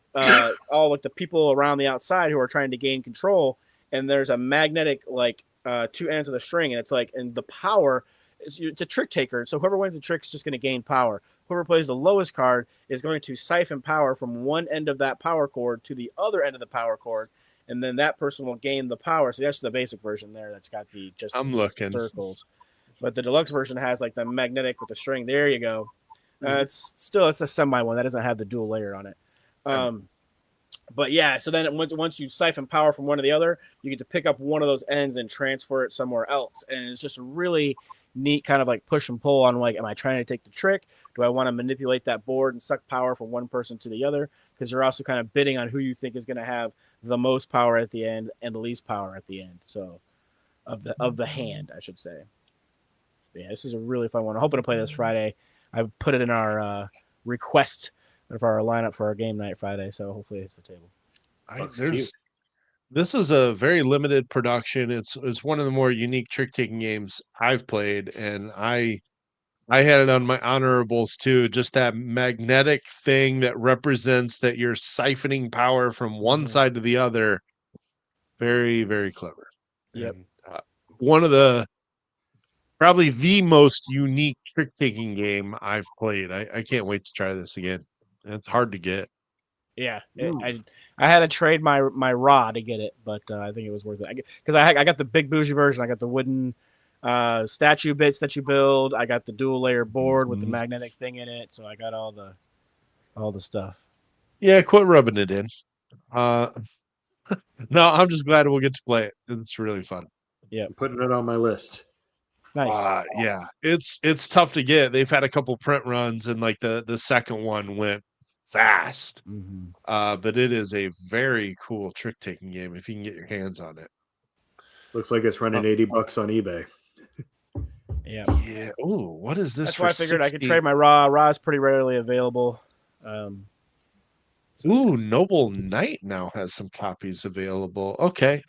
all like the people around the outside who are trying to gain control, and there's a magnetic like 2 ends of the string, and it's like, and the power it's a trick taker. So whoever wins the trick is just going to gain power. Whoever plays the lowest card is going to siphon power from one end of that power cord to the other end of the power cord, and then that person will gain the power. So that's the basic version there. That's got the just I'm looking. circles. But the deluxe version has like the magnetic with the string. There you go. It's a semi one that doesn't have the dual layer on it. But yeah, so then once you siphon power from one to the other, you get to pick up one of those ends and transfer it somewhere else. And it's just a really neat kind of like push and pull on like, am I trying to take the trick? Do I want to manipulate that board and suck power from one person to the other? Because you're also kind of bidding on who you think is going to have the most power at the end and the least power at the end. So of the hand, I should say. But yeah, this is a really fun one. I'm hoping to play this Friday. I put it in our request of our lineup for our game night Friday, so hopefully it's the table. This is a very limited production. It's one of the more unique trick-taking games I've played, and I had it on my honorables too. Just that magnetic thing that represents that you're siphoning power from one side to the other. Very, very clever. Yep. And, one of probably the most unique trick-taking game I've played. I can't wait to try this again. It's hard to get. Yeah, I had to trade my raw to get it, but I think it was worth it. Because I got the big bougie version. I got the wooden statue bits that you build. I got the dual layer board with the magnetic thing in it. So I got all the stuff. Yeah, quit rubbing it in. No, I'm just glad we'll get to play it. It's really fun. Yeah, I'm putting it on my list. Nice. Yeah, it's tough to get. They've had a couple print runs, and like the second one went fast. But it is a very cool trick taking game if you can get your hands on it. Looks like it's running $80 on eBay. Yeah. Oh, what is this? That's why I figured I could trade my raw. Raw is pretty rarely available. Noble Knight now has some copies available. Okay.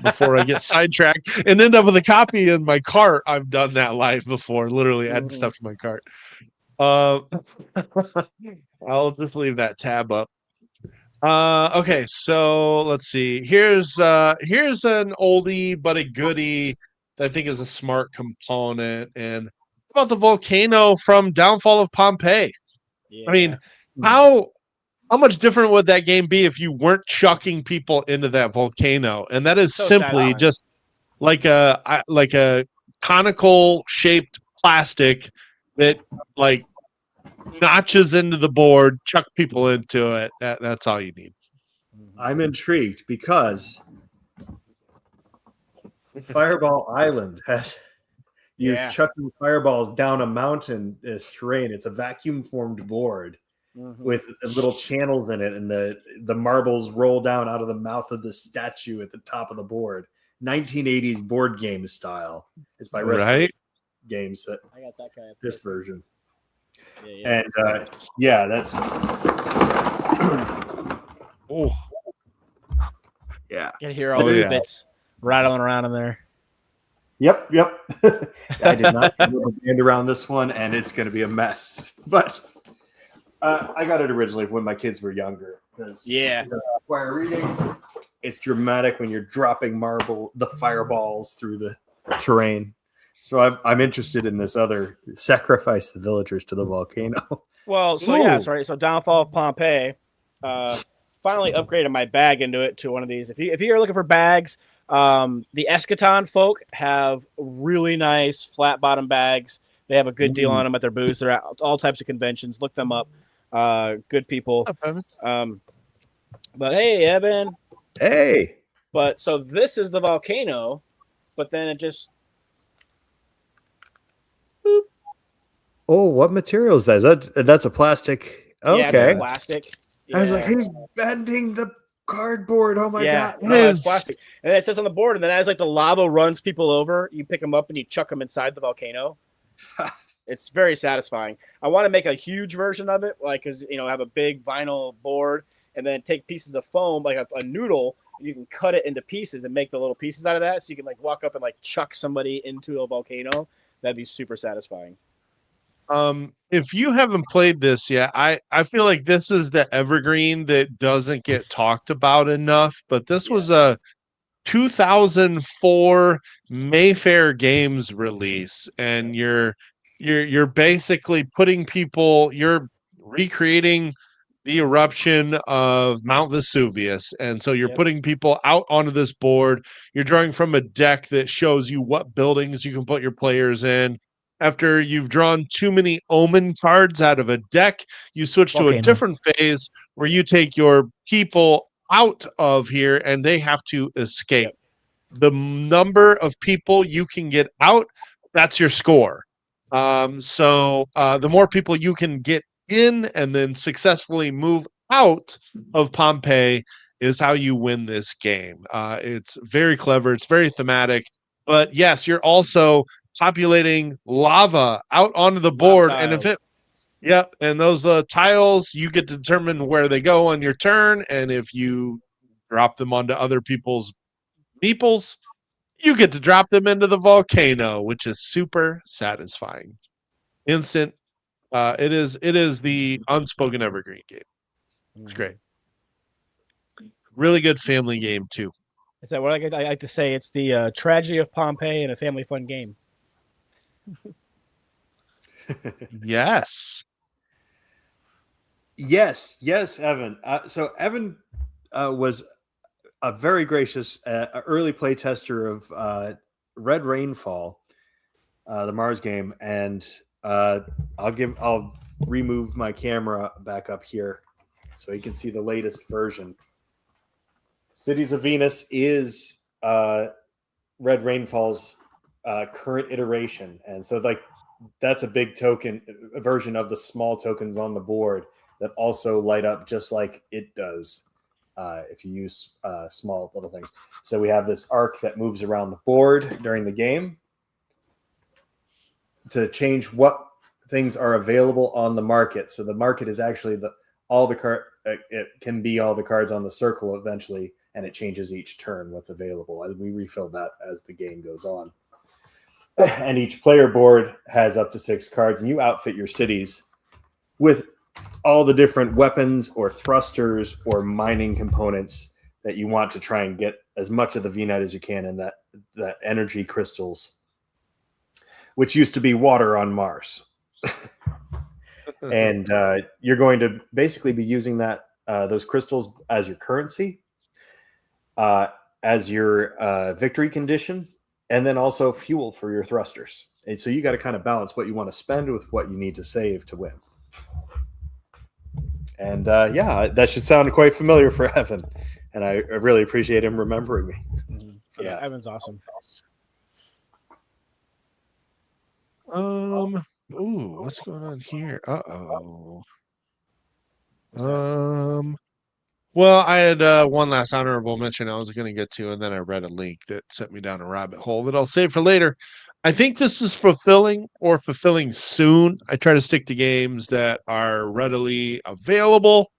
Before I get sidetracked and end up with a copy in my cart. I've done that live before. Literally add stuff to my cart. I'll just leave that tab up. Okay, so let's see. Here's an oldie but a goodie that I think is a smart component. And how about the volcano from Downfall of Pompeii? Yeah. I mean, how much different would that game be if you weren't chucking people into that volcano? And that is so simply just like a conical shaped plastic that like notches into the board, chuck people into it. That's all you need. I'm intrigued because Fireball Island has chucking fireballs down a mountain terrain. It's a vacuum formed board with little channels in it, and the marbles roll down out of the mouth of the statue at the top of the board. 1980s board game style is my right game set. I got that kind of this version. Yeah. And that's oh yeah. Get to hear all those bits rattling around in there. Yep. I did not get a band around this one, and it's going to be a mess. But I got it originally when my kids were younger. While reading, it's dramatic when you're dropping the fireballs through the terrain. So I'm interested in this other sacrifice the villagers to the volcano. Well, so Downfall of Pompeii. Finally upgraded my bag into it to one of these. If you're looking for bags, the Eschaton folk have really nice flat bottom bags. They have a good deal on them at their booths. They're at all types of conventions. Look them up. Good people. But hey, Evan. Hey. But so this is the volcano, but then it just. Boop. Oh, what material is that? That's a plastic. Okay. Yeah, it's plastic. Yeah. I was like, who's bending the cardboard? Oh my god! No, it's plastic. And it says on the board, and then as like the lava runs people over, you pick them up and you chuck them inside the volcano. It's very satisfying. I want to make a huge version of it, like because have a big vinyl board, and then take pieces of foam, like a noodle, and you can cut it into pieces and make the little pieces out of that, so you can like walk up and like chuck somebody into a volcano. That'd be super satisfying. If you haven't played this yet, I feel like this is the evergreen that doesn't get talked about enough, but this was a 2004 Mayfair Games release, and you're basically you're recreating the eruption of Mount Vesuvius, and so you're putting people out onto this board. You're drawing from a deck that shows you what buildings you can put your players in. After you've drawn too many omen cards out of a deck, you switch to a Volcano. different phase where you take your people out of here and they have to escape. Yep. The number of people you can get out, that's your score. So the more people you can get in and then successfully move out of Pompeii is how you win this game. It's very clever. It's very thematic. But yes, you're also populating lava out onto the board. And if tiles. yep, and those tiles, you get to determine where they go on your turn. And if you drop them onto other people's meeples, you get to drop them into the volcano, which is super satisfying. Instant. It is the unspoken evergreen game. It's great. Really good family game too. Is that what I like to say? It's the tragedy of Pompeii and a family fun game. Yes. Yes, Evan. So Evan was a very gracious early play tester of Red Rainfall, the Mars game, and I'll remove my camera back up here so you can see the latest version. Cities of Venus is Red Rainfall's current iteration, and so that's a big token, a version of the small tokens on the board that also light up just like it does if you use small little things. So we have this arc that moves around the board during the game to change what things are available on the market. So the market is actually all the card. It can be all the cards on the circle eventually, and it changes each turn what's available. And we refill that as the game goes on. And each player board has up to 6 cards, and you outfit your cities with all the different weapons or thrusters or mining components that you want to try and get as much of the VNet as you can in that energy crystals, which used to be water on Mars. And you're going to basically be using those crystals as your currency, as your victory condition, and then also fuel for your thrusters. And so you got to kind of balance what you want to spend with what you need to save to win. And that should sound quite familiar for Evan. And I really appreciate him remembering me. Yeah, Evan's awesome. Ooh, what's going on here? Well, I had one last honorable mention I was going to get to, and then I read a link that sent me down a rabbit hole that I'll save for later. I think this is fulfilling soon. I try to stick to games that are readily available.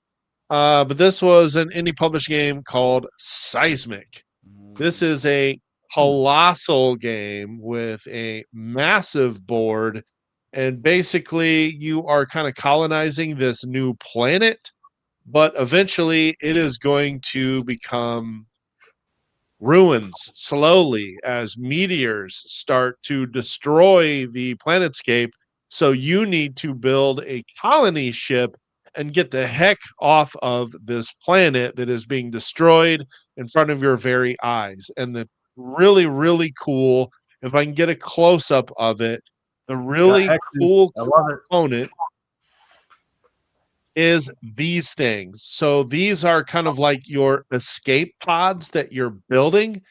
But this was an indie published game called Seismic. This is a colossal game with a massive board. And basically, you are kind of colonizing this new planet. But eventually, it is going to become ruins slowly as meteors start to destroy the planetscape. So you need to build a colony ship and get the heck off of this planet that is being destroyed in front of your very eyes. And the really, really cool, if I can get a close up of it, the really cool component is these things. So these are kind of like your escape pods that you're building.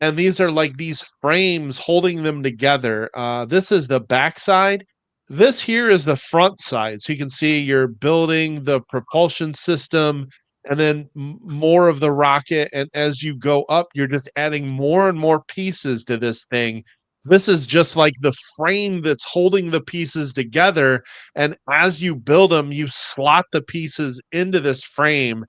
And these are like these frames holding them together. This is the backside. This here is the front side. So you can see you're building the propulsion system and then more of the rocket. And as you go up, you're just adding more and more pieces to this thing. This is just like the frame that's holding the pieces together. And as you build them, you slot the pieces into this frame.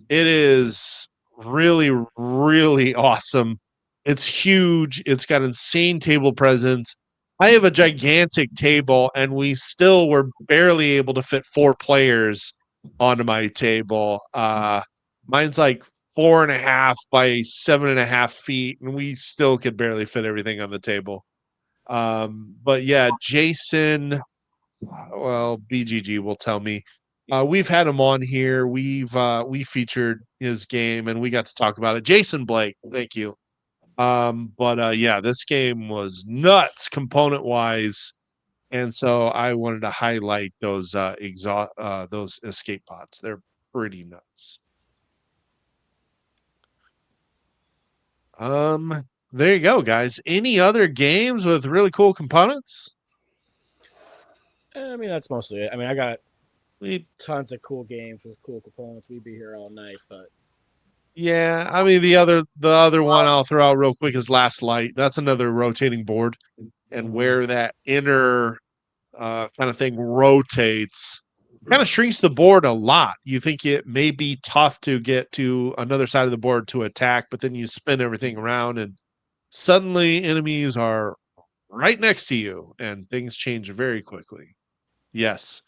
It is really, really awesome. It's huge. It's got insane table presence. I have a gigantic table, and we still were barely able to fit 4 players onto my table. Mine's like 4.5 by 7.5 feet, and we still could barely fit everything on the table. But yeah, Jason, well, BGG will tell me. We've had him on here. We featured his game, and we got to talk about it. Jason Blake, thank you. But yeah, this game was nuts component wise. And so I wanted to highlight those those escape pods. They're pretty nuts. There you go, guys. Any other games with really cool components? I mean, that's mostly it. I mean, I got We tons of cool games with cool components. We'd be here all night, but Yeah, I mean the other one I'll throw out real quick is Last Light. That's another rotating board, and where that inner kind of thing rotates, kind of shrinks the board a lot. You think it may be tough to get to another side of the board to attack, but then you spin everything around, and suddenly enemies are right next to you, and things change very quickly. Yes.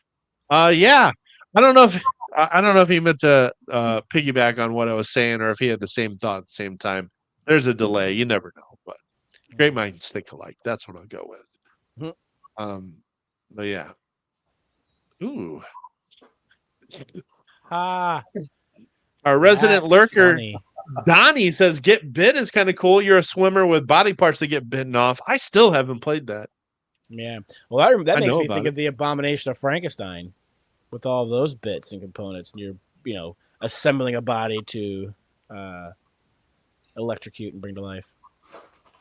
Yeah. I don't know if I don't know if he meant to piggyback on what I was saying or if he had the same thought at the same time. There's a delay. You never know, but great minds think alike. That's what I'll go with. Mhm. But yeah. Ooh. ah, Our resident that's lurker, funny. Donnie, says get bit is kind of cool. You're a swimmer with body parts that get bitten off. I still haven't played that. Yeah. Well, that I makes know me about think it. of the Abomination of Frankenstein, with all those bits and components, and you're assembling a body to electrocute and bring to life.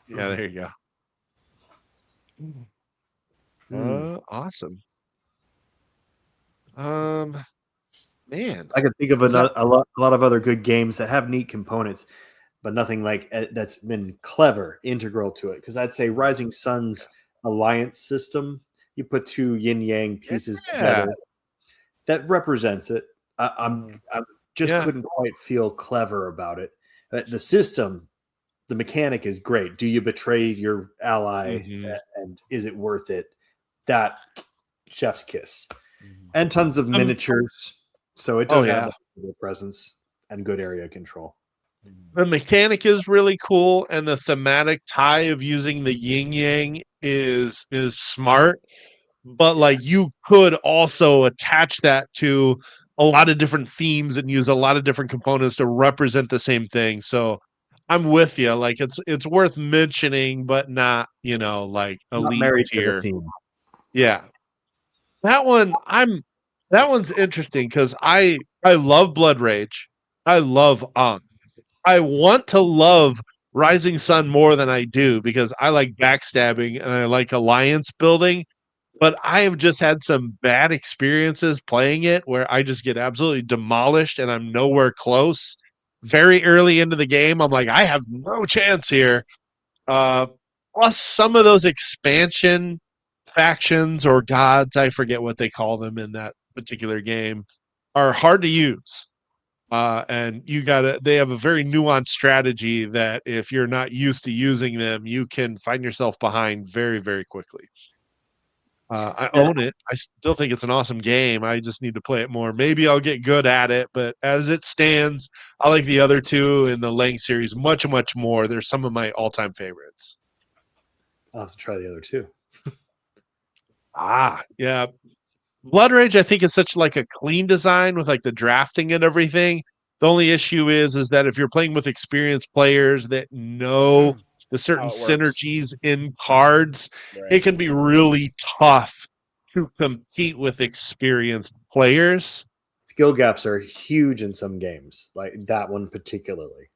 Yeah, there you go. Awesome. Man, I can think of Is that- a lot of other good games that have neat components, but nothing like that's been clever, integral to it. Because I'd say Rising Sun's alliance system, you put two yin yang pieces Yeah. together, that represents it. I just Yeah. couldn't quite feel clever about it. The system, the mechanic is great. Do you betray your ally, and is it worth it? That chef's kiss, and tons of miniatures. So it does have a presence and good area control. The mechanic is really cool, and the thematic tie of using the yin yang is smart. But like you could also attach that to a lot of different themes and use a lot of different components to represent the same thing. So I'm with you. Like it's worth mentioning, but not like Not elite married to the tier. theme. Yeah, that one's interesting because I love Blood Rage. I love I want to love Rising Sun more than I do because I like backstabbing and I like alliance building, but I have just had some bad experiences playing it where I just get absolutely demolished and I'm nowhere close. Very early into the game, I'm like, I have no chance here. Uh, Plus, some of those expansion factions or gods, I forget what they call them in that particular game, are hard to use. And they have a very nuanced strategy that if you're not used to using them, you can find yourself behind very, very quickly. I own it. I still think it's an awesome game. I just need to play it more. Maybe I'll get good at it, but as it stands, I like the other two in the Lang series much, much more. They're some of my all-time favorites. I'll have to try the other two. Yeah. Blood Rage, I think, is such like a clean design with like the drafting and everything. The only issue is that if you're playing with experienced players that know the certain How it works. synergies in cards, Right. it can be really tough to compete with experienced players. Skill gaps are huge in some games, like that one particularly.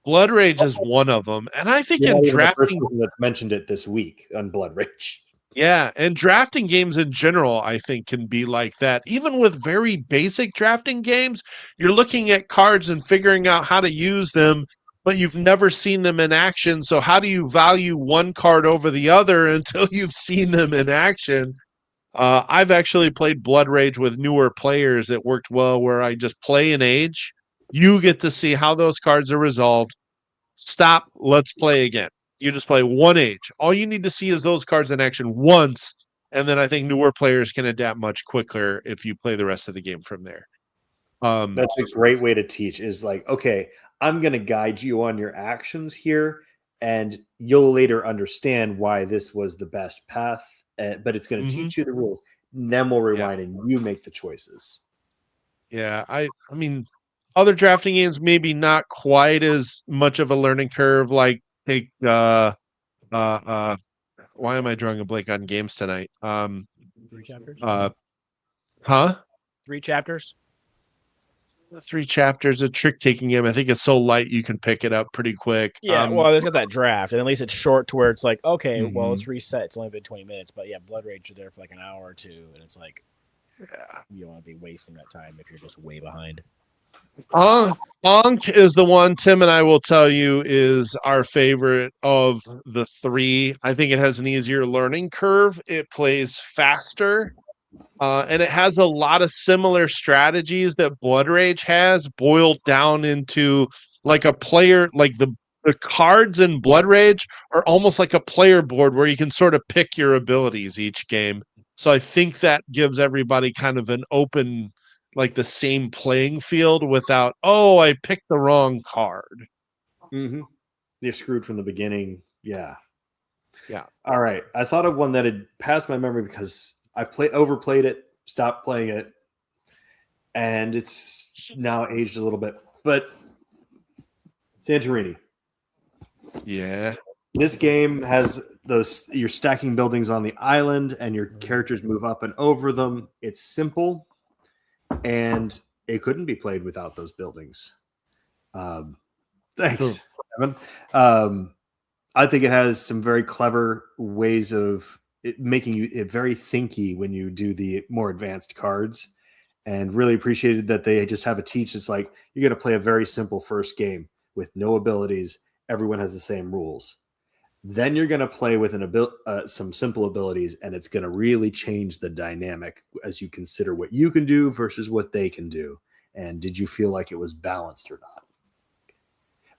Blood Rage is one of them, and I think You're in not even the first drafting, person that's mentioned it this week on Blood Rage. yeah, and drafting games in general, I think can be like that. Even with very basic drafting games, you're looking at cards and figuring out how to use them, but you've never seen them in action. So how do you value one card over the other until you've seen them in action? I've actually played Blood Rage with newer players. It worked well where I just play an age. You get to see how those cards are resolved. Stop. Let's play again. You just play one age. All you need to see is those cards in action once, and then I think newer players can adapt much quicker if you play the rest of the game from there. That's a great way to teach is like, okay, I'm going to guide you on your actions here, and you'll later understand why this was the best path, but it's going to teach you the rules. And then we'll rewind and you make the choices. Yeah, I mean, other drafting games maybe not quite as much of a learning curve. Like take what why am I drawing a blank on games tonight? 3 chapters. Huh? 3 chapters. 3 chapters, a trick taking game. I think it's so light you can pick it up pretty quick. Yeah, well, it's got that draft, and at least it's short to where it's like, okay, well, Mhm. it's reset. It's only been 20 minutes, but yeah, Blood Rage is there for like an hour or two, and it's like, you don't want to be wasting that time if you're just way behind. Ankh is the one Tim and I will tell you is our favorite of the 3. I think it has an easier learning curve. It plays faster. And it has a lot of similar strategies that Blood Rage has, boiled down into like a player, like the cards in Blood Rage are almost like a player board where you can sort of pick your abilities each game. So I think that gives everybody kind of an open, like the same playing field without, oh, I picked the wrong card. Mm-hmm. You're screwed from the beginning. Yeah. Yeah. All right. I thought of one that had passed my memory because I overplayed it, stopped playing it, and it's now aged a little bit. But Santorini. Yeah. This game has you're stacking buildings on the island and your characters move up and over them. It's simple, and it couldn't be played without those buildings. Thanks, Kevin. I think it has some very clever ways of making it very thinky when you do the more advanced cards, and really appreciated that they just have a teach. It's like you're going to play a very simple first game with no abilities. Everyone has the same rules. Then you're going to play with some simple abilities, and it's going to really change the dynamic as you consider what you can do versus what they can do. And did you feel like it was balanced or not?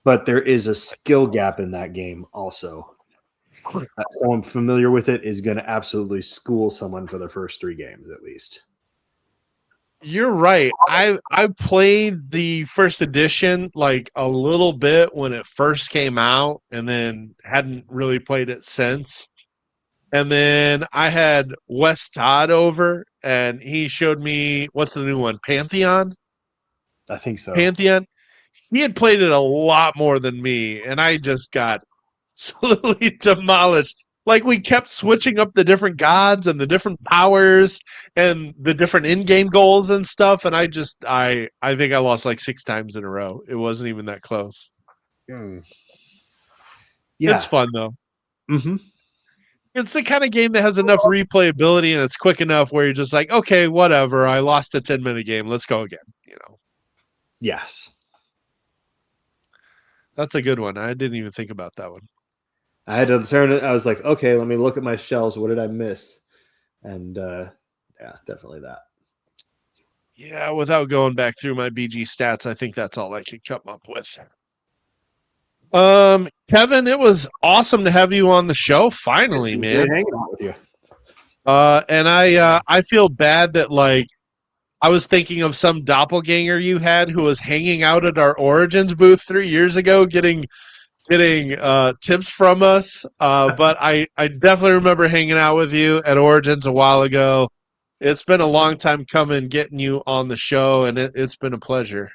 But there is a skill gap in that game also. Someone familiar with it is going to absolutely school someone for the first 3 games at least. You're right. I played the first edition like a little bit when it first came out, and then hadn't really played it since. And then I had Wes Todd over, and he showed me what's the new one, Pantheon. I think so. Pantheon. He had played it a lot more than me, and I just got absolutely demolished. Like, we kept switching up the different gods and the different powers and the different in-game goals and stuff, and I think I lost like 6 times in a row. It wasn't even that close. Yeah. It's fun though. Mm-hmm. It's the kind of game that has enough replayability and it's quick enough where you're just like, okay, whatever. I lost a 10-minute game. Let's go again. Yes. That's a good one. I didn't even think about that one. I had to turn it. I was like, okay, let me look at my shelves. What did I miss? And yeah, definitely that. Yeah, without going back through my BG stats, I think that's all I could come up with. Kevin, it was awesome to have you on the show. Finally, man. Hanging out with you. And I feel bad that like I was thinking of some doppelganger you had who was hanging out at our Origins booth 3 years ago, getting tips from us. But I definitely remember hanging out with you at Origins a while ago. It's been a long time coming getting you on the show, and it's been a pleasure.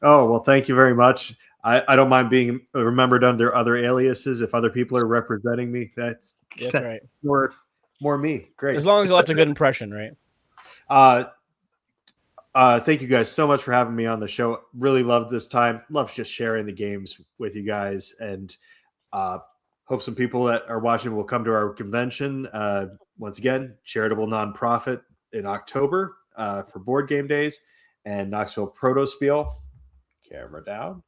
Oh, well, thank you very much. I don't mind being remembered under other aliases. If other people are representing me, that's right. More me. Great. As long as you left a good impression, right? Thank you guys so much for having me on the show. Really loved this time. Love just sharing the games with you guys, and hope some people that are watching will come to our convention. Once again, charitable nonprofit in October for board game days, and Knoxville Protospiel. Camera down.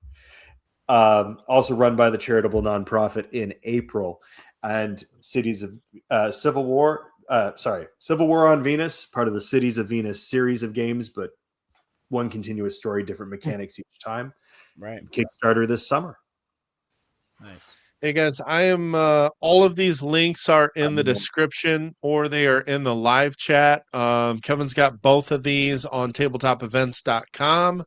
Also run by the charitable nonprofit in April, and Cities of Civil War on Venus, part of the Cities of Venus series of games, but one continuous story, different mechanics each time. Right. Kickstarter this summer. Nice. Hey guys, I am all of these links are in the description or they are in the live chat. Kevin's got both of these on tabletopevents.com.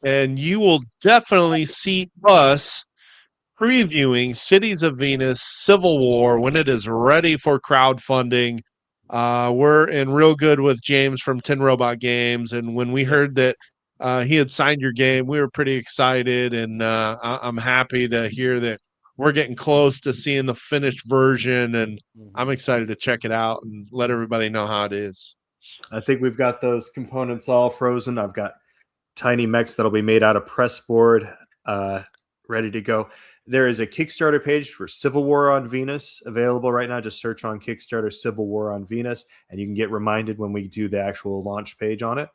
And you will definitely see us previewing Cities of Venus Civil War when it is ready for crowdfunding. We're in real good with James from 10 Robot Games, and when we heard that he had signed your game, we were pretty excited, and I'm happy to hear that we're getting close to seeing the finished version, and I'm excited to check it out and let everybody know how it is. I think we've got those components all frozen. I've got tiny mechs that'll be made out of press board, ready to go. There is a Kickstarter page for Civil War on Venus available right now. Just search on Kickstarter Civil War on Venus, and you can get reminded when we do the actual launch page on it.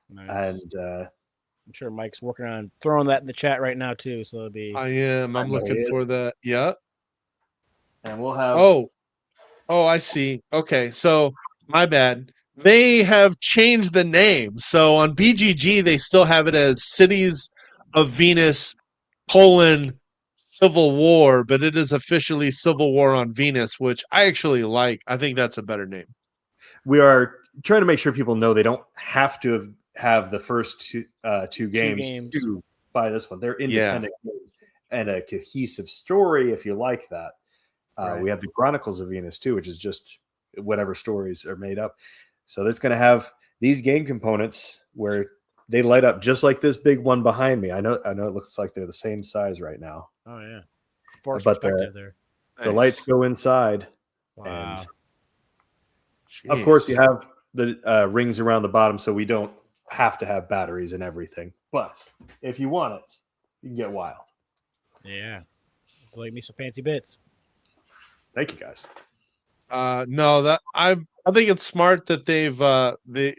Nice. And I'm sure Mike's working on throwing that in the chat right now too. So it'll be. I am. I'm looking for that. Yeah. And we'll have. Oh, I see. Okay, so my bad. They have changed the name. So on BGG, they still have it as Cities of Venus, Civil War, but it is officially Civil War on Venus, which I actually like. I think that's a better name. We are trying to make sure people know they don't have to have the first two games to buy this one. They're independent games and a cohesive story if you like that. Right. We have the Chronicles of Venus too, which is just whatever stories are made up. So it's going to have these game components where they light up just like this big one behind me. I know it looks like they're the same size right now. Oh yeah, force but perspective there. The lights go inside. Wow. And of course, you have the rings around the bottom, so we don't have to have batteries and everything. But if you want it, you can get wild. Yeah, like me some fancy bits. Thank you, guys. No, that I think it's smart that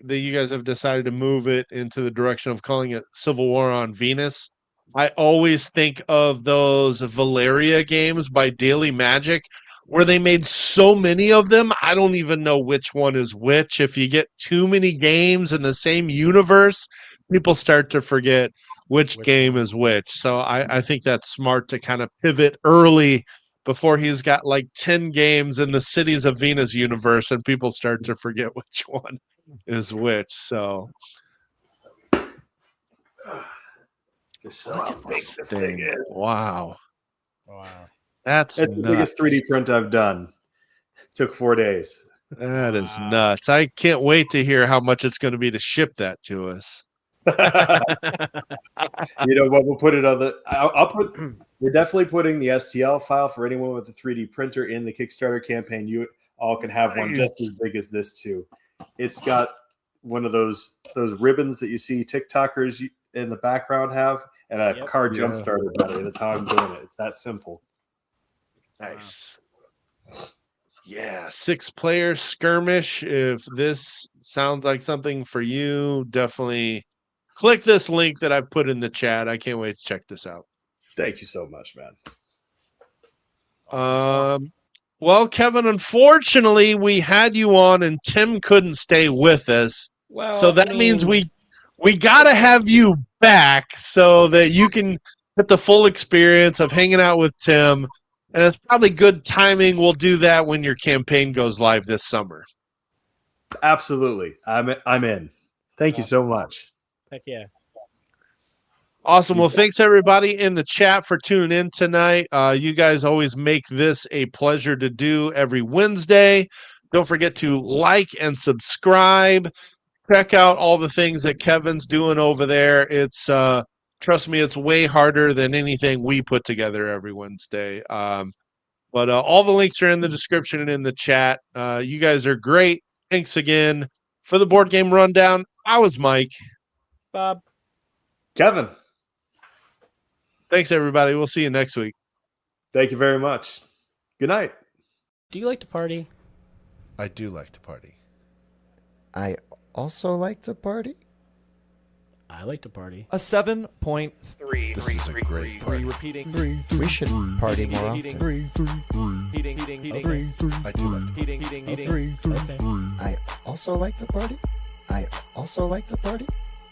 you guys have decided to move it into the direction of calling it Civil War on Venus. I always think of those Valeria games by Daily Magic, where they made so many of them. I don't even know which one is which. If you get too many games in the same universe, people start to forget which game is which. So I think that's smart to kind of pivot early before he's got like 10 games in the Cities of Venus universe and people start to forget which one is which. So look at this thing. Wow. That's the biggest 3D print I've done. Took 4 days. That is nuts. I can't wait to hear how much it's going to be to ship that to us. You know what? We'll put it on the. We're definitely putting the STL file for anyone with a 3D printer in the Kickstarter campaign. You all can have one just as big as this too. It's got one of those ribbons that you see TikTokers in the background have, and a car jump starter battery. That's how I'm doing it. It's that simple. Nice. Yeah, 6-player skirmish. If this sounds like something for you, definitely click this link that I've put in the chat. I can't wait to check this out. Thank you so much, man. Awesome. Well, Kevin, unfortunately, we had you on and Tim couldn't stay with us. Well, so that means we got to have you back so that you can get the full experience of hanging out with Tim. And it's probably good timing. We'll do that when your campaign goes live this summer. Absolutely. I'm in. Thank you so much. Heck yeah. Awesome. Well, thanks everybody in the chat for tuning in tonight. You guys always make this a pleasure to do every Wednesday. Don't forget to like and subscribe. Check out all the things that Kevin's doing over there. It's trust me, it's way harder than anything we put together every Wednesday. But all the links are in the description and in the chat. You guys are great. Thanks again for the board game rundown. I was Mike. Bob. Kevin. Thanks, everybody. We'll see you next week. Thank you very much. Good night. Do you like to party? I do like to party. I also like to party. I like to party. A 7.3. This is a great party. Repeating. We should party more often. Heating. I do like to party. Okay. I also like to party. I also like to party.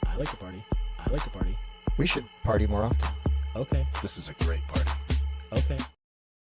I like to party. I like to party. We should party more often. Okay. This is a great party. Okay.